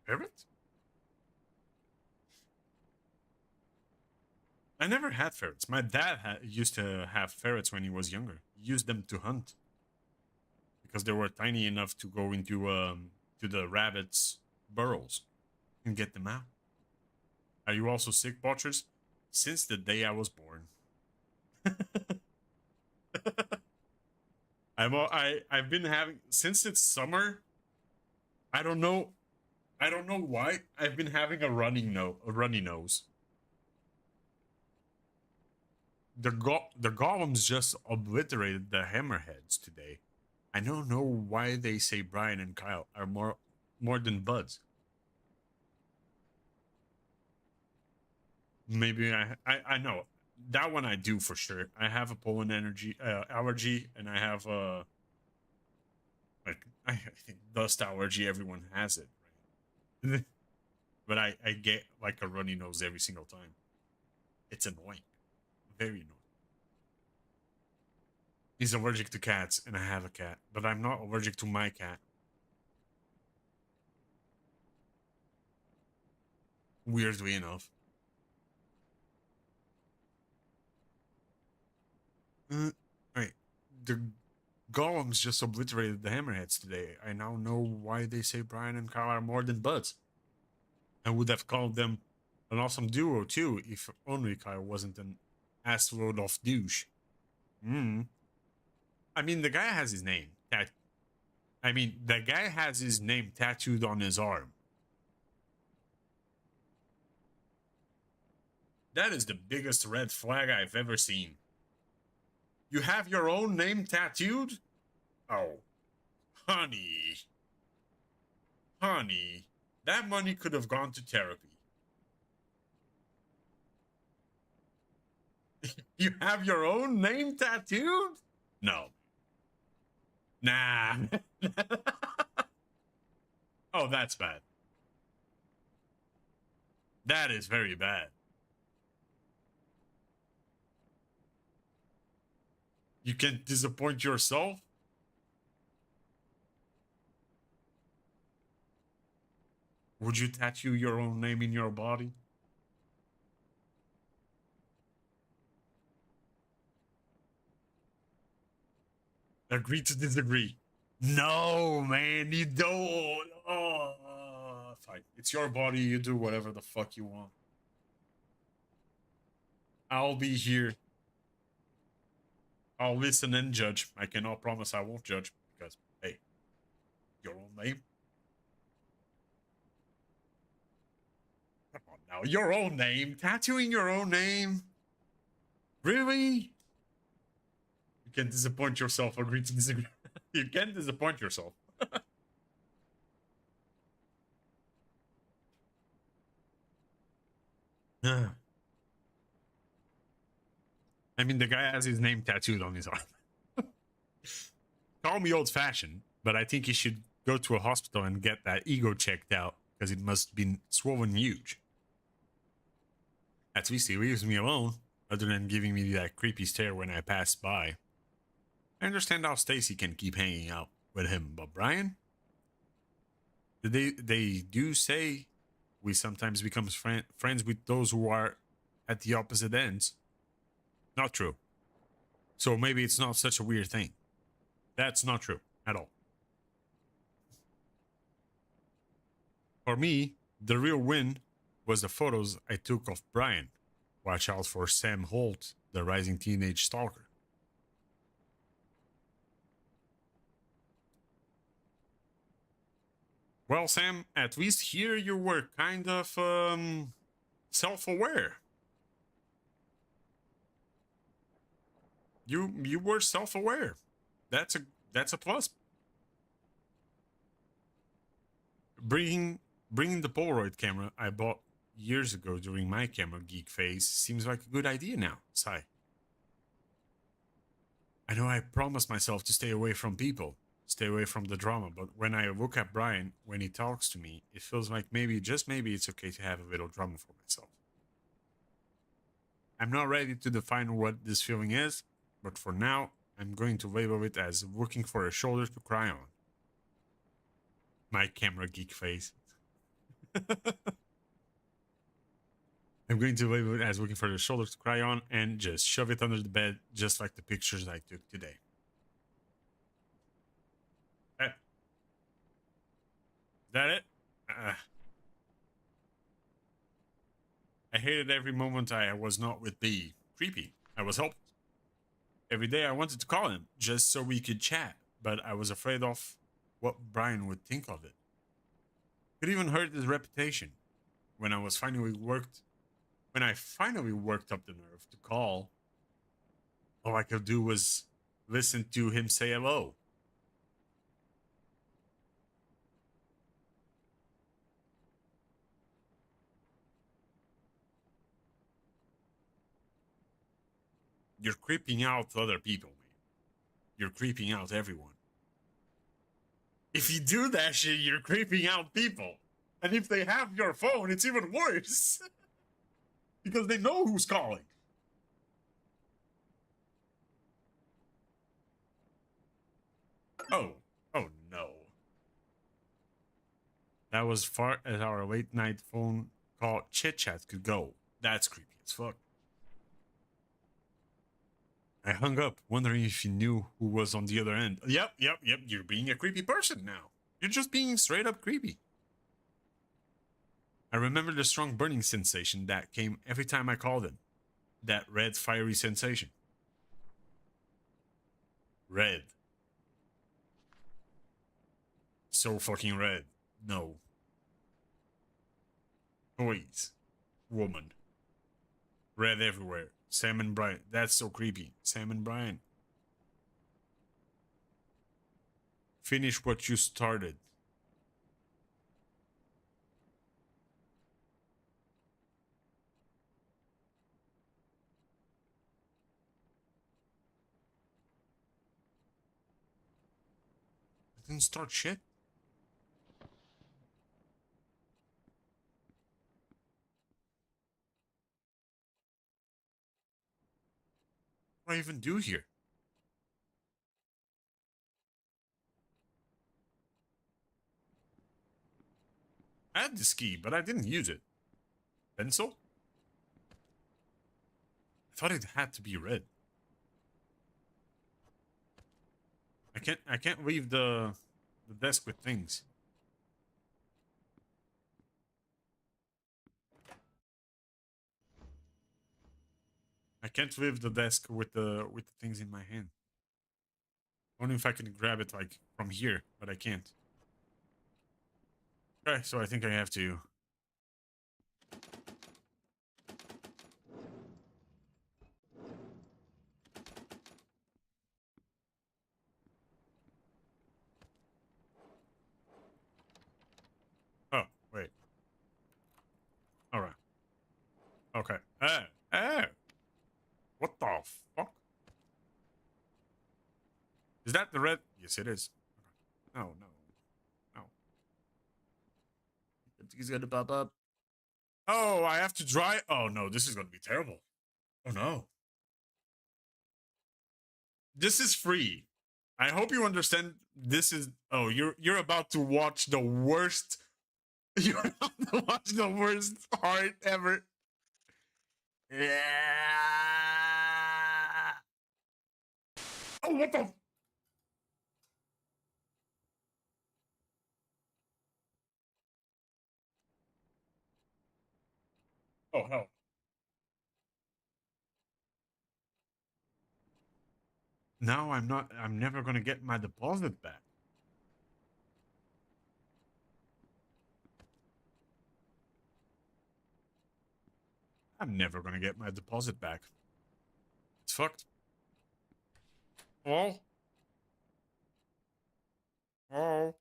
Ferret? I never had ferrets. My dad used to have ferrets when he was younger. He used them to hunt. Because they were tiny enough to go into to the rabbits' burrows and get them out. Are you also sick, watchers? Since the day I was born. I've been having, since it's summer, I don't know why I've been having a runny nose. The golems just obliterated the hammerheads today. I don't know why they say Brian and Kyle are more than buds. Maybe I know that one I do for sure. I have a pollen allergy, and I have I think dust allergy. Everyone has it, right? But I get like a runny nose every single time. It's annoying, very annoying. He's allergic to cats, and I have a cat, but I'm not allergic to my cat. Weirdly enough. Right. The golems just obliterated the hammerheads today. I now know why they say Brian and Kyle are more than buds. I would have called them an awesome duo too if only Kyle wasn't an assload of douche. I mean, the guy has his name. The guy has his name tattooed on his arm. That is the biggest red flag I've ever seen. You have your own name tattooed? Oh, honey. Honey, that money could have gone to therapy. You have your own name tattooed? No. Nah. Oh, that's bad. That is very bad. You can't disappoint yourself? Would you tattoo your own name in your body? Agree to disagree. No, man, you don't. Oh, fine. It's your body. You do whatever the fuck you want. I'll be here. I'll listen and judge. I cannot promise I won't judge because, hey, your own name. Come on now, your own name. Tattooing your own name. Really? You can't disappoint yourself. Agree to disagree. You can't disappoint yourself. I mean, the guy has his name tattooed on his arm. Call me old-fashioned, but I think he should go to a hospital and get that ego checked out because it must have been swollen huge. At least he leaves me alone, other than giving me that creepy stare when I pass by. I understand how Stacy can keep hanging out with him, but Brian? They do say we sometimes become friends with those who are at the opposite ends. Not true. So maybe it's not such a weird thing. That's not true at all. For me, the real win was the photos I took of Brian. Watch out for Sam Holt, the rising teenage stalker. Well, Sam, at least here you were kind of self-aware. You were self-aware. That's a plus. Bringing the Polaroid camera I bought years ago during my camera geek phase seems like a good idea now. Sigh. I know I promised myself to stay away from people, stay away from the drama, but when I look at Brian, when he talks to me, it feels like maybe, just maybe, it's okay to have a little drama for myself. I'm not ready to define what this feeling is, but for now, I'm going to label it as looking for a shoulder to cry on. My camera geek face. I'm going to label it as looking for the shoulder to cry on and just shove it under the bed, just like the pictures I took today. Is that it? I hated every moment I was not with B. Creepy. I was helpless. Every day I wanted to call him, just so we could chat, but I was afraid of what Brian would think of it. It even hurt his reputation. When I finally worked up the nerve to call, all I could do was listen to him say hello. You're creeping out other people, man. You're creeping out everyone. If you do that shit, you're creeping out people. And if they have your phone, it's even worse. Because they know who's calling. Oh no. That was far as our late night phone call chit chat could go. That's creepy as fuck. I hung up, wondering if you knew who was on the other end. Yep. You're being a creepy person now. You're just being straight up creepy. I remember the strong burning sensation that came every time I called him. That red, fiery sensation. Red. So fucking red. No. Please. Woman. Red everywhere. Sam and Brian. That's so creepy. Sam and Brian. Finish what you started. I didn't start shit. What do I even do here? I had this key, but I didn't use it. Pencil? I thought it had to be red. I can't leave the desk with things. I can't leave the desk with the things in my hand. Only if I can grab it like from here, but I can't. Okay, so I think I have to. Oh, wait. All right. Okay. What the fuck? Is that the red? Yes, it is. Okay. No. He's gonna pop up. Oh, I have to dry. Oh no, this is gonna be terrible. Oh no. This is free. I hope you understand. This is. Oh, you're about to watch the worst. You're about to watch the worst art ever. Yeah. Oh, what the? Oh hell. Now I'm never gonna get my deposit back. I'm never gonna get my deposit back. It's fucked. Oh. Oh.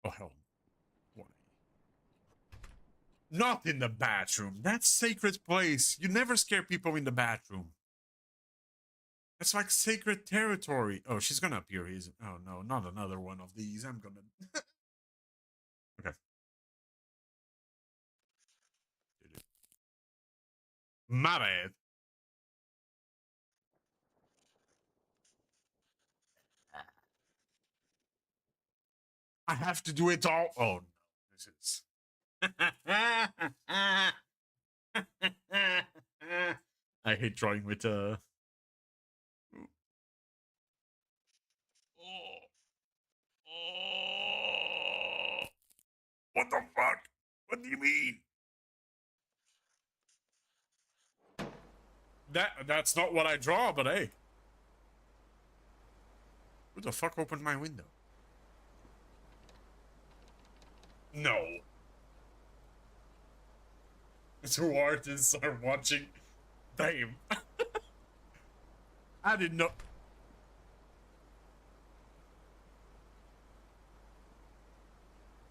Oh hell. Why? Not in the bathroom. That's sacred place. You never scare people in the bathroom. That's like sacred territory. Oh, she's gonna appear. Oh no, not another one of these. I'm gonna. Okay. My bad. I have to do it all. Oh no, this is. I hate drawing with What the fuck? What do you mean? That's not what I draw, but hey. Who the fuck opened my window? No. Two artists are watching. Damn. I didn't know.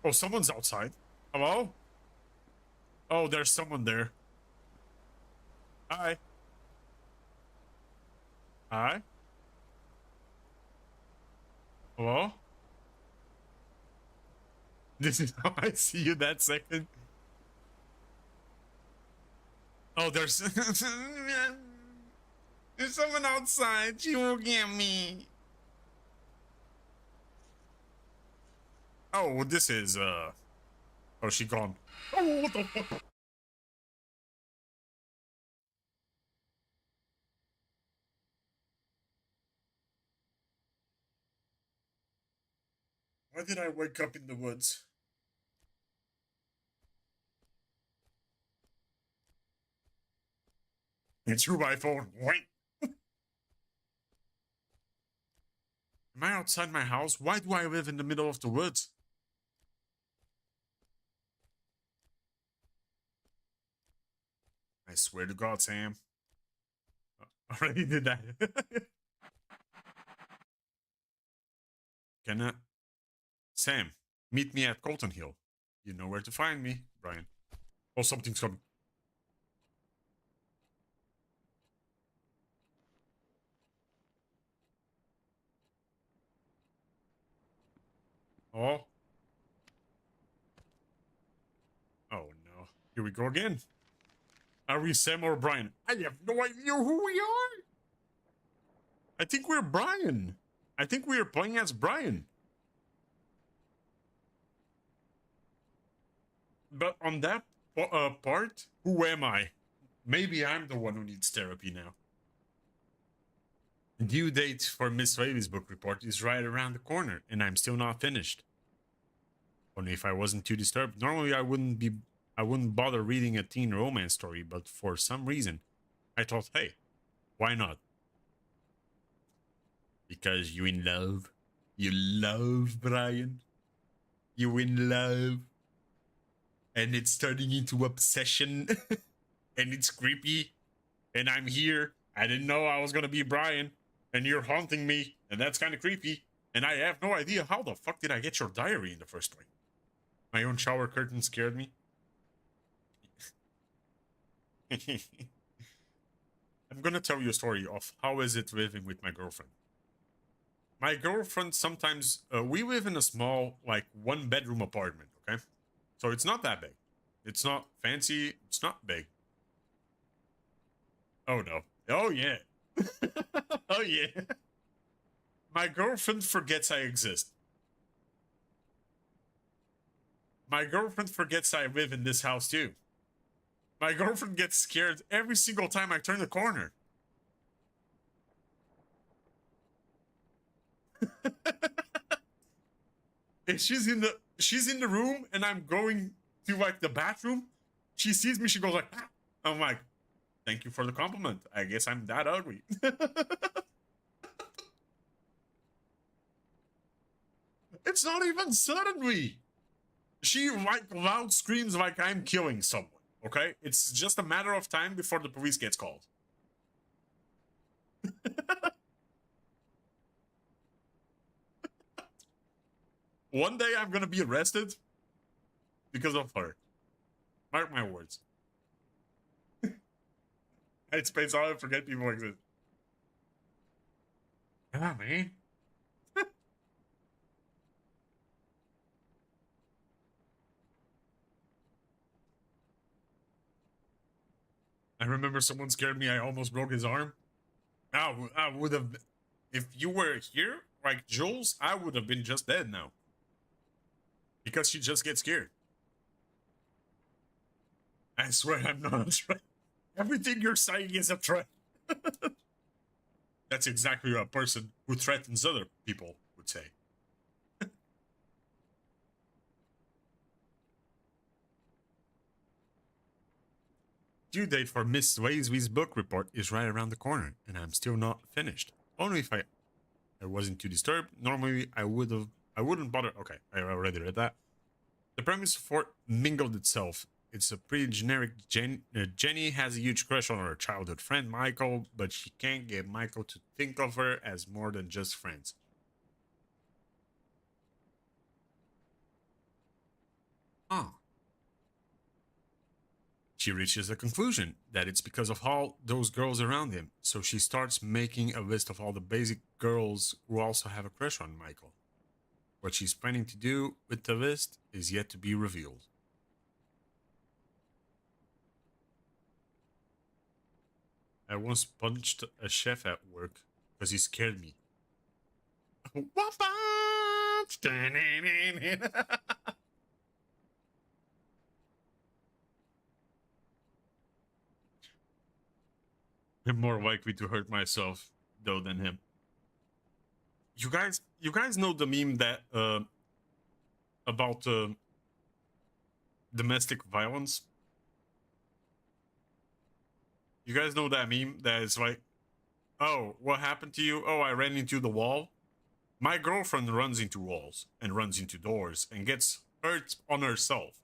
Oh, someone's outside. Hello? Oh, there's someone there. Hi. Hi. Hello? This is how I see you that second. Oh, there's there's someone outside. She won't get me. Oh, this is oh, she gone. Oh, what the fuck? Why did I wake up in the woods? It's through my phone. Wait. Am I outside my house? Why do I live in the middle of the woods? I swear to God, Sam. I already did that. Can I? Sam, meet me at Colton Hill. You know where to find me, Brian. Oh, something's coming. Oh. Oh no. Here we go again. Are we Sam or Brian? I have no idea who we are. I think we're Brian. I think we are playing as Brian. But on that part, who am I? Maybe I'm the one who needs therapy now. Due date for Miss Whaley's book report is right around the corner, and I'm still not finished. Only if I wasn't too disturbed. Normally I wouldn't bother reading a teen romance story, but for some reason, I thought, hey, why not? Because you in love. You love Brian. You in love. And it's turning into obsession. And it's creepy. And I'm here. I didn't know I was gonna be Brian. And you're haunting me. And that's kind of creepy. And I have no idea how the fuck did I get your diary in the first place. My own shower curtain scared me. I'm gonna tell you a story of how is it living with my girlfriend. My girlfriend sometimes, we live in a small, like, one-bedroom apartment, okay? So it's not that big. It's not fancy. It's not big. Oh no. Oh yeah. Oh yeah. My girlfriend forgets I exist. My girlfriend forgets I live in this house too. My girlfriend gets scared every single time I turn the corner. And she's in the room and I'm going to like the bathroom. She sees me, she goes like, ah. I'm like, thank you for the compliment. I guess I'm that ugly. It's not even suddenly. She like loud screams like I'm killing someone. Okay? It's just a matter of time before the police gets called. One day I'm gonna be arrested because of her. Mark my words. It's space all I forget people exist. Yeah, man. I remember someone scared me. I almost broke his arm. I would have, if you were here, like Jules, I would have been just dead now. Because she just gets scared. I swear I'm not a threat. Everything you're saying is a threat. That's exactly what a person who threatens other people would say. Due date for Miss Swayze's book report is right around the corner, and I'm still not finished. Only if I wasn't too disturbed. Normally, I wouldn't bother. Okay, I already read that. The premise for mingled itself. It's a pretty generic. Jenny has a huge crush on her childhood friend Michael, but she can't get Michael to think of her as more than just friends. Ah. She reaches a conclusion that it's because of all those girls around him, so she starts making a list of all the basic girls who also have a crush on Michael. What she's planning to do with the list is yet to be revealed. I once punched a chef at work because he scared me. I'm more likely to hurt myself though than him. You guys know the meme that about domestic violence? You guys know that meme that is like, oh, what happened to you? Oh, I ran into the wall. My girlfriend runs into walls and runs into doors and gets hurt on herself.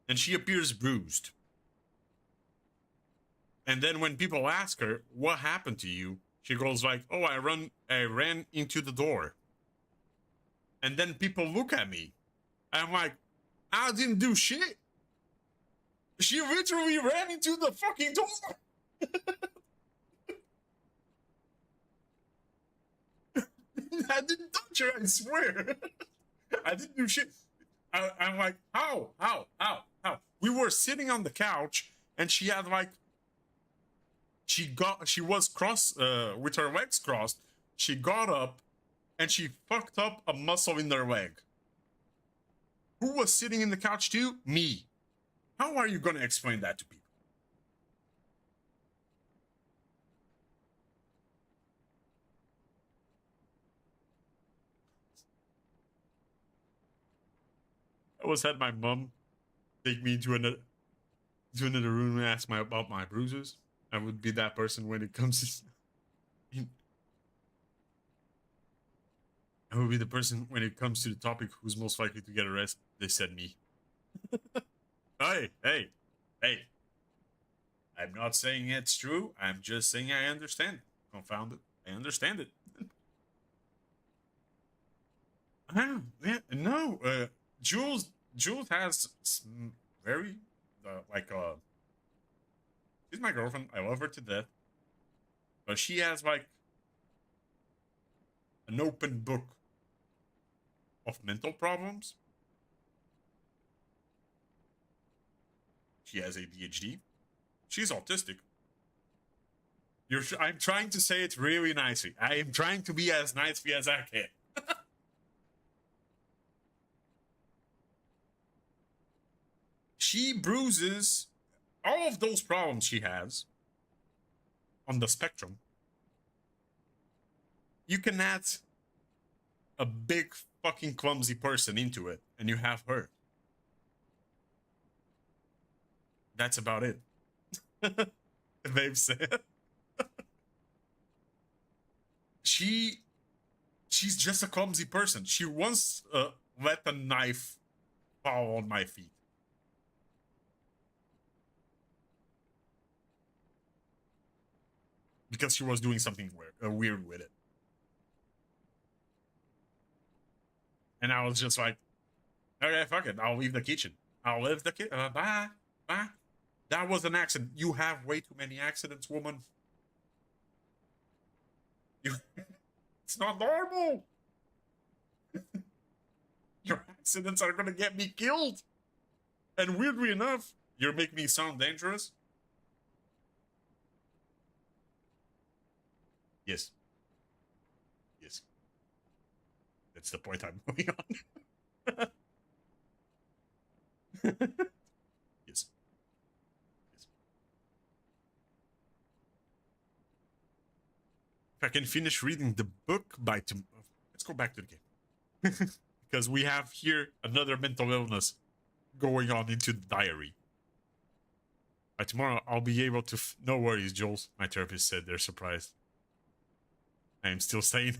And she appears bruised. And then when people ask her, what happened to you? She goes like, oh, I ran into the door. And then people look at me. And I'm like, I didn't do shit. She literally ran into the fucking door. I didn't touch her, I swear. I didn't do shit. I'm like, how? We were sitting on the couch and she had like, she was crossed, with her legs crossed. She got up and she fucked up a muscle in their leg. Who was sitting in the couch too? Me. How are you going to explain that to people? I always had my mom take me to another room and ask me about my bruises. I would be that person when it comes to... I would be the person when it comes to the topic who's most likely to get arrested. They said me. Hey. I'm not saying it's true. I'm just saying I understand. Confound it. I understand it. No. Jules has some very, she's my girlfriend. I love her to death. But she has, like, an open book of mental problems. She has ADHD. She's autistic. I'm trying to say it really nicely. I am trying to be as nicely as I can. She bruises all of those problems she has on the spectrum. You can add a big fucking clumsy person into it, and you have her. That's about it. They've said. She's just a clumsy person. She once let a knife fall on my feet. Because she was doing something weird with it. And I was just like, okay, fuck it. I'll leave the kitchen. I'll leave the kitchen. Bye. Bye. That was an accident. You have way too many accidents, woman. It's not normal. Your accidents are gonna get me killed. And weirdly enough, you're making me sound dangerous. Yes. Yes. That's the point I'm moving on. Yes. Yes. If I can finish reading the book by tomorrow. Let's go back to the game. Because we have here another mental illness going on into the diary. By tomorrow, I'll be able to... No worries, Jules. My therapist said they're surprised. I am still sane.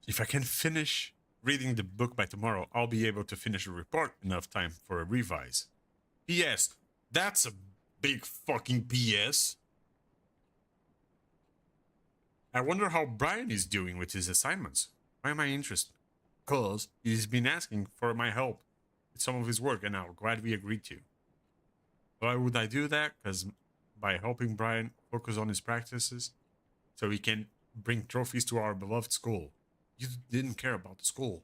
If I can finish reading the book by tomorrow, I'll be able to finish a report enough time for a revise. P.S. That's a big fucking P.S. I wonder how Brian is doing with his assignments. Why am I interested? Because he's been asking for my help with some of his work, and I'm glad we agreed to. Why would I do that? Because by helping Brian focus on his practices, so he can bring trophies to our beloved school. You didn't care about the school.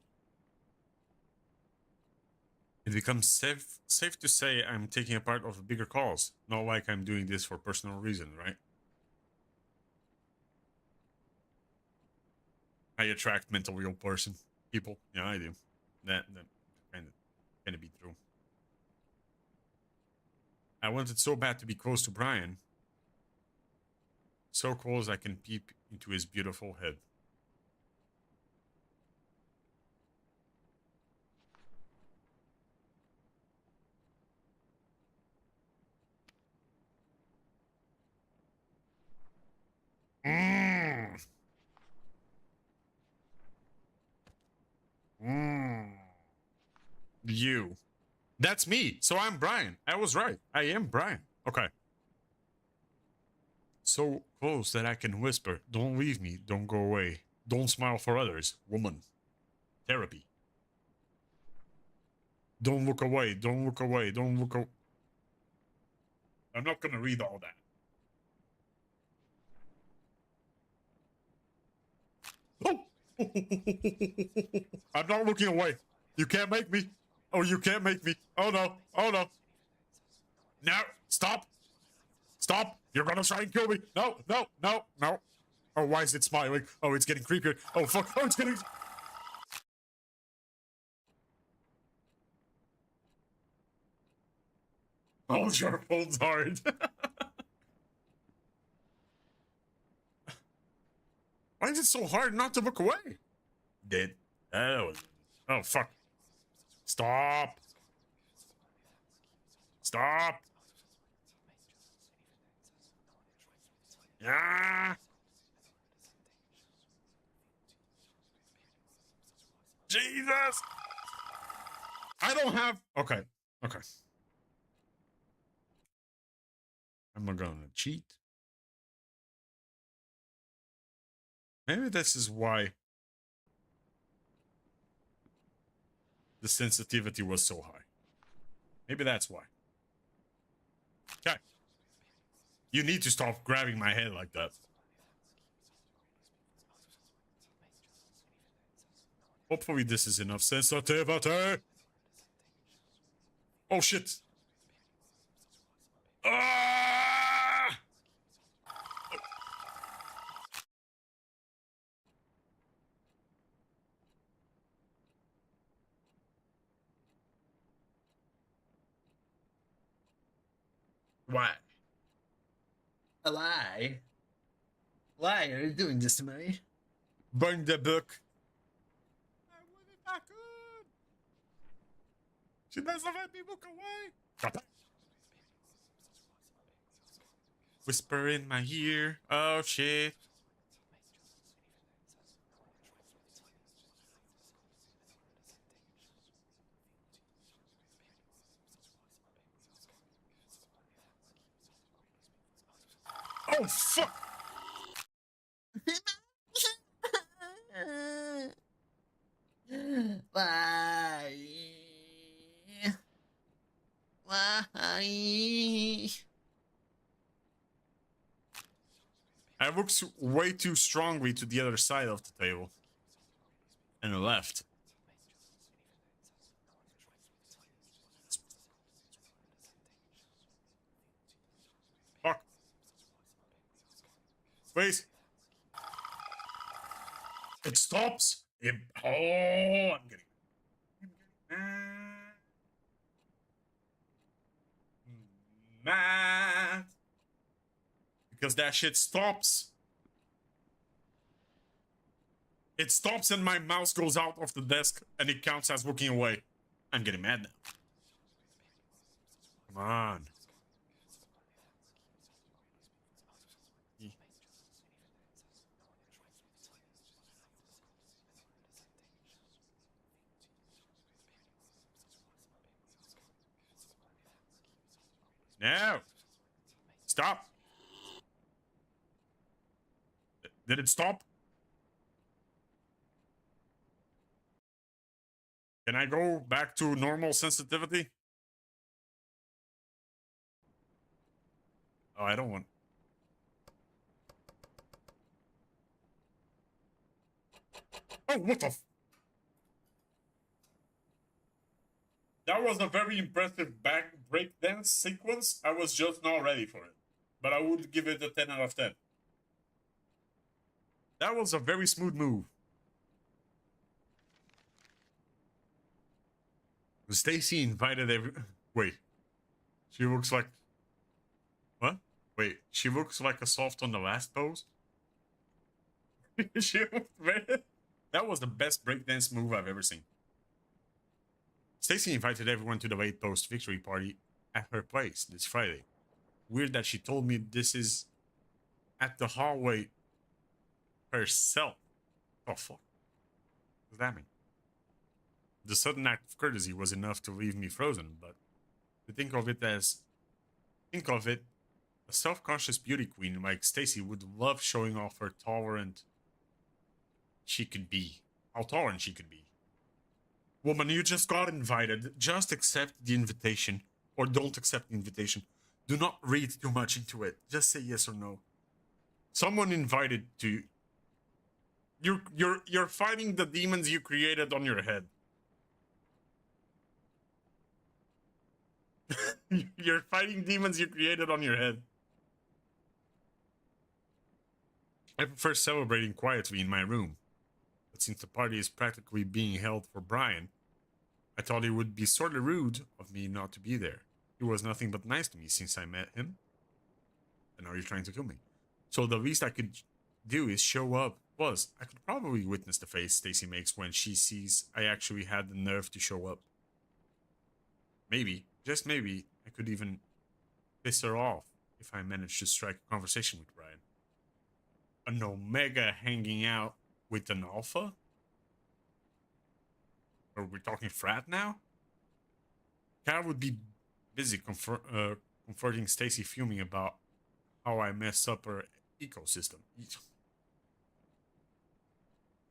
It becomes safe to say I'm taking a part of a bigger cause, not like I'm doing this for personal reason, right? I attract mentally ill people. Yeah, I do. That kind of be true. I wanted so bad to be close to Brian. So close I can peep into his beautiful head. You. That's me. So I'm Brian. I was right. I am Brian. Okay. So close that I can whisper, don't leave me, don't go away. Don't smile for others, woman. Therapy. Don't look away, don't look away, don't look away. I'm not gonna read all that. Oh! I'm not looking away. You can't make me. Oh, you can't make me. Oh no, oh no. No, stop. Stop. You're gonna try and kill me. No, no, no, no. Oh, why is it smiling? Oh, it's getting creepier. Oh, fuck. Oh, it's getting... Hold your phones hard. Why is it so hard not to look away? Dead. Oh, fuck. Stop. Stop. Yeah. Jesus. I don't have... Okay. Okay. I'm not gonna cheat. Maybe this is why the sensitivity was so high. Maybe that's why. Okay. You need to stop grabbing my head like that. Hopefully this is enough sensitivity. Oh shit! Ah! Why? Why? Why are you doing this to me? Burn the book. She doesn't let me book away. Whisper in my ear. Oh shit. Oh fuck. Why? Why? I looked way too strongly to the other side of the table. And I left. Fuck. Please. It stops. Oh, I'm getting mad. Because that shit stops. It stops and my mouse goes out of the desk and it counts as looking away. I'm getting mad now. Come on. No. Stop. Did it stop? Can I go back to normal sensitivity? Oh, I don't want. Oh, what the f— That was a very impressive back breakdance sequence. I was just not ready for it. But I would give it a 10 out of 10. That was a very smooth move. Stacy invited every— Wait. She looks like— What? Wait, she looks like a soft on the last pose? She looked very— That was the best breakdance move I've ever seen. Stacy invited everyone to the late post victory party at her place this Friday. Weird that she told me this is at the hallway herself. Oh fuck. What does that mean? The sudden act of courtesy was enough to leave me frozen, but to think of it, a self-conscious beauty queen like Stacy would love showing off her tolerant she could be. How tolerant she could be. Woman, you just got invited. Just accept the invitation. Or don't accept the invitation. Do not read too much into it. Just say yes or no. Someone invited to you. You're fighting the demons you created on your head. You're fighting demons you created on your head. I prefer celebrating quietly in my room. But since the party is practically being held for Brian, I thought it would be sort of rude of me not to be there. He was nothing but nice to me since I met him. And now you're trying to kill me. So the least I could do is show up. Plus, I could probably witness the face Stacy makes when she sees I actually had the nerve to show up. Maybe, just maybe, I could even piss her off if I managed to strike a conversation with Brian. An Omega hanging out with an Alpha? Are we talking frat now? Cal would be busy comforting Stacy, fuming about how I messed up her ecosystem.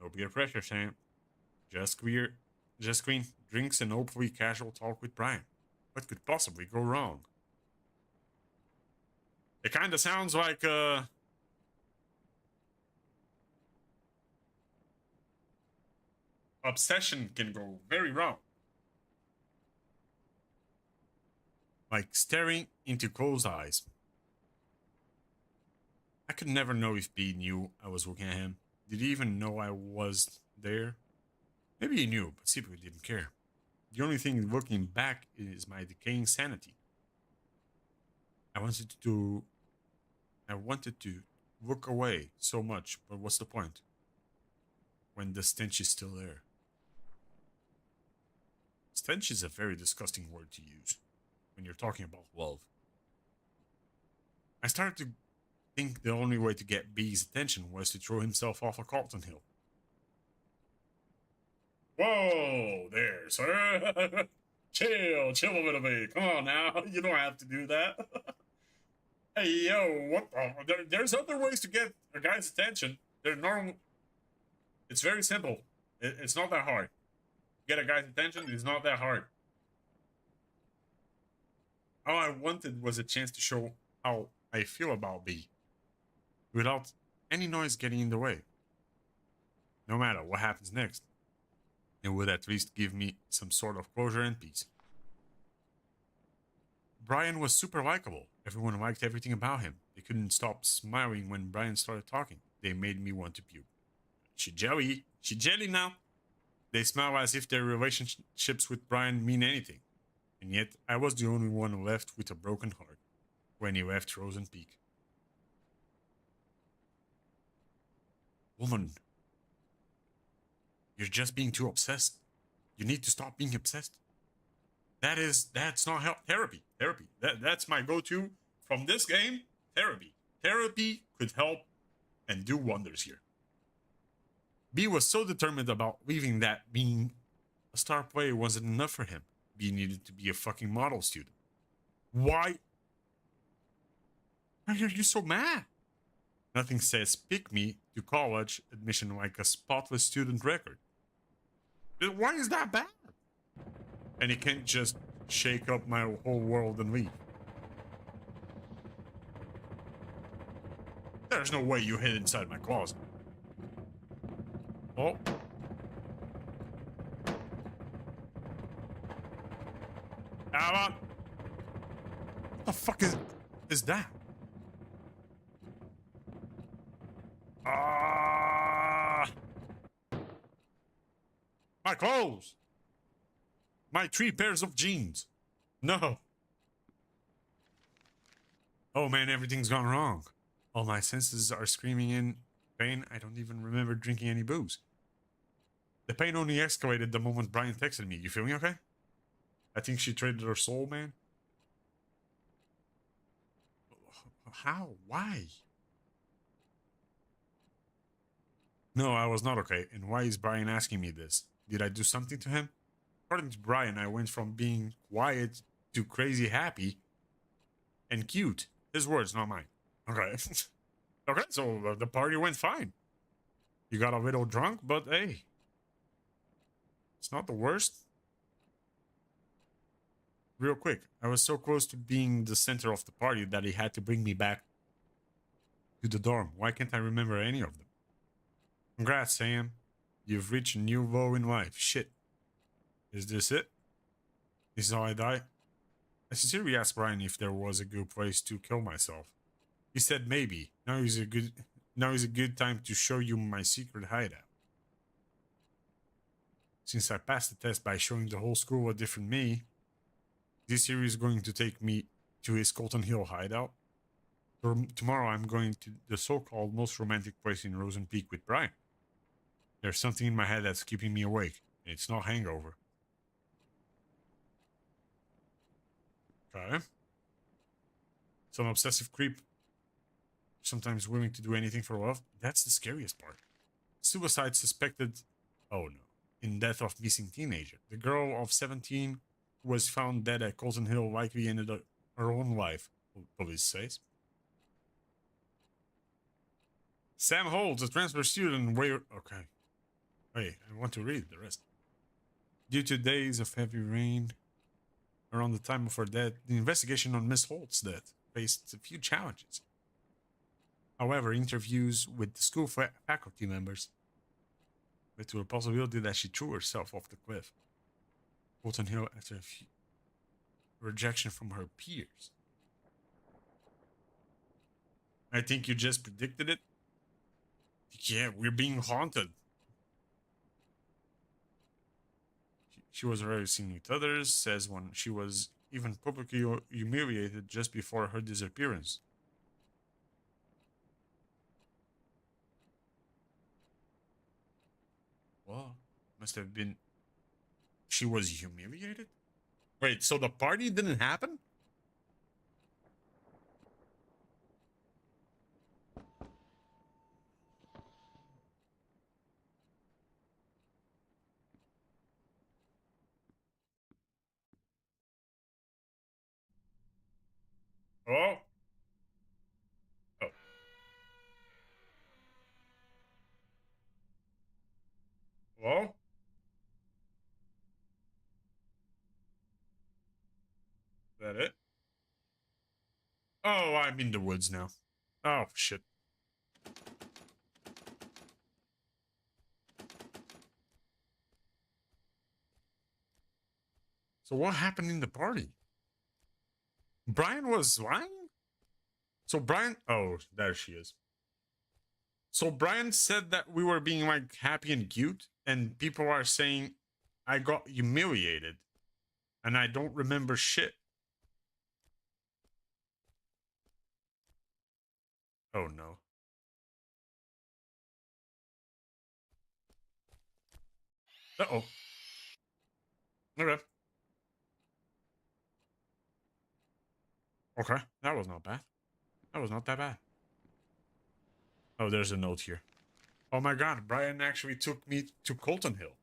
No peer pressure, Sam. Just queen drinks and hopefully casual talk with Brian. What could possibly go wrong? It kind of sounds like obsession can go very wrong. like staring into closed eyes. I could never know if B knew I was looking at him. Did he even know I was there? Maybe he knew, but secretly didn't care. The only thing looking back is my decaying sanity. I wanted to look away so much, but what's the point? When the stench is still there. Stench is a very disgusting word to use when you're talking about love. I started to think the only way to get B's attention was to throw himself off a Carlton Hill. Whoa there, sir. Chill a little bit. Come on now. You don't have to do that. Hey, yo, what the? There's other ways to get a guy's attention. They're normal. It's very simple. It's not that hard. Get a guy's attention, it's not that hard. All I wanted was a chance to show how I feel about B, without any noise getting in the way. No matter what happens next, it would at least give me some sort of closure and peace. Brian was super likable. Everyone liked everything about him. They couldn't stop smiling when Brian started talking. They made me want to puke. She jelly now. They smile as if their relationships with Brian mean anything. And yet, I was the only one left with a broken heart when he left Frozen Peak. Woman, you're just being too obsessed. You need to stop being obsessed. That's not help. Therapy. That's my go-to from this game. Therapy could help and do wonders here. B was so determined about leaving that being a star player wasn't enough for him. B needed to be a fucking model student. Why are you so mad? Nothing says pick me to college admission like a spotless student record. Why is that bad? And he can't just shake up my whole world and leave. There's no way you hid inside my closet. Oh. What the fuck is that? My clothes! My 3 pairs of jeans. No. Oh man, everything's gone wrong. All my senses are screaming in pain. I don't even remember drinking any booze. The pain only escalated the moment Brian texted me. You feeling okay? I think she traded her soul, man. How? Why? No, I was not okay. And why is Brian asking me this? Did I do something to him? According to Brian, I went from being quiet to crazy happy and cute. His words, not mine. Okay. Okay, so the party went fine. You got a little drunk, but hey. It's not the worst. Real quick, I was so close to being the center of the party that he had to bring me back to the dorm. Why can't I remember any of them? Congrats, Sam. You've reached a new low in life. Shit. Is this it? This is how I die? I sincerely asked Brian if there was a good place to kill myself. He said maybe. Now is a good time to show you my secret hideout. Since I passed the test by showing the whole school a different me, this series is going to take me to his Carlton Hill hideout. Tomorrow I'm going to the so-called most romantic place in Frozen Peak with Brian. There's something in my head that's keeping me awake, and it's not hangover. Okay. Some obsessive creep, sometimes willing to do anything for love. That's the scariest part. Suicide suspected, oh no, in death of missing teenager. The girl of 17 who was found dead at Carlton Hill likely ended her own life, police says. Sam Holtz, a transfer student, okay. Wait, I want to read the rest. Due to days of heavy rain around the time of her death, the investigation on Miss Holtz's death faced a few challenges. However, interviews with the school faculty members led to a possibility that she threw herself off the cliff. Carlton Hill after a few rejection from her peers. I think you just predicted it. Yeah, we're being haunted. She was already seen with others, says when she was even publicly humiliated just before her disappearance. Well, must have been... She was humiliated? Wait, so the party didn't happen? Oh. Oh. Well. Is that it? Oh, I'm in the woods now. Oh, shit. So what happened in the party? Brian was lying? So Brian... Oh, there she is. So Brian said that we were being like happy and cute, and people are saying I got humiliated, and I don't remember shit. Oh no. Uh-oh. Okay. Okay, that was not bad. That was not that bad. Oh, there's a note here. Oh my god, Brian actually took me to Colton Hill.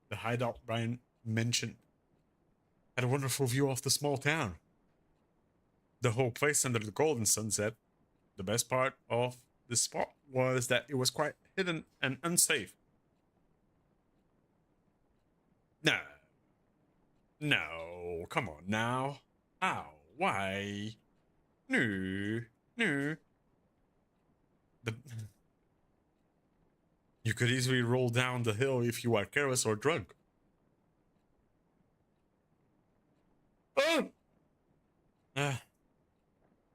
The hideout Brian mentioned had a wonderful view of the small town. The whole place under the golden sunset. The best part of this spot was that it was quite hidden and unsafe. No. No, come on now. Ow, why? No, no. You could easily roll down the hill if you are careless or drunk. Oh! Yeah,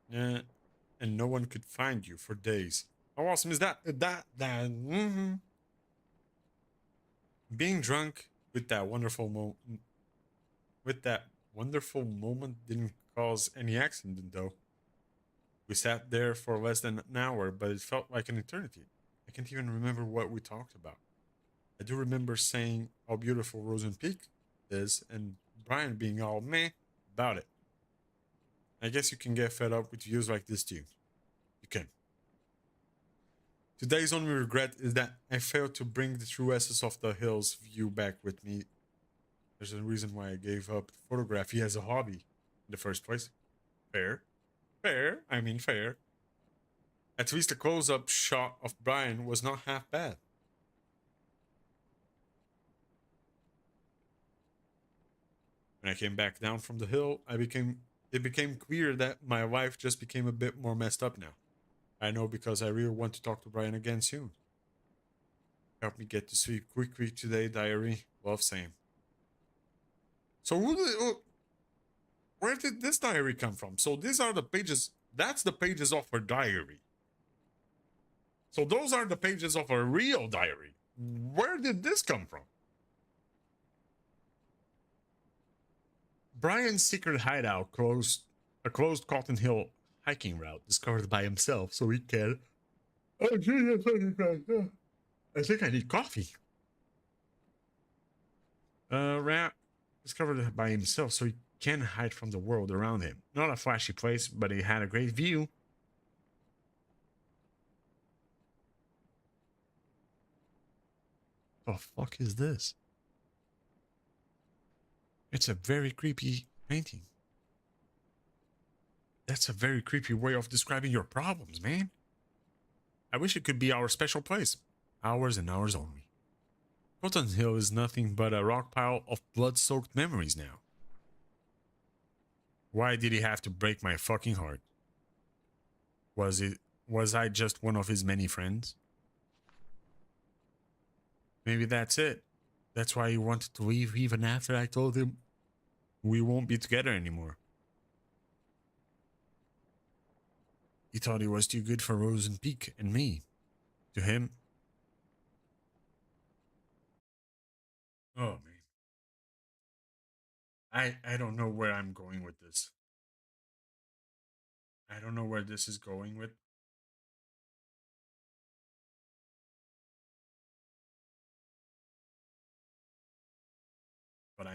and no one could find you for days. How awesome is that? Being drunk with that wonderful moment didn't cause any accident though. We sat there for less than an hour, but it felt like an eternity. I can't even remember what we talked about. I do remember saying how beautiful Rosen Peak is, and Brian being all meh about it. I guess you can get fed up with views like this too. You can. Today's only regret is that I failed to bring the true essence of the hills view back with me. There's a reason why I gave up photography as a hobby in the first place. Fair. Fair. I mean fair. At least the close-up shot of Brian was not half bad. When I came back down from the hill, it became clear that my life just became a bit more messed up now. I know because I really want to talk to Brian again soon. Help me get to sleep quickly today, diary. Love, Sam. So where did this diary come from? So these are the pages. That's the pages of her diary. So those are the pages of her real diary. Where did this come from? Brian's secret hideout a closed Cotton Hill hiking route discovered by himself so he can... Oh, Jesus, I think I need coffee. Route discovered by himself so he can hide from the world around him. Not a flashy place, but he had a great view. The fuck is this? It's a very creepy painting. That's a very creepy way of describing your problems, man. I wish it could be our special place. Hours and hours only. Cotton Hill is nothing but a rock pile of blood-soaked memories now. Why did he have to break my fucking heart? Was I just one of his many friends? Maybe that's it. That's why he wanted to leave even after I told him we won't be together anymore. He thought he was too good for Rose and Peak and me. To him. Oh, man. I don't know where I'm going with this. I don't know where this is going with. But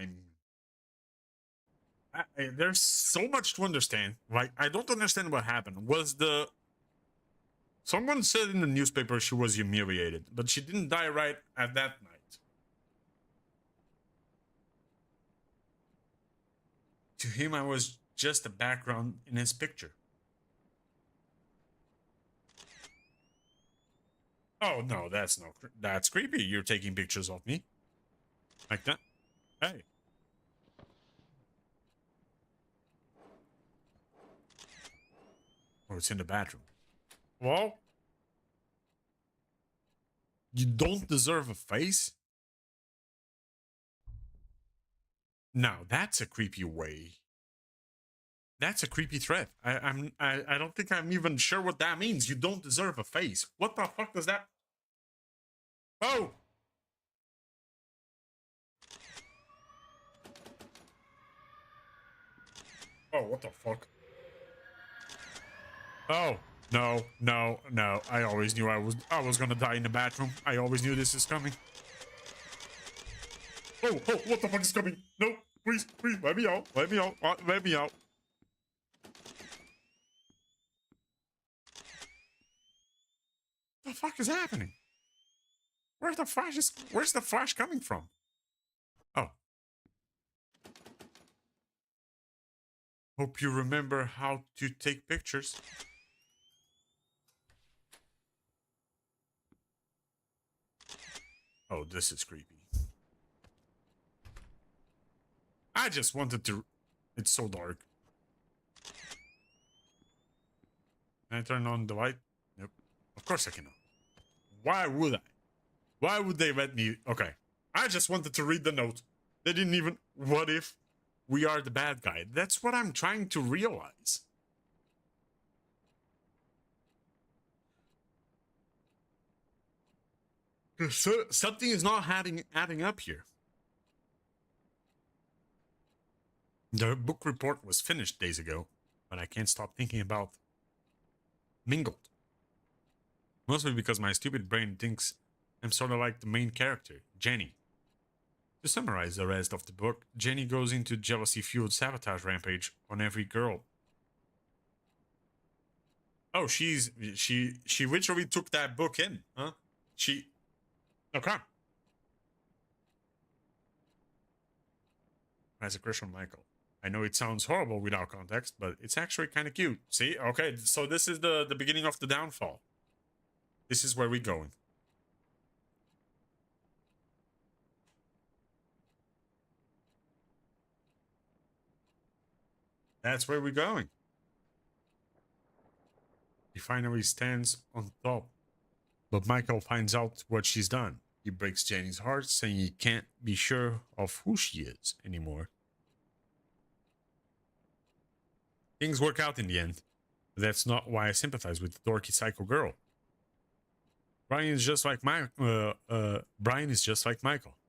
there's so much to understand. Like, I don't understand what happened. Someone said in the newspaper she was humiliated, but she didn't die right at that night. To him, I was just a background in his picture. Oh, no, that's creepy. You're taking pictures of me. Like that. Hey. Oh, it's in the bathroom. Well, you don't deserve a face? Now, that's a creepy way. That's a creepy threat. I don't think I'm even sure what that means. You don't deserve a face. What the fuck does that? Oh! Oh, what the fuck? Oh, no. I always knew I was gonna die in the bathroom. I always knew this is coming. Oh, what the fuck is coming? No, please, let me out. Let me out. What the fuck is happening? Where's the flash coming from? Oh. Hope you remember how to take pictures. Oh, this is creepy. I just wanted to... It's so dark. Can I turn on the light? Nope. Of course I cannot. Why would I? Why would they let me... Okay. I just wanted to read the note. They didn't even... What if we are the bad guy? That's what I'm trying to realize. So, something is not adding up here. The book report was finished days ago, but I can't stop thinking about Mingled. Mostly because my stupid brain thinks I'm sort of like the main character, Jenny. To summarize the rest of the book, Jenny goes into jealousy-fueled sabotage rampage on every girl. Oh, she literally took that book in, huh? Okay. As a crush on Michael. I know it sounds horrible without context, but it's actually kind of cute. See? Okay, so this is the beginning of the downfall. This is where we're going. That's where we're going. He finally stands on top. But Michael finds out what she's done. He breaks Jenny's heart, saying he can't be sure of who she is anymore. Things work out in the end. But that's not why I sympathize with the dorky psycho girl. Brian is just like Michael.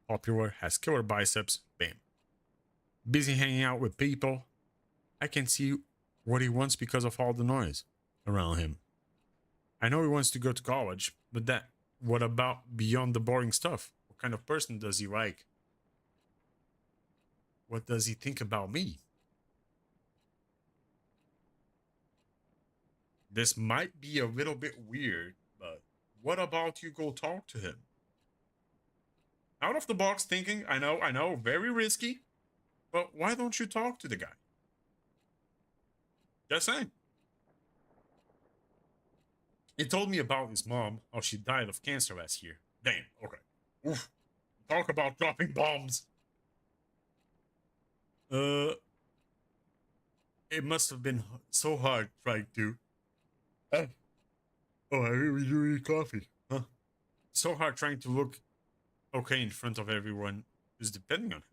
Popular, has killer biceps. Bam. Busy hanging out with people. I can see what he wants because of all the noise around him. I know he wants to go to college, but what about beyond the boring stuff? What kind of person does he like? What does he think about me? This might be a little bit weird, but what about you go talk to him? Out of the box thinking, I know, very risky, but why don't you talk to the guy? Just saying. He told me about his mom, how she died of cancer last year. Damn, okay. Oof. Talk about dropping bombs. It must have been so hard trying to... Oh, I really do need coffee. Huh? So hard trying to look okay in front of everyone who's depending on him.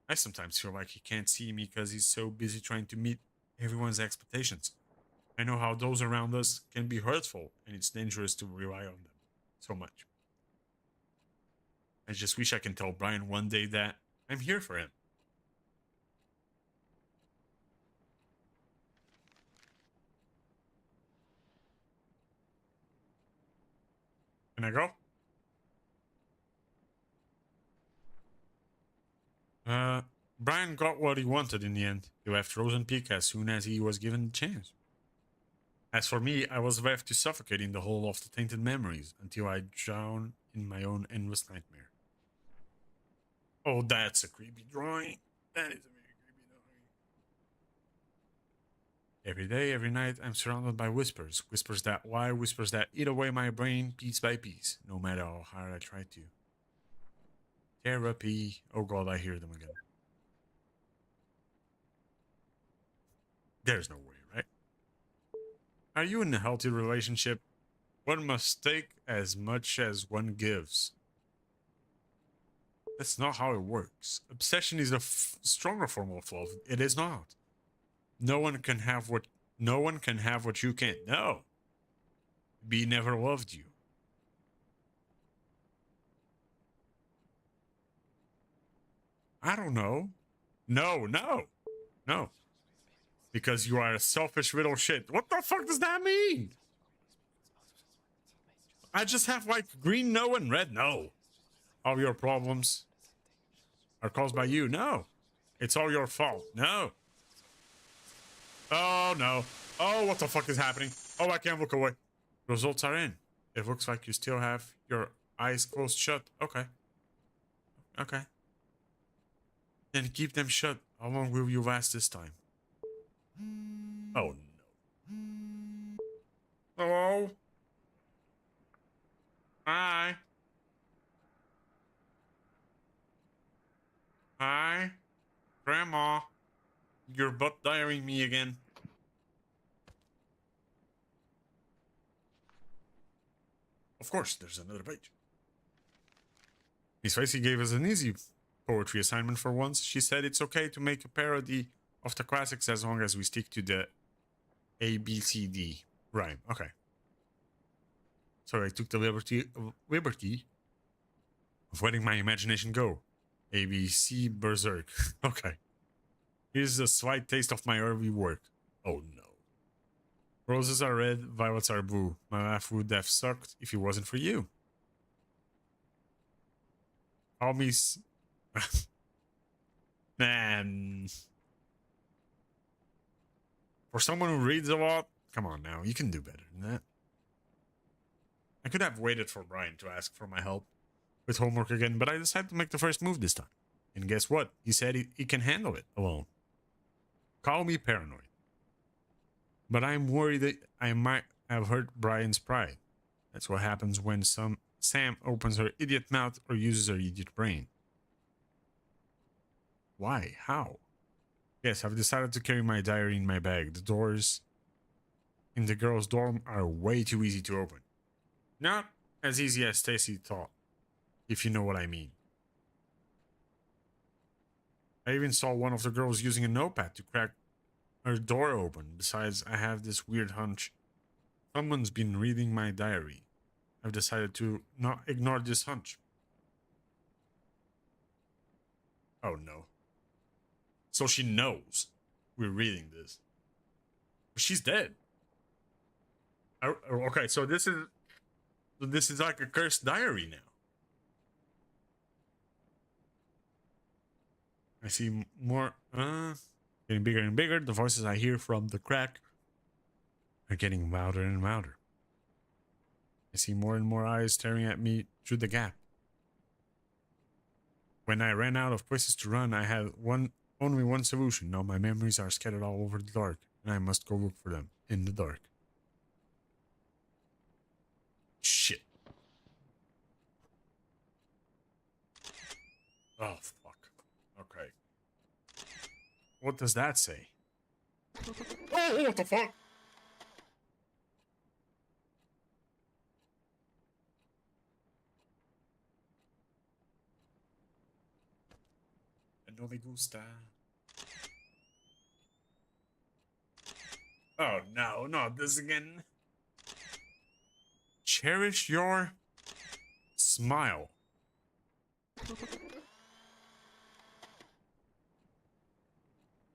I sometimes feel like he can't see me because he's so busy trying to meet everyone's expectations. I know how those around us can be hurtful, and it's dangerous to rely on them so much. I just wish I can tell Brian one day that I'm here for him. Can I go? Brian got what he wanted in the end. He left Rosen Peak as soon as he was given the chance. As for me, I was left to suffocate in the hole of the tainted memories until I drowned in my own endless nightmare. Oh, that's a creepy drawing. That is a very creepy drawing. Every day, every night, I'm surrounded by whispers. Whispers that lie, whispers that eat away my brain piece by piece, no matter how hard I try to. Therapy. Oh god, I hear them again. There's no way, right? Are you in a healthy relationship? One must take as much as one gives. That's not how it works. Obsession is a stronger form of love. It is not. No one can have what you can't. No. B never loved you. I don't know. No. Because you are a selfish little shit. What the fuck does that mean? I just have like green no and red no. All your problems are caused by you. No. It's all your fault. No. Oh, no. Oh, what the fuck is happening? Oh, I can't look away. Results are in. It looks like you still have your eyes closed shut. Okay. Okay. Then keep them shut. How long will you last this time? Oh, no. Hello? Hi. Hi. Grandma. You're butt diaring me again. Of course, there's another page. Miss Tracy gave us an easy poetry assignment for once. She said it's okay to make a parody of the classics as long as we stick to the ABCD rhyme. Okay. So I took the liberty of letting my imagination go. ABC Berserk. Okay. Here's a slight taste of my early work. Oh no. Roses are red, violets are blue. My life would have sucked if it wasn't for you. Call me Man. For someone who reads a lot, come on now, you can do better than that. I could have waited for Brian to ask for my help with homework again, but I decided to make the first move this time. And guess what? He said he can handle it alone. Call me paranoid. But I'm worried that I might have hurt Brian's pride. That's what happens when Sam opens her idiot mouth or uses her idiot brain. Why? How? Yes, I've decided to carry my diary in my bag. The doors in the girls' dorm are way too easy to open. Not as easy as Stacy thought, if you know what I mean. I even saw one of the girls using a notepad to crack her door open. Besides, I have this weird hunch. Someone's been reading my diary. I've decided to not ignore this hunch. Oh no. So she knows we're reading this. She's dead. Okay, so this is like a cursed diary now. I see more, getting bigger and bigger. The voices I hear from the crack are getting louder and louder. I see more and more eyes staring at me through the gap. When I ran out of places to run, I had only one solution. Now my memories are scattered all over the dark, and I must go look for them in the dark. Shit. Oh, fuck. Okay. What does that say? Oh, what the fuck? No me gusta. Oh no, not this again. Cherish your smile.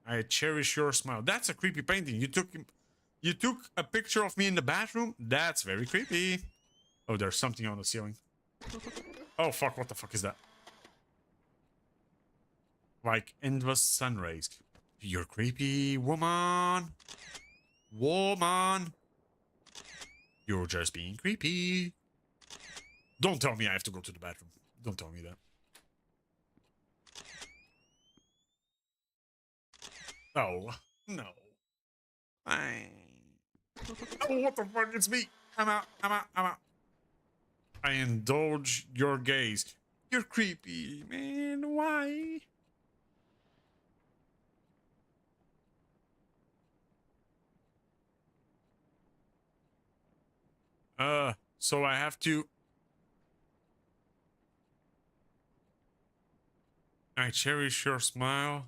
I cherish your smile. That's a creepy painting. You took a picture of me in the bathroom? That's very creepy. Oh, there's something on the ceiling. Oh fuck, what the fuck is that? Like endless sun rays. You're creepy, woman. Woman. You're just being creepy. Don't tell me I have to go to the bathroom. Don't tell me that. Oh, no. Oh, what the fuck? It's me. I'm out. I indulge your gaze. You're creepy, man. Why? So I have to... I cherish your smile.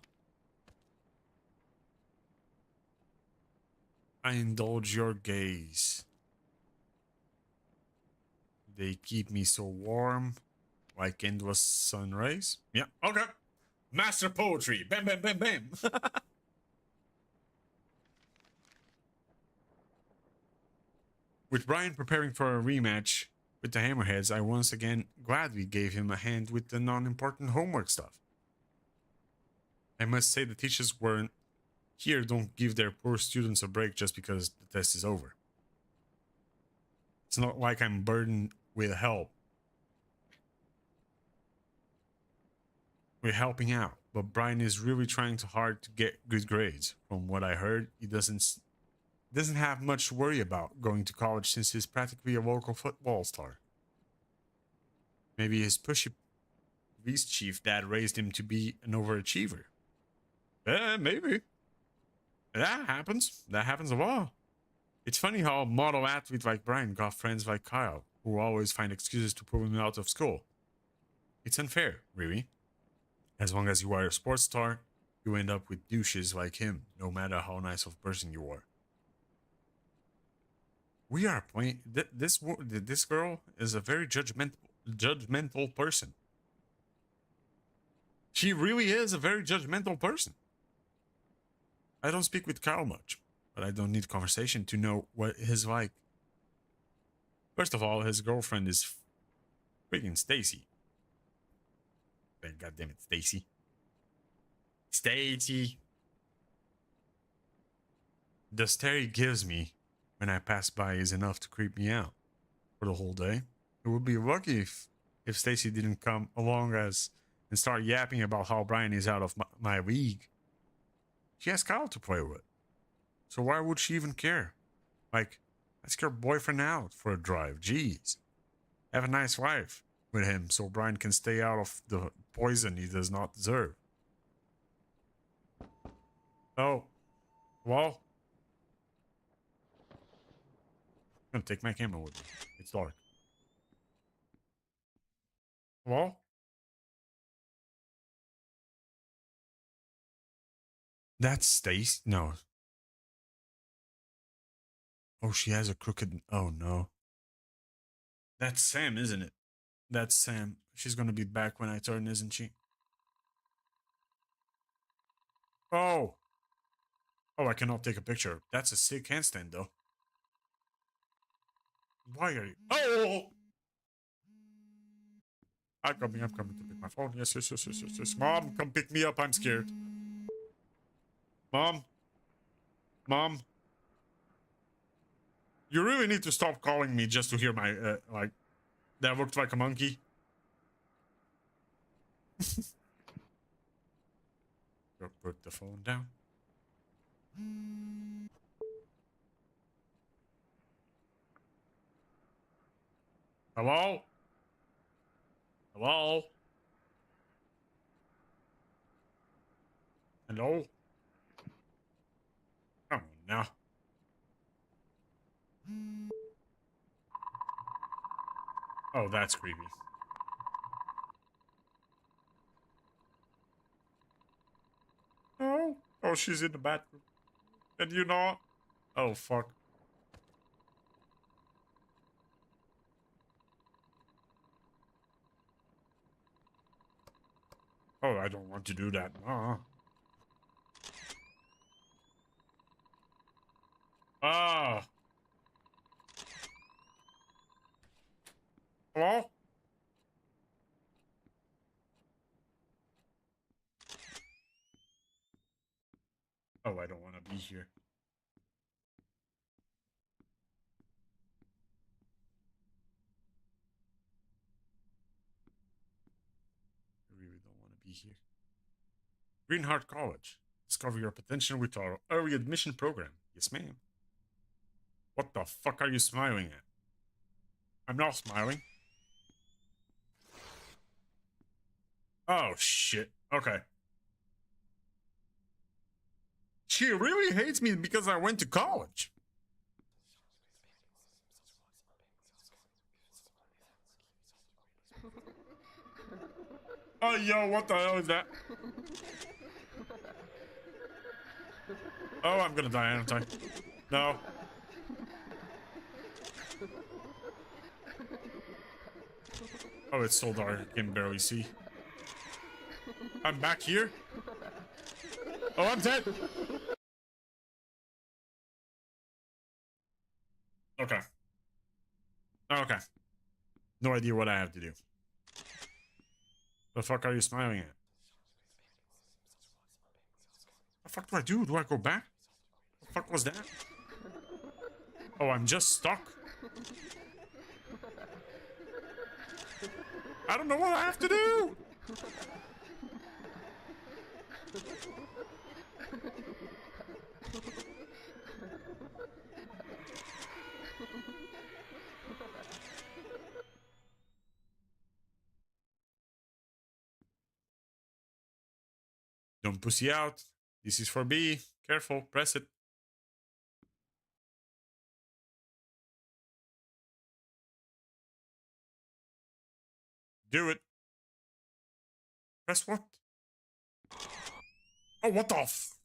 I indulge your gaze. They keep me so warm, like endless sun rays. Yeah, okay. Master poetry. Bam, bam, bam, bam. With Brian preparing for a rematch with the Hammerheads, I once again gladly gave him a hand with the non-important homework stuff. I must say the teachers weren't here don't give their poor students a break just because the test is over. It's not like I'm burdened with help. We're helping out, but Brian is really trying too hard to get good grades. From what I heard, he doesn't have much to worry about going to college since he's practically a local football star. Maybe his pushy police chief dad raised him to be an overachiever. Maybe. That happens. That happens a lot. It's funny how a model athlete like Brian got friends like Kyle, who always find excuses to pull him out of school. It's unfair, really. As long as you are a sports star, you end up with douches like him, no matter how nice of a person you are. We are playing... This girl is a very judgmental person. She really is a very judgmental person. I don't speak with Kyle much, but I don't need conversation to know what he's like. First of all, his girlfriend is freaking Stacy. God damn it, Stacy. Stacy. The stare he gives me when I pass by is enough to creep me out for the whole day. It would be lucky if Stacy didn't come along and start yapping about how Brian is out of my league. She has Kyle to play with. So why would she even care? Like, ask your boyfriend out for a drive. Jeez. Have a nice life with him so Brian can stay out of the poison he does not deserve. Oh. Well. I'm gonna take my camera with me. It's dark. Well. That's Stace? No. Oh, she has a crooked... Oh, no. That's Sam, isn't it? That's Sam. She's gonna be back when I turn, isn't she? Oh! Oh, I cannot take a picture. That's a sick handstand, though. Why are you... Oh! I'm coming to pick my phone. Yes. Mom, come pick me up. I'm scared. Mom? You really need to stop calling me just to hear my, like, that looked like a monkey. Put the phone down. Hello? Hello? Hello? Come on now. Oh, that's creepy. Oh, she's in the bathroom. And you know, Oh, fuck. Oh, I don't want to do that. Ah. Hello? Oh, I don't want to be here. I really don't want to be here. Greenheart College. Discover your potential with our early admission program. Yes, ma'am. What the fuck are you smiling at? I'm not smiling. Oh, shit. Okay. She really hates me because I went to college. Oh, yo, what the hell is that? Oh, I'm gonna die, aren't I? No. Oh, it's so dark, I can barely see. I'm back here? Oh, I'm dead! Okay. Okay. No idea what I have to do. The fuck are you smiling at? The fuck do I do? Do I go back? The fuck was that? Oh, I'm just stuck. I don't know what I have to do! Don't pussy out. This is for B. Careful, press it. Do it. Press what? Oh, what the f...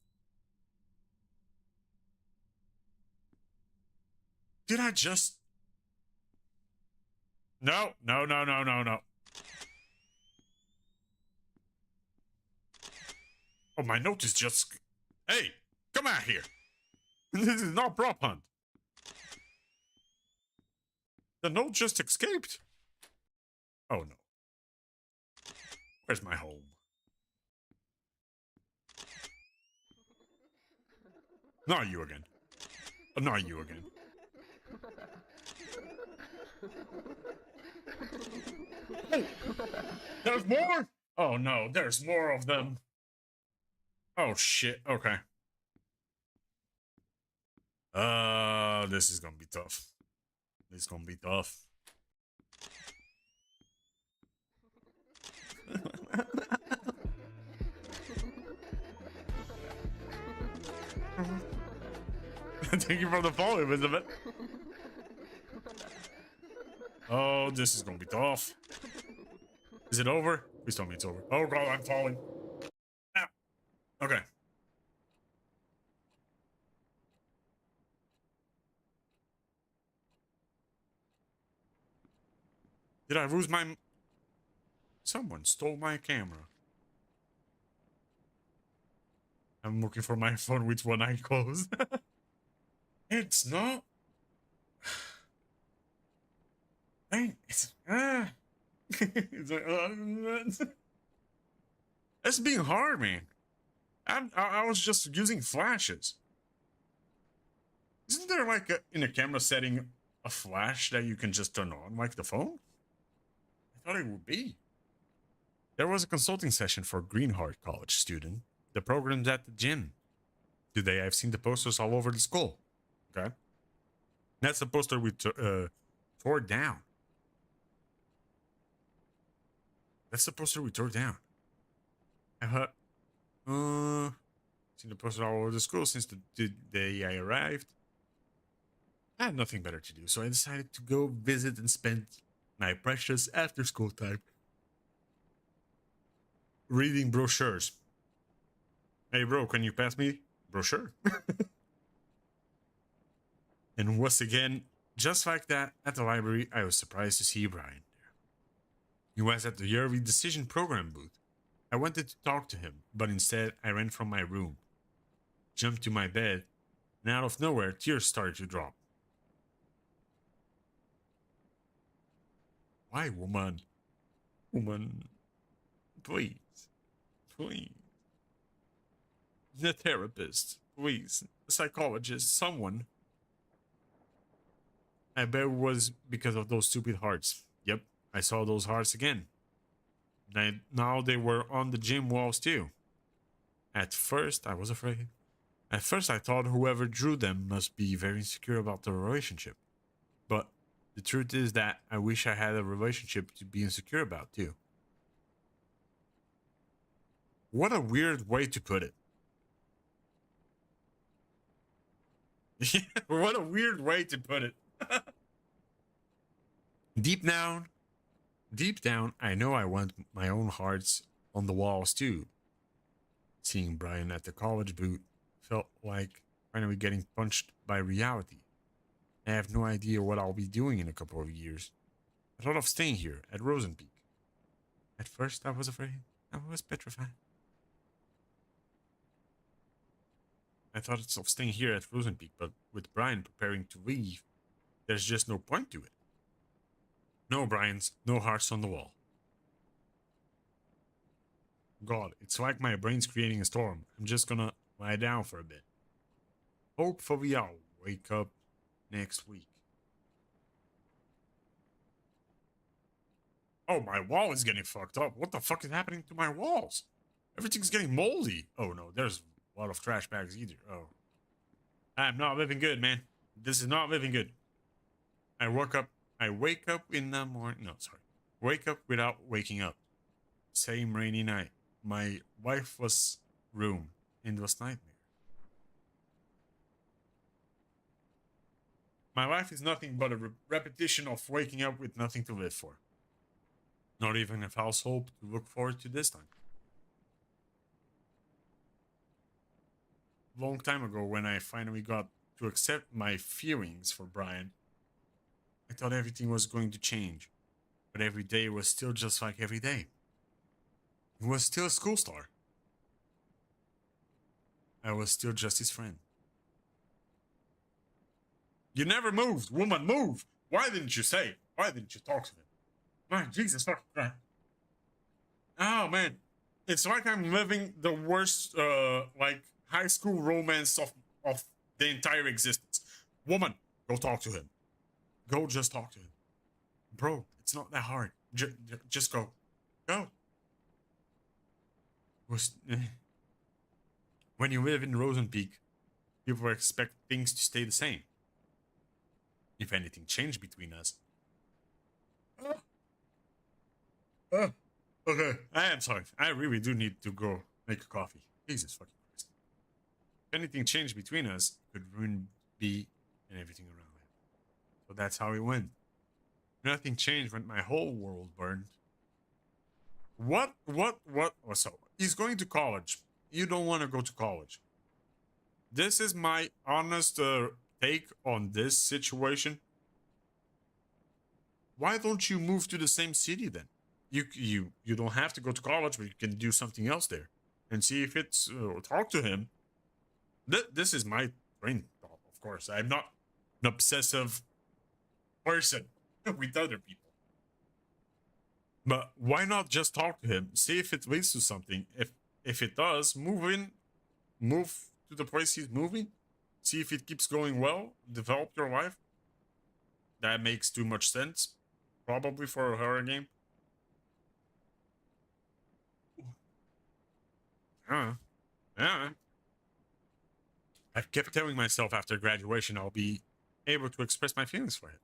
Did I just... No, no, no, no, no, no. Oh, my note is just... Hey, come out here. This is not prop hunt. The note just escaped. Oh, no. Where's my home? Not you again. Oh, not you again. Oh, there's more? Oh, no, there's more of them. Oh, shit. Okay. This is gonna be tough. This is gonna be tough. Thank you for the follow, Elizabeth. Oh, this is gonna be tough. Is it over? Please tell me it's over. Oh god, I'm falling. Ah. Okay. Did I lose my... Someone stole my camera. I'm looking for my phone with one eye closed. It's not... Dang, it's... It's like... It's being hard, man. I was just using flashes. Isn't there like in a camera setting a flash that you can just turn on like the phone? I thought it would be. There was a consulting session for Greenheart College student. The program's at the gym. Today I've seen the posters all over the school. Okay. That's the poster we tore down. That's the poster we tore down. I heard, seen the poster all over the school since the day I arrived. I had nothing better to do, so I decided to go visit and spend my precious after-school time reading brochures. Hey, bro, can you pass me brochure? And once again, just like that, at the library, I was surprised to see Brian there. He was at the yearly decision program booth. I wanted to talk to him, but instead I ran from my room, jumped to my bed, and out of nowhere, tears started to drop. Why, woman? Woman, please, please. The therapist, please, a psychologist, someone. I bet it was because of those stupid hearts. Yep, I saw those hearts again. And now they were on the gym walls too. At first, I was afraid. At first, I thought whoever drew them must be very insecure about the relationship. But the truth is that I wish I had a relationship to be insecure about too. What a weird way to put it. What a weird way to put it. Deep down, I know I want my own hearts on the walls too. Seeing Brian at the college booth felt like finally getting punched by reality. I have no idea what I'll be doing in a couple of years. I thought of staying here at Rosenpeak. At first, I was afraid. I was petrified. I thought of staying here at Rosenpeak, but with Brian preparing to leave, there's just no point to it. No Brians, no hearts on the wall. God, it's like my brain's creating a storm. I'm just gonna lie down for a bit. Hopefully I'll wake up next week. Oh, my wall is getting fucked up. What the fuck is happening to my walls? Everything's getting moldy. Oh no, there's a lot of trash bags either. Oh. I'm not living good, man. This is not living good. I wake up in the morning. No, sorry. Wake up without waking up. Same rainy night. My wife was room. Endless nightmare. My life is nothing but a repetition of waking up with nothing to live for. Not even a false hope to look forward to this time. Long time ago, when I finally got to accept my feelings for Brian, I thought everything was going to change, but every day was still just like every day. He was still a school star. I was still just his friend. You never moved, woman, move! Why didn't you say? Why didn't you talk to him? Man, Jesus fucking Christ. Oh man, it's like I'm living the worst, like, high school romance of the entire existence. Woman, go talk to him. Go just talk to him. Bro, it's not that hard. Just go. Go. When you live in Rosenpeak, people expect things to stay the same. If anything changed between us. Okay. I am sorry. I really do need to go make a coffee. Jesus fucking Christ. If anything changed between us, it could ruin B and everything around it. So that's how it went. Nothing changed when my whole world burned. What? Oh, so, he's going to college. You don't want to go to college. This is my honest take on this situation. Why don't you move to the same city then? You don't have to go to college, but you can do something else there. And see if it's... talk to him. This is my brain thought, of course. I'm not an obsessive person with other people. But why not just talk to him? See if it leads to something. If it does, move to the place he's moving. See if it keeps going well. Develop your life. That makes too much sense. Probably for a horror game. Yeah. I kept telling myself after graduation I'll be able to express my feelings for it.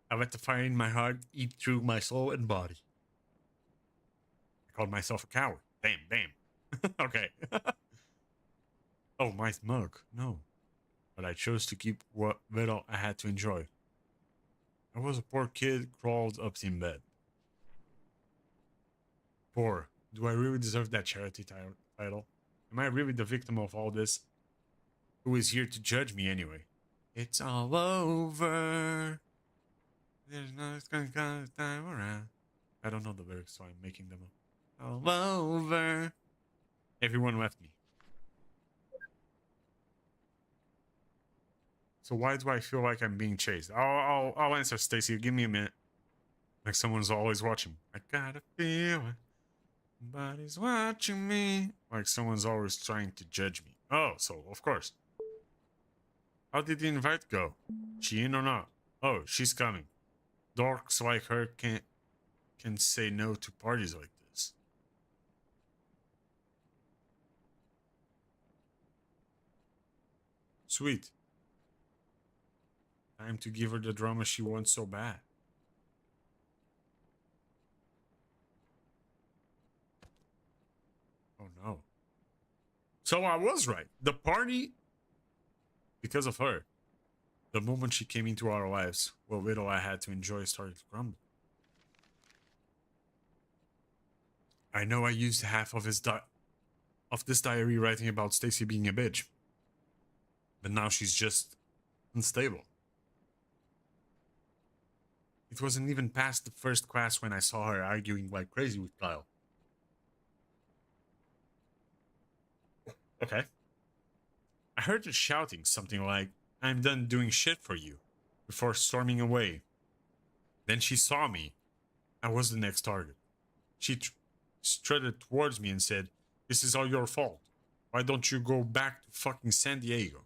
I let the fire in my heart eat through my soul and body. I called myself a coward. Damn. Okay. Oh, my mug. No. But I chose to keep what little I had to enjoy. I was a poor kid crawled up in bed. Poor. Do I really deserve that charity title? Am I really the victim of all this? Who is here to judge me anyway? It's all over. There's no time around. I don't know the lyrics, so I'm making them up. All over. Everyone left me. So why do I feel like I'm being chased? I'll answer, Stacy. Give me a minute. Like someone's always watching. I got a feeling somebody's watching me. Like someone's always trying to judge me. Oh, so of course. How did the invite go? She in or not? Oh, she's coming. Dorks like her can say no to parties like this. Sweet. Time to give her the drama she wants so bad. Oh no. So I was right. The party, because of her, the moment she came into our lives, what little I had to enjoy started to crumble. I know I used half of this diary writing about Stacy being a bitch, but now she's just unstable. It wasn't even past the first class when I saw her arguing like crazy with Kyle. Okay. I heard her shouting something like, "I'm done doing shit for you," before storming away. Then she saw me. I was the next target. She strutted towards me and said, "This is all your fault. Why don't you go back to fucking San Diego?"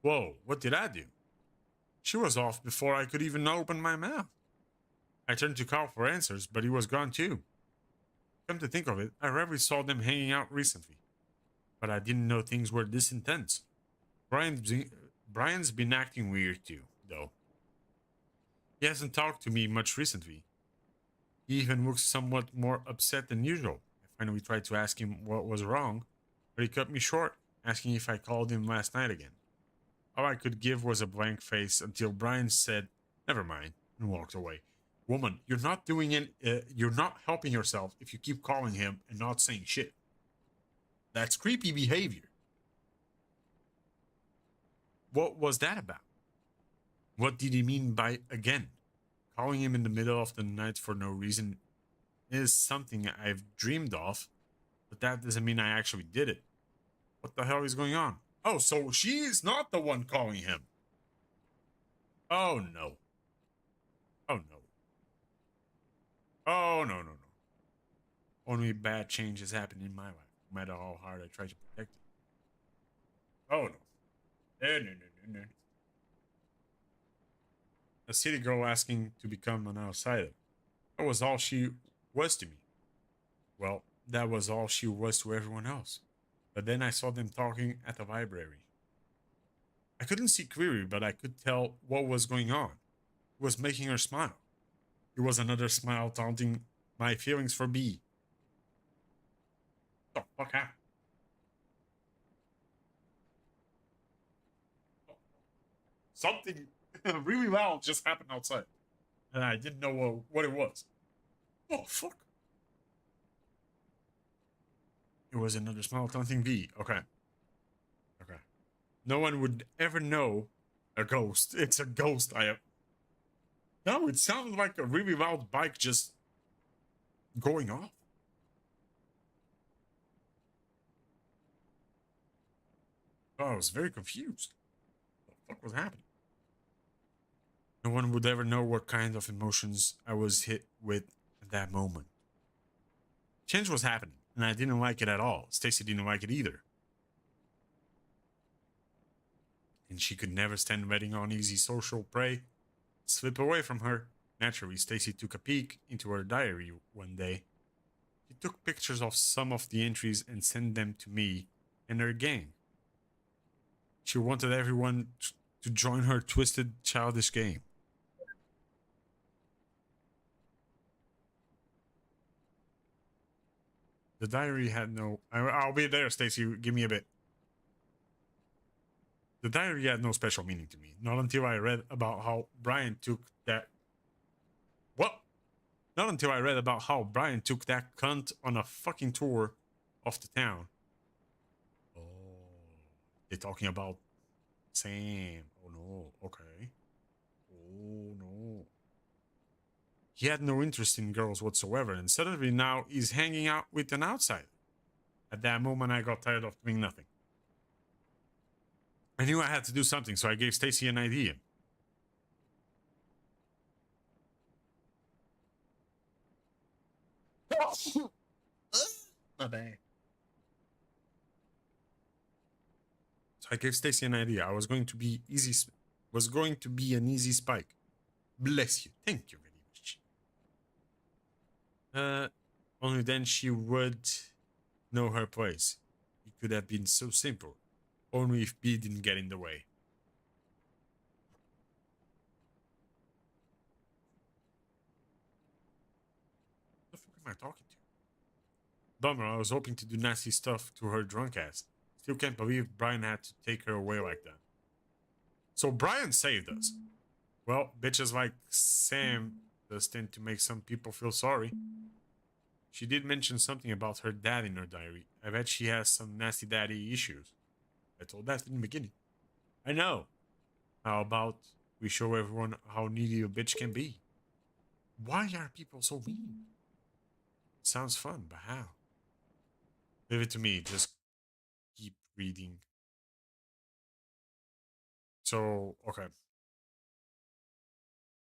Whoa, what did I do? She was off before I could even open my mouth. I turned to Kyle for answers, but he was gone too. Come to think of it, I rarely saw them hanging out recently. But I didn't know things were this intense. Brian's been acting weird too, though. He hasn't talked to me much recently. He even looks somewhat more upset than usual. I finally tried to ask him what was wrong, but he cut me short, asking if I called him last night again. All I could give was a blank face until Brian said, "Never mind," and walked away. Woman, you're not helping yourself if you keep calling him and not saying shit. That's creepy behavior. What was that about? What did he mean by again? Calling him in the middle of the night for no reason is something I've dreamed of, but that doesn't mean I actually did it. What the hell is going on? Oh, so she's not the one calling him. Oh no. Oh no. Oh no, no, no. Only bad changes happen in my life, no matter how hard I try to protect it. Oh no. No, no, no, no, no. A city girl asking to become an outsider. That was all she was to me. Well, that was all she was to everyone else. But then I saw them talking at the library. I couldn't see clearly, but I could tell what was going on. It was making her smile. It was another smile taunting my feelings for B. What the fuck happened? Something really loud just happened outside. And I didn't know what it was. Oh, fuck. It was another smile taunting B. Okay. Okay. No one would ever know a ghost. It's a ghost. No, it sounded like a really loud bike just going off. Oh, I was very confused. What the fuck was happening? No one would ever know what kind of emotions I was hit with at that moment. Change was happening, and I didn't like it at all. Stacy didn't like it either. And she could never stand letting uneasy social prey slip away from her. Naturally, Stacy took a peek into her diary one day. She took pictures of some of the entries and sent them to me and her gang. She wanted everyone to join her twisted, childish game. The diary had no... I'll be there, Stacy. Give me a bit. The diary had no special meaning to me. Not until I read about how Brian took that... What? Not until I read about how Brian took that cunt on a fucking tour of the town. Oh. They're talking about Sam. Oh no. Oh, okay. Oh, no. He had no interest in girls whatsoever, and suddenly now he's hanging out with an outsider. At that moment, I got tired of doing nothing. I knew I had to do something, so I gave Stacy an idea. My bad. So I gave Stacy an idea. I was going to be an easy spike. Bless you. Thank you very much. Only then she would know her place. It could have been so simple. Only if B didn't get in the way. What the fuck am I talking to? Bummer, I was hoping to do nasty stuff to her drunk ass. Still can't believe Brian had to take her away like that. So Brian saved us. Well, bitches like Sam does tend to make some people feel sorry. She did mention something about her dad in her diary. I bet she has some nasty daddy issues. I told that in the beginning. I know. How about we show everyone how needy a bitch can be? Why are people so mean? It sounds fun, but how? Leave it to me. Just keep reading. So, okay.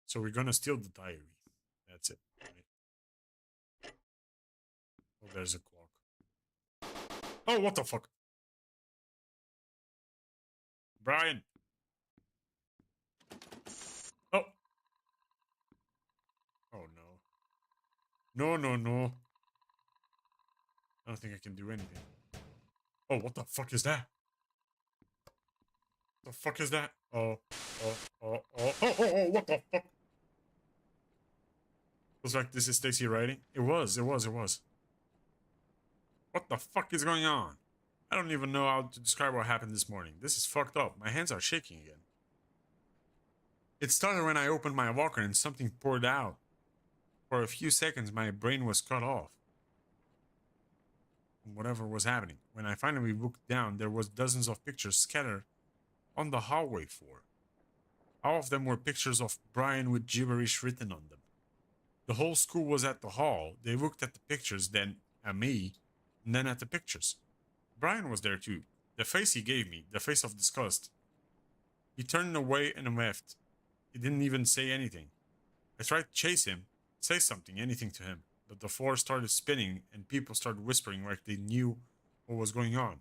So we're gonna steal the diary. That's it. Right? Oh, there's a clock. Oh, what the fuck? Brian. Oh. Oh, no. No. I don't think I can do anything. Oh, what the fuck is that? The fuck is that? Oh, what the fuck? Looks like this is Stacy writing. It was. What the fuck is going on? I don't even know how to describe what happened this morning. This is fucked up. My hands are shaking again. It started when I opened my locker and something poured out. For a few seconds, my brain was cut off. Whatever was happening. When I finally looked down, there was dozens of pictures scattered on the hallway floor. All of them were pictures of Brian with gibberish written on them. The whole school was at the hall. They looked at the pictures, then at me, and then at the pictures. Brian was there too. The face he gave me, the face of disgust. He turned away and left. He didn't even say anything. I tried to chase him, say something, anything to him, but the floor started spinning and people started whispering like they knew what was going on.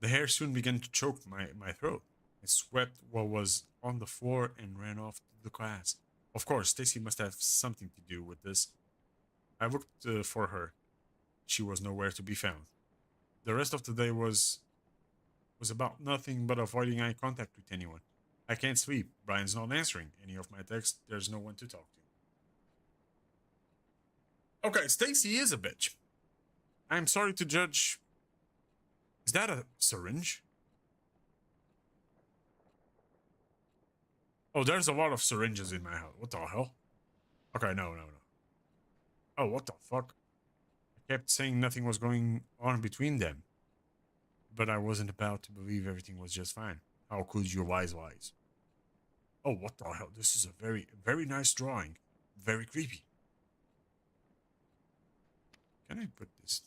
The hair soon began to choke my throat. I swept what was on the floor and ran off to the class. Of course, Stacy must have something to do with this. I looked for her. She was nowhere to be found. The rest of the day was about nothing but avoiding eye contact with anyone. I can't sleep. Brian's not answering any of my texts. There's no one to talk to. Okay, Stacy is a bitch. I'm sorry to judge. Is that a syringe? Oh, there's a lot of syringes in my house. What the hell? Okay, no. Oh, what the fuck? I kept saying nothing was going on between them. But I wasn't about to believe everything was just fine. How could you wise? Oh, what the hell? This is a very, very nice drawing. Very creepy. Can I put this?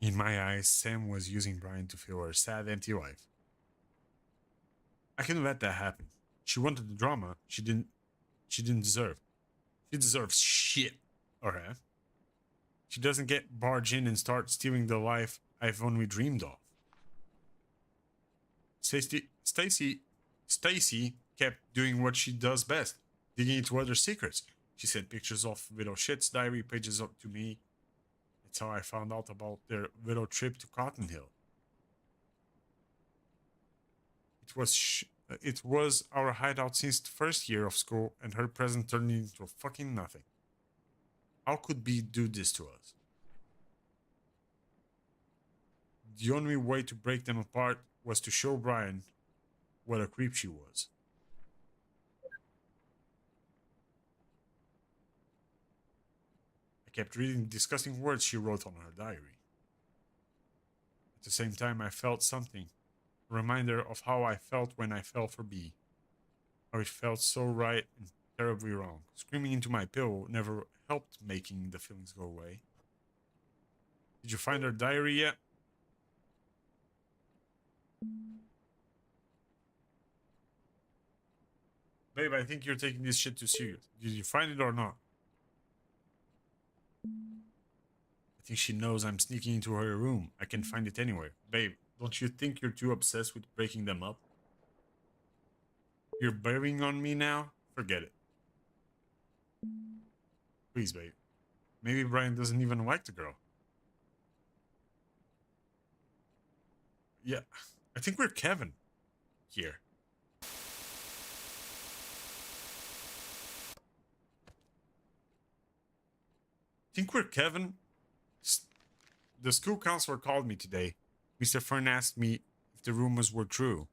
In my eyes, Sam was using Brian to fill her sad, empty life. I couldn't let that happen. She wanted the drama she didn't deserve. She deserves shit. Okay. She doesn't get barge in and start stealing the life I've only dreamed of. Stacy kept doing what she does best, digging into other secrets. She sent pictures of Widow Shit's diary pages up to me. That's how I found out about their little trip to Cotton Hill. It was our hideout since the first year of school, and her present turned into fucking nothing. How could B do this to us? The only way to break them apart was to show Brian what a creep she was. I kept reading the disgusting words she wrote on her diary. At the same time, I felt something reminder of how I felt when I fell for B. How it felt so right and terribly wrong. Screaming into my pillow never helped making the feelings go away. Did you find her diary yet? Babe, I think you're taking this shit too serious. Did you find it or not? I think she knows I'm sneaking into her room. I can find it anywhere. Babe, don't you think you're too obsessed with breaking them up? You're bailing on me now? Forget it. Please, babe. Maybe Brian doesn't even like the girl. Yeah, I think we're Kevin here. Think we're Kevin? The school counselor called me today. Mr. Fern asked me if the rumors were true.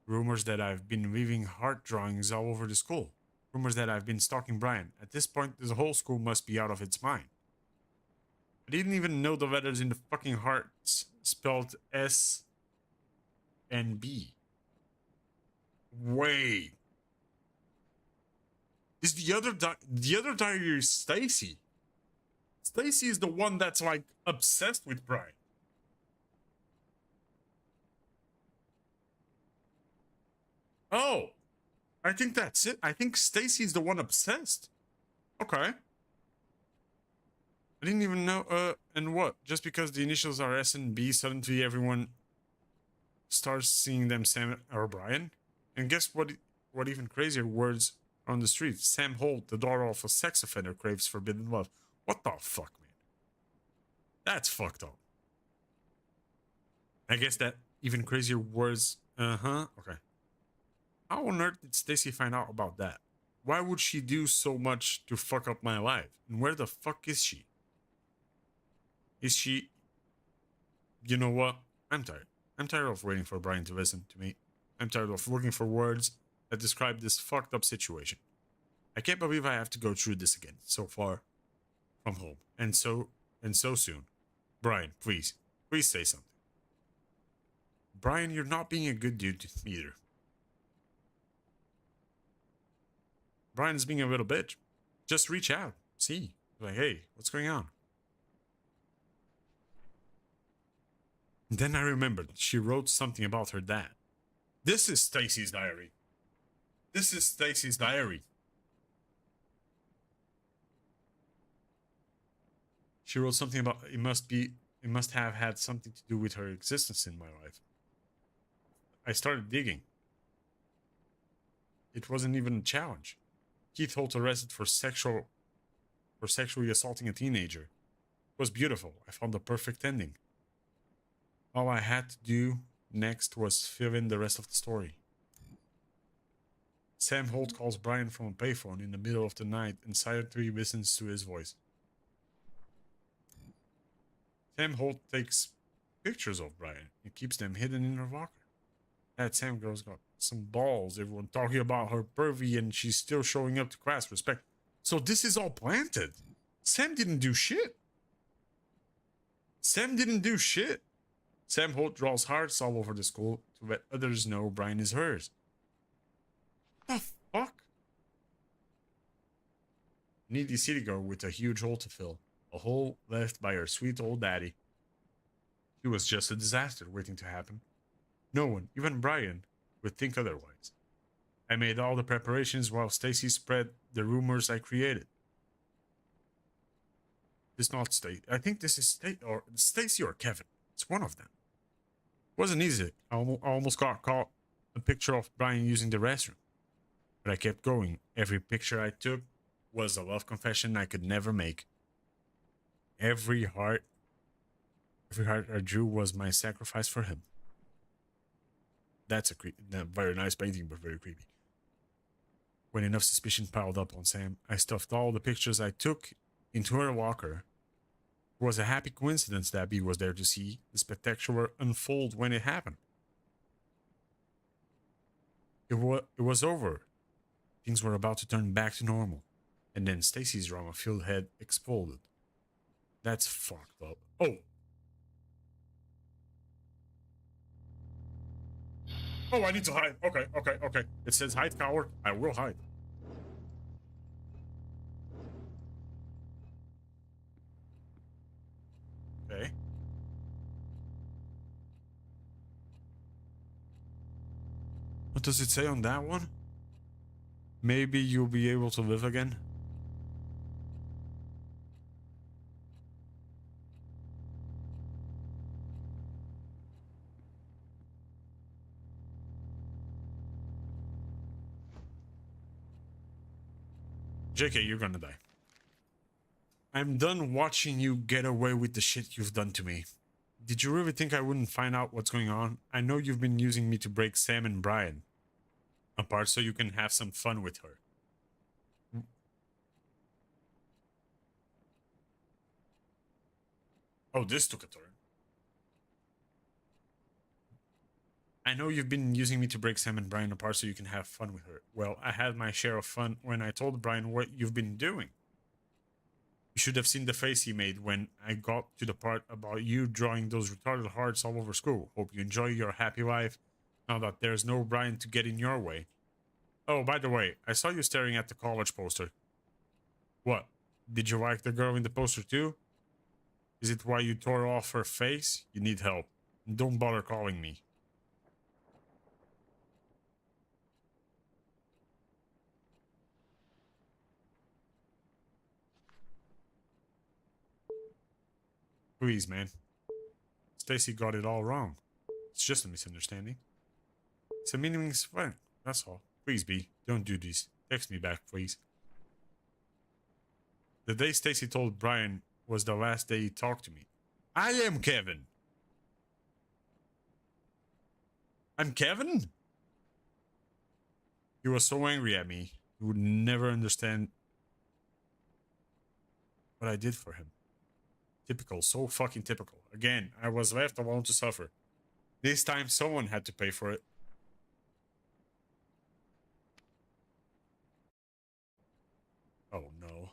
Rumors that I've been leaving heart drawings all over the school. Rumors that I've been stalking Brian. At this point, the whole school must be out of its mind. I didn't even know the letters in the fucking hearts spelled S and B. Wait. Is the other diary is Stacy? Stacy is the one that's like obsessed with Brian. Oh, I think that's it. I think Stacy's the one obsessed. Okay. I didn't even know, and what? Just because the initials are S and B, suddenly everyone starts seeing them Sam or Brian? And guess what? What even crazier words on the street? Sam Holt, the daughter of a sex offender, craves forbidden love. What the fuck, man? That's fucked up. I guess that even crazier words, okay. How on earth did Stacy find out about that? Why would she do so much to fuck up my life? And where the fuck is she? Is she... You know what? I'm tired. I'm tired of waiting for Brian to listen to me. I'm tired of looking for words that describe this fucked up situation. I can't believe I have to go through this again, so far from home. And so soon. Brian, please. Please say something. Brian, you're not being a good dude either. Brian's being a little bitch. Just reach out. See. Like, hey, what's going on? Then I remembered she wrote something about her dad. This is Stacy's diary. This is Stacy's diary. She wrote something about it must have had something to do with her existence in my life. I started digging. It wasn't even a challenge. Keith Holt arrested for sexually assaulting a teenager. It was beautiful. I found the perfect ending. All I had to do next was fill in the rest of the story. Sam Holt calls Brian from a payphone in the middle of the night and silently listens to his voice. Sam Holt takes pictures of Brian and keeps them hidden in her locker. That Sam girl's got some balls. Everyone talking about her pervy and she's still showing up to class. Respect. So this is all planted. Sam didn't do shit. Sam didn't do shit. Sam Holt draws hearts all over the school to let others know Brian is hers. The fuck? Needy city girl with a huge hole to fill. A hole left by her sweet old daddy. It was just a disaster waiting to happen. No one, even Brian, would think otherwise. I made all the preparations while Stacy spread the rumors I created. It's not Stacy. I think this is Stacy or Kevin. It's one of them. It wasn't easy. I almost got caught a picture of Brian using the restroom. But I kept going. Every picture I took was a love confession I could never make. Every heart I drew was my sacrifice for him. That's a very nice painting, but very creepy. When enough suspicion piled up on Sam, I stuffed all the pictures I took into her locker. It was a happy coincidence that B was there to see the spectacular unfold when it happened. It was over. Things were about to turn back to normal. And then Stacy's drama-filled head exploded. That's fucked up. Oh! Oh, I need to hide. Okay, okay, okay. It says hide, coward. I will hide. Okay. What does it say on that one? Maybe you'll be able to live again. JK, you're gonna die. I'm done watching you get away with the shit you've done to me. Did you really think I wouldn't find out what's going on? I know you've been using me to break Sam and Brian apart so you can have some fun with her. Oh, this took a turn. I know you've been using me to break Sam and Brian apart so you can have fun with her. Well, I had my share of fun when I told Brian what you've been doing. You should have seen the face he made when I got to the part about you drawing those retarded hearts all over school. Hope you enjoy your happy life now that there's no Brian to get in your way. Oh, by the way, I saw you staring at the college poster. What? Did you like the girl in the poster too? Is it why you tore off her face? You need help. Don't bother calling me. Please, man. Stacy got it all wrong. It's just a misunderstanding. It's a meaningless friend, that's all. Please, B, don't do this. Text me back, please. The day Stacy told Brian was the last day he talked to me. I am Kevin. I'm Kevin? He was so angry at me. He would never understand what I did for him. Typical, so fucking typical. Again, I was left alone to suffer. This time someone had to pay for it. Oh no.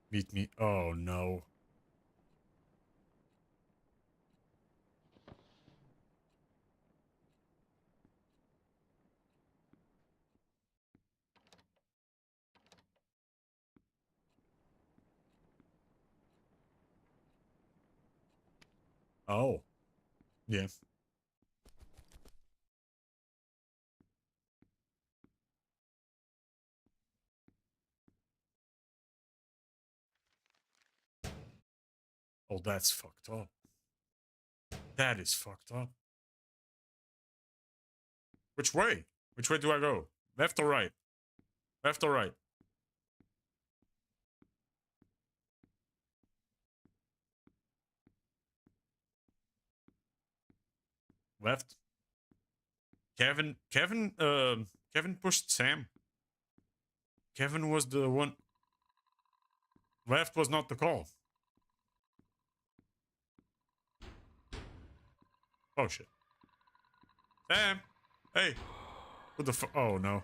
Meet me. Oh no. Oh. Yeah. Oh, that's fucked up. That is fucked up. Which way? Which way do I go? Left or right? Left or right? Left. Kevin pushed Sam. Kevin was the one. Left was not the call. Oh shit. Sam! Hey! What the fuck? Oh no.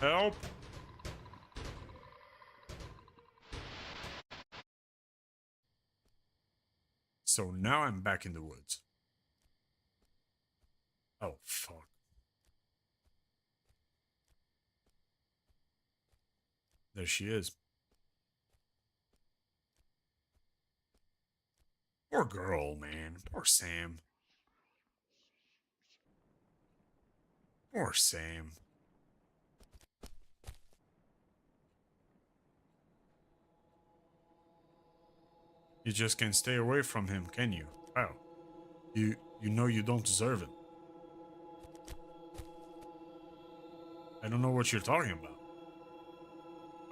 Help! So now I'm back in the woods. Oh fuck. There she is. Poor girl, man. Poor Sam. Poor Sam. You just can't stay away from him, can you? Wow. You know you don't deserve it. I don't know what you're talking about.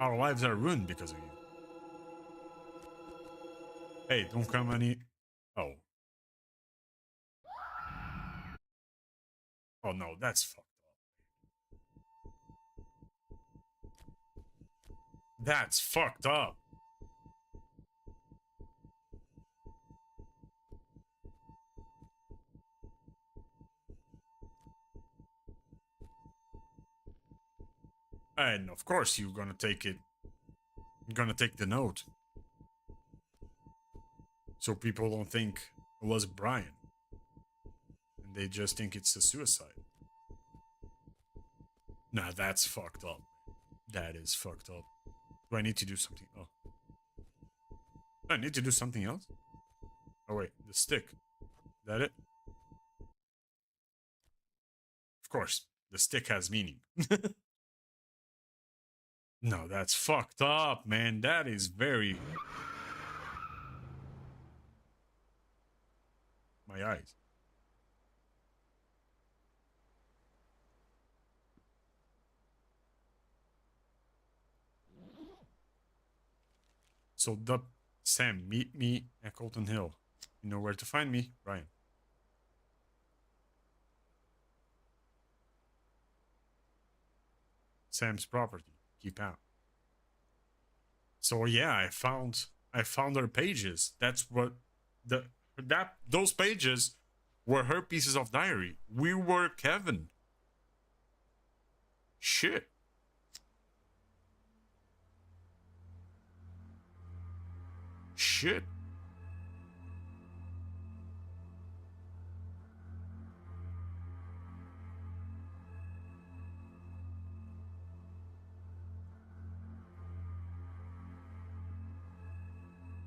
Our lives are ruined because of you. Hey, don't come any... Oh. Oh no, that's fucked up. That's fucked up. And of course you're gonna take it. You're gonna take the note. So people don't think it was Brian. And they just think it's a suicide. Nah, that's fucked up. That is fucked up. Do I need to do something? Oh. I need to do something else? Oh wait, the stick. Is that it? Of course, the stick has meaning. No, that's fucked up, man. That is very... My eyes. So, Sam, meet me at Colton Hill. You know where to find me, Ryan. Sam's property. Keep out. So yeah, I found her pages. That's what those pages were her pieces of diary. We were Kevin. Shit. Shit.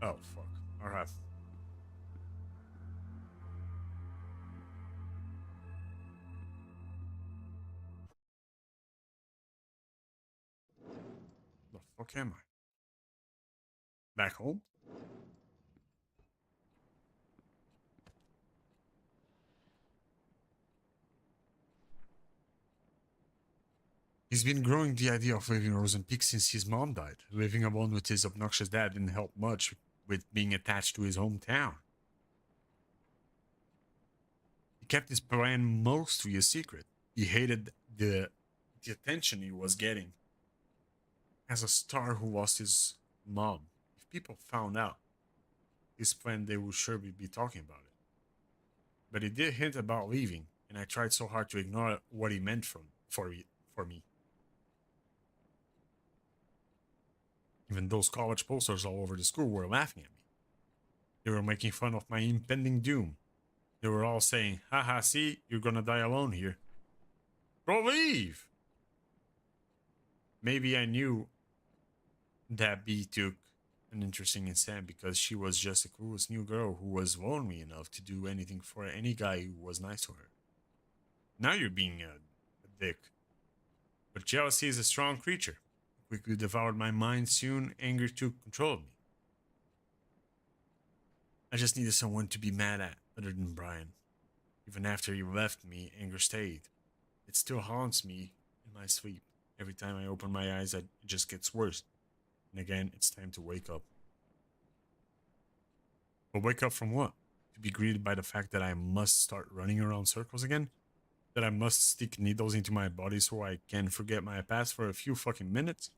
Oh, fuck. Alright. The fuck am I? Back home? He's been growing the idea of leaving Rosen Peak since his mom died. Living alone with his obnoxious dad didn't help much with being attached to his hometown. He kept his plan mostly a secret. He hated the attention he was getting as a star who lost his mom. If people found out his plan, they would surely be talking about it. But he did hint about leaving, and I tried so hard to ignore what he meant for me. Even those college posters all over the school were laughing at me. They were making fun of my impending doom. They were all saying, haha, see, you're gonna die alone here. Go leave! Maybe I knew that Bee took an interest in Sam because she was just a clueless new girl who was lonely enough to do anything for any guy who was nice to her. Now you're being a dick. But jealousy is a strong creature. Quickly devoured my mind. Soon, anger took control of me. I just needed someone to be mad at, other than Brian. Even after he left me, anger stayed. It still haunts me in my sleep. Every time I open my eyes, it just gets worse. And again, it's time to wake up. But wake up from what? To be greeted by the fact that I must start running around circles again? That I must stick needles into my body so I can forget my past for a few fucking minutes?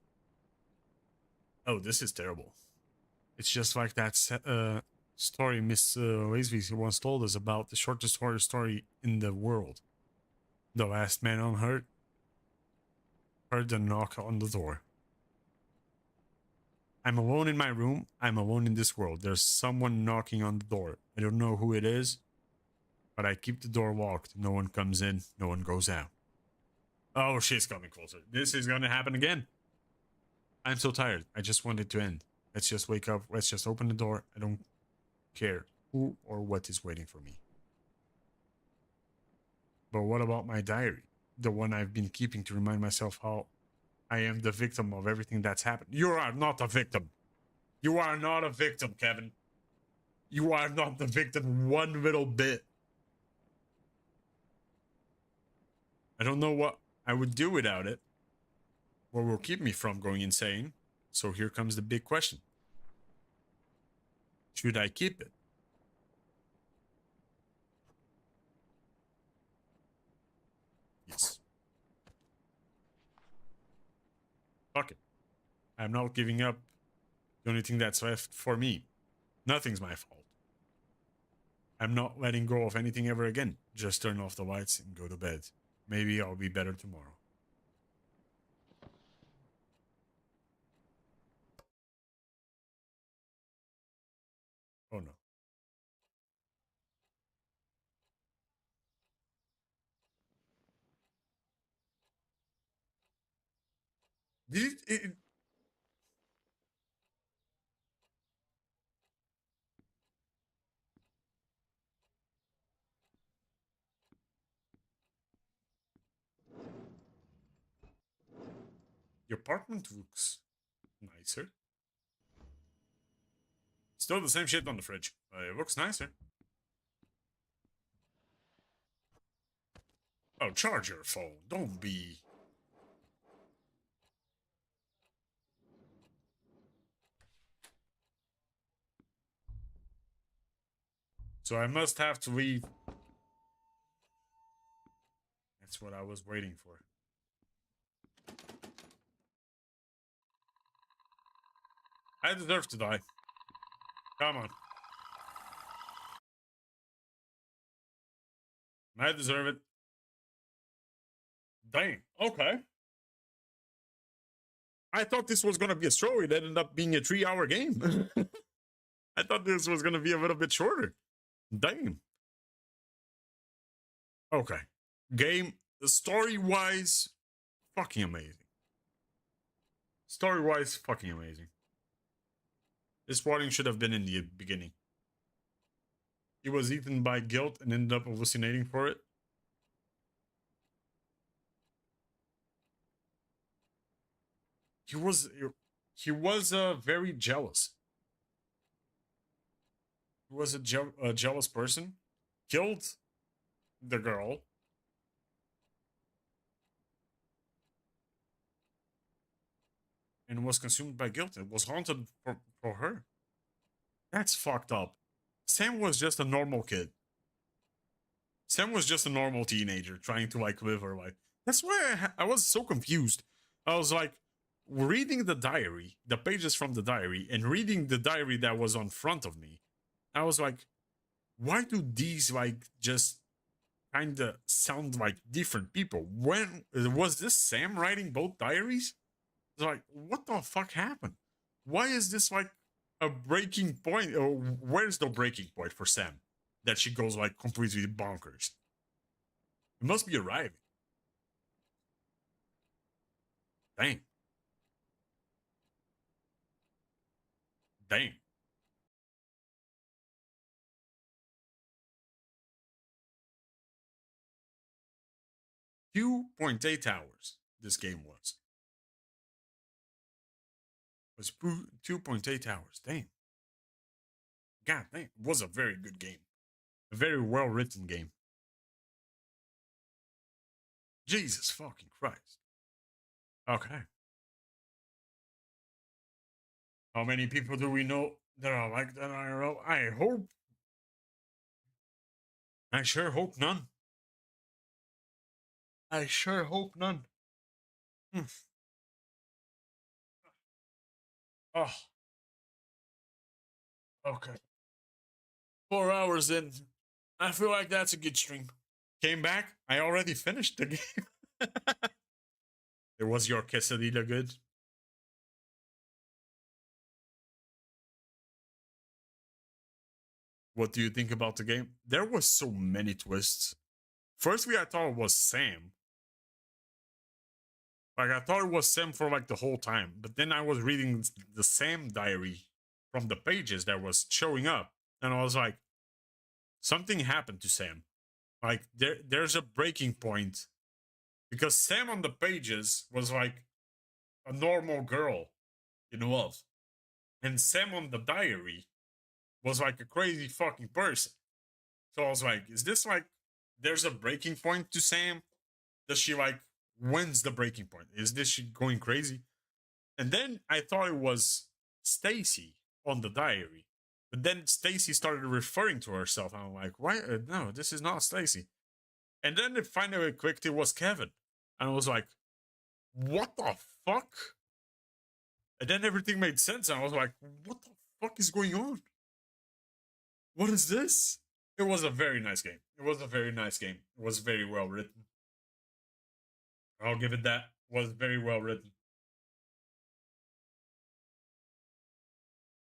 Oh, this is terrible. It's just like that story Miss Laisvey once told us about the shortest horror story in the world. The last man unhurt heard the knock on the door. I'm alone in my room. I'm alone in this world. There's someone knocking on the door. I don't know who it is, but I keep the door locked. No one comes in. No one goes out. Oh, she's coming closer. This is gonna happen again. I'm so tired. I just want it to end. Let's just wake up. Let's just open the door. I don't care who or what is waiting for me. But what about my diary? The one I've been keeping to remind myself how I am the victim of everything that's happened. You are not a victim. You are not a victim, Kevin. You are not the victim one little bit. I don't know what I would do without it. What will keep me from going insane? So here comes the big question. Should I keep it? Yes. Fuck it. I'm not giving up the only thing that's left for me. Nothing's my fault. I'm not letting go of anything ever again. Just turn off the lights and go to bed. Maybe I'll be better tomorrow. Oh no. Did it your apartment looks nicer. Still the same shit on the fridge. It looks nicer. Oh, charge your phone. Don't be... So I must have to leave. That's what I was waiting for. I deserve to die. Come on. I deserve it. Dang. Okay. I thought this was going to be a story that ended up being a 3-hour game. I thought this was going to be a little bit shorter. Dang. Okay. Game, story-wise, fucking amazing. Story-wise, fucking amazing. This warning should have been in the beginning. He was eaten by guilt and ended up hallucinating for it. He was very jealous. He was a jealous person. Killed the girl. And was consumed by guilt. It was haunted for her. That's fucked up. Sam was just a normal kid. Sam was just a normal teenager trying to like live her life. That's why I was so confused. I was like reading the diary, the pages from the diary, and reading the diary that was on front of me. I was like, why do these like just kind of sound like different people? When was this Sam writing both diaries? It's like, what the fuck happened? Why is this like a breaking point? Or where's the breaking point for Sam? That she goes like completely bonkers. It must be arriving. Dang. Dang. .8 hours this game was. It was 2.8 hours. Damn. God damn. It was a very good game. A very well written game. Jesus fucking Christ. Okay. How many people do we know that are like that IRL? I hope. I sure hope none. I sure hope none. Oh. Okay. 4 hours in. I feel like that's a good stream. Came back. I already finished the game. It was your quesadilla good? What do you think about the game? There was so many twists. Firstly, I thought it was Sam. Like, I thought it was Sam for, like, the whole time. But then I was reading the Sam diary from the pages that was showing up. And I was like, something happened to Sam. Like, there's a breaking point. Because Sam on the pages was, like, a normal girl in love. And Sam on the diary was, like, a crazy fucking person. So I was like, is this, like, there's a breaking point to Sam? Does she, like, when's the breaking point? Is this shit going crazy? And then I thought it was Stacy on the diary. But then Stacy started referring to herself. And I'm like, why? No, this is not Stacy. And then it finally clicked, it was Kevin. And I was like, what the fuck? And then everything made sense. And I was like, what the fuck is going on? What is this? It was a very nice game. It was a very nice game. It was very well written. I'll give it that. It was very well written.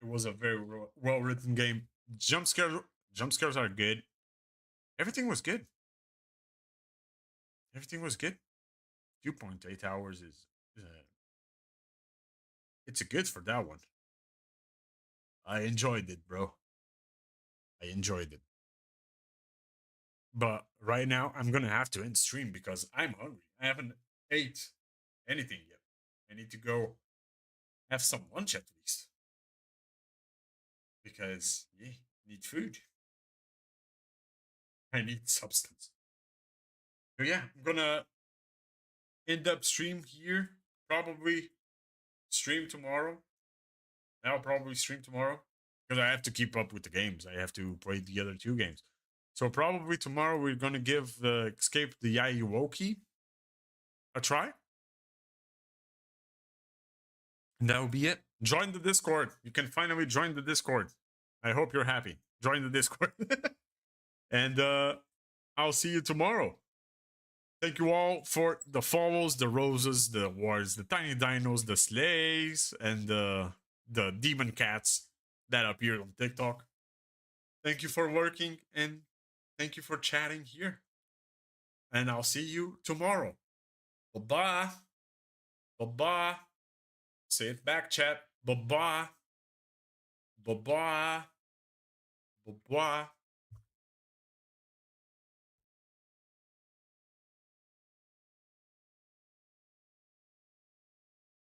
It was a very well written game. Jump scares are good. Everything was good. Everything was good. 2.8 hours is it's a good for that one. I enjoyed it, bro. I enjoyed it. But right now, I'm gonna have to end stream because I'm hungry. I haven't ate anything yet. I need to go have some lunch at least. Because, yeah, I need food. I need substance. So yeah, I'm gonna end up stream here. Probably stream tomorrow. I'll probably stream tomorrow. Because I have to keep up with the games. I have to play the other 2 games. So probably tomorrow we're gonna give Escape the Yayuoki a try. And that will be it. Join the Discord. You can finally join the Discord. I hope you're happy. Join the Discord. And I'll see you tomorrow. Thank you all for the follows, the roses, the awards, the tiny dinos, the slays, and the demon cats that appeared on TikTok. Thank you for working and thank you for chatting here. And I'll see you tomorrow. Bye-bye. Bye-bye. Say it back, chat. Bye-bye. Bye-bye. Bye-bye.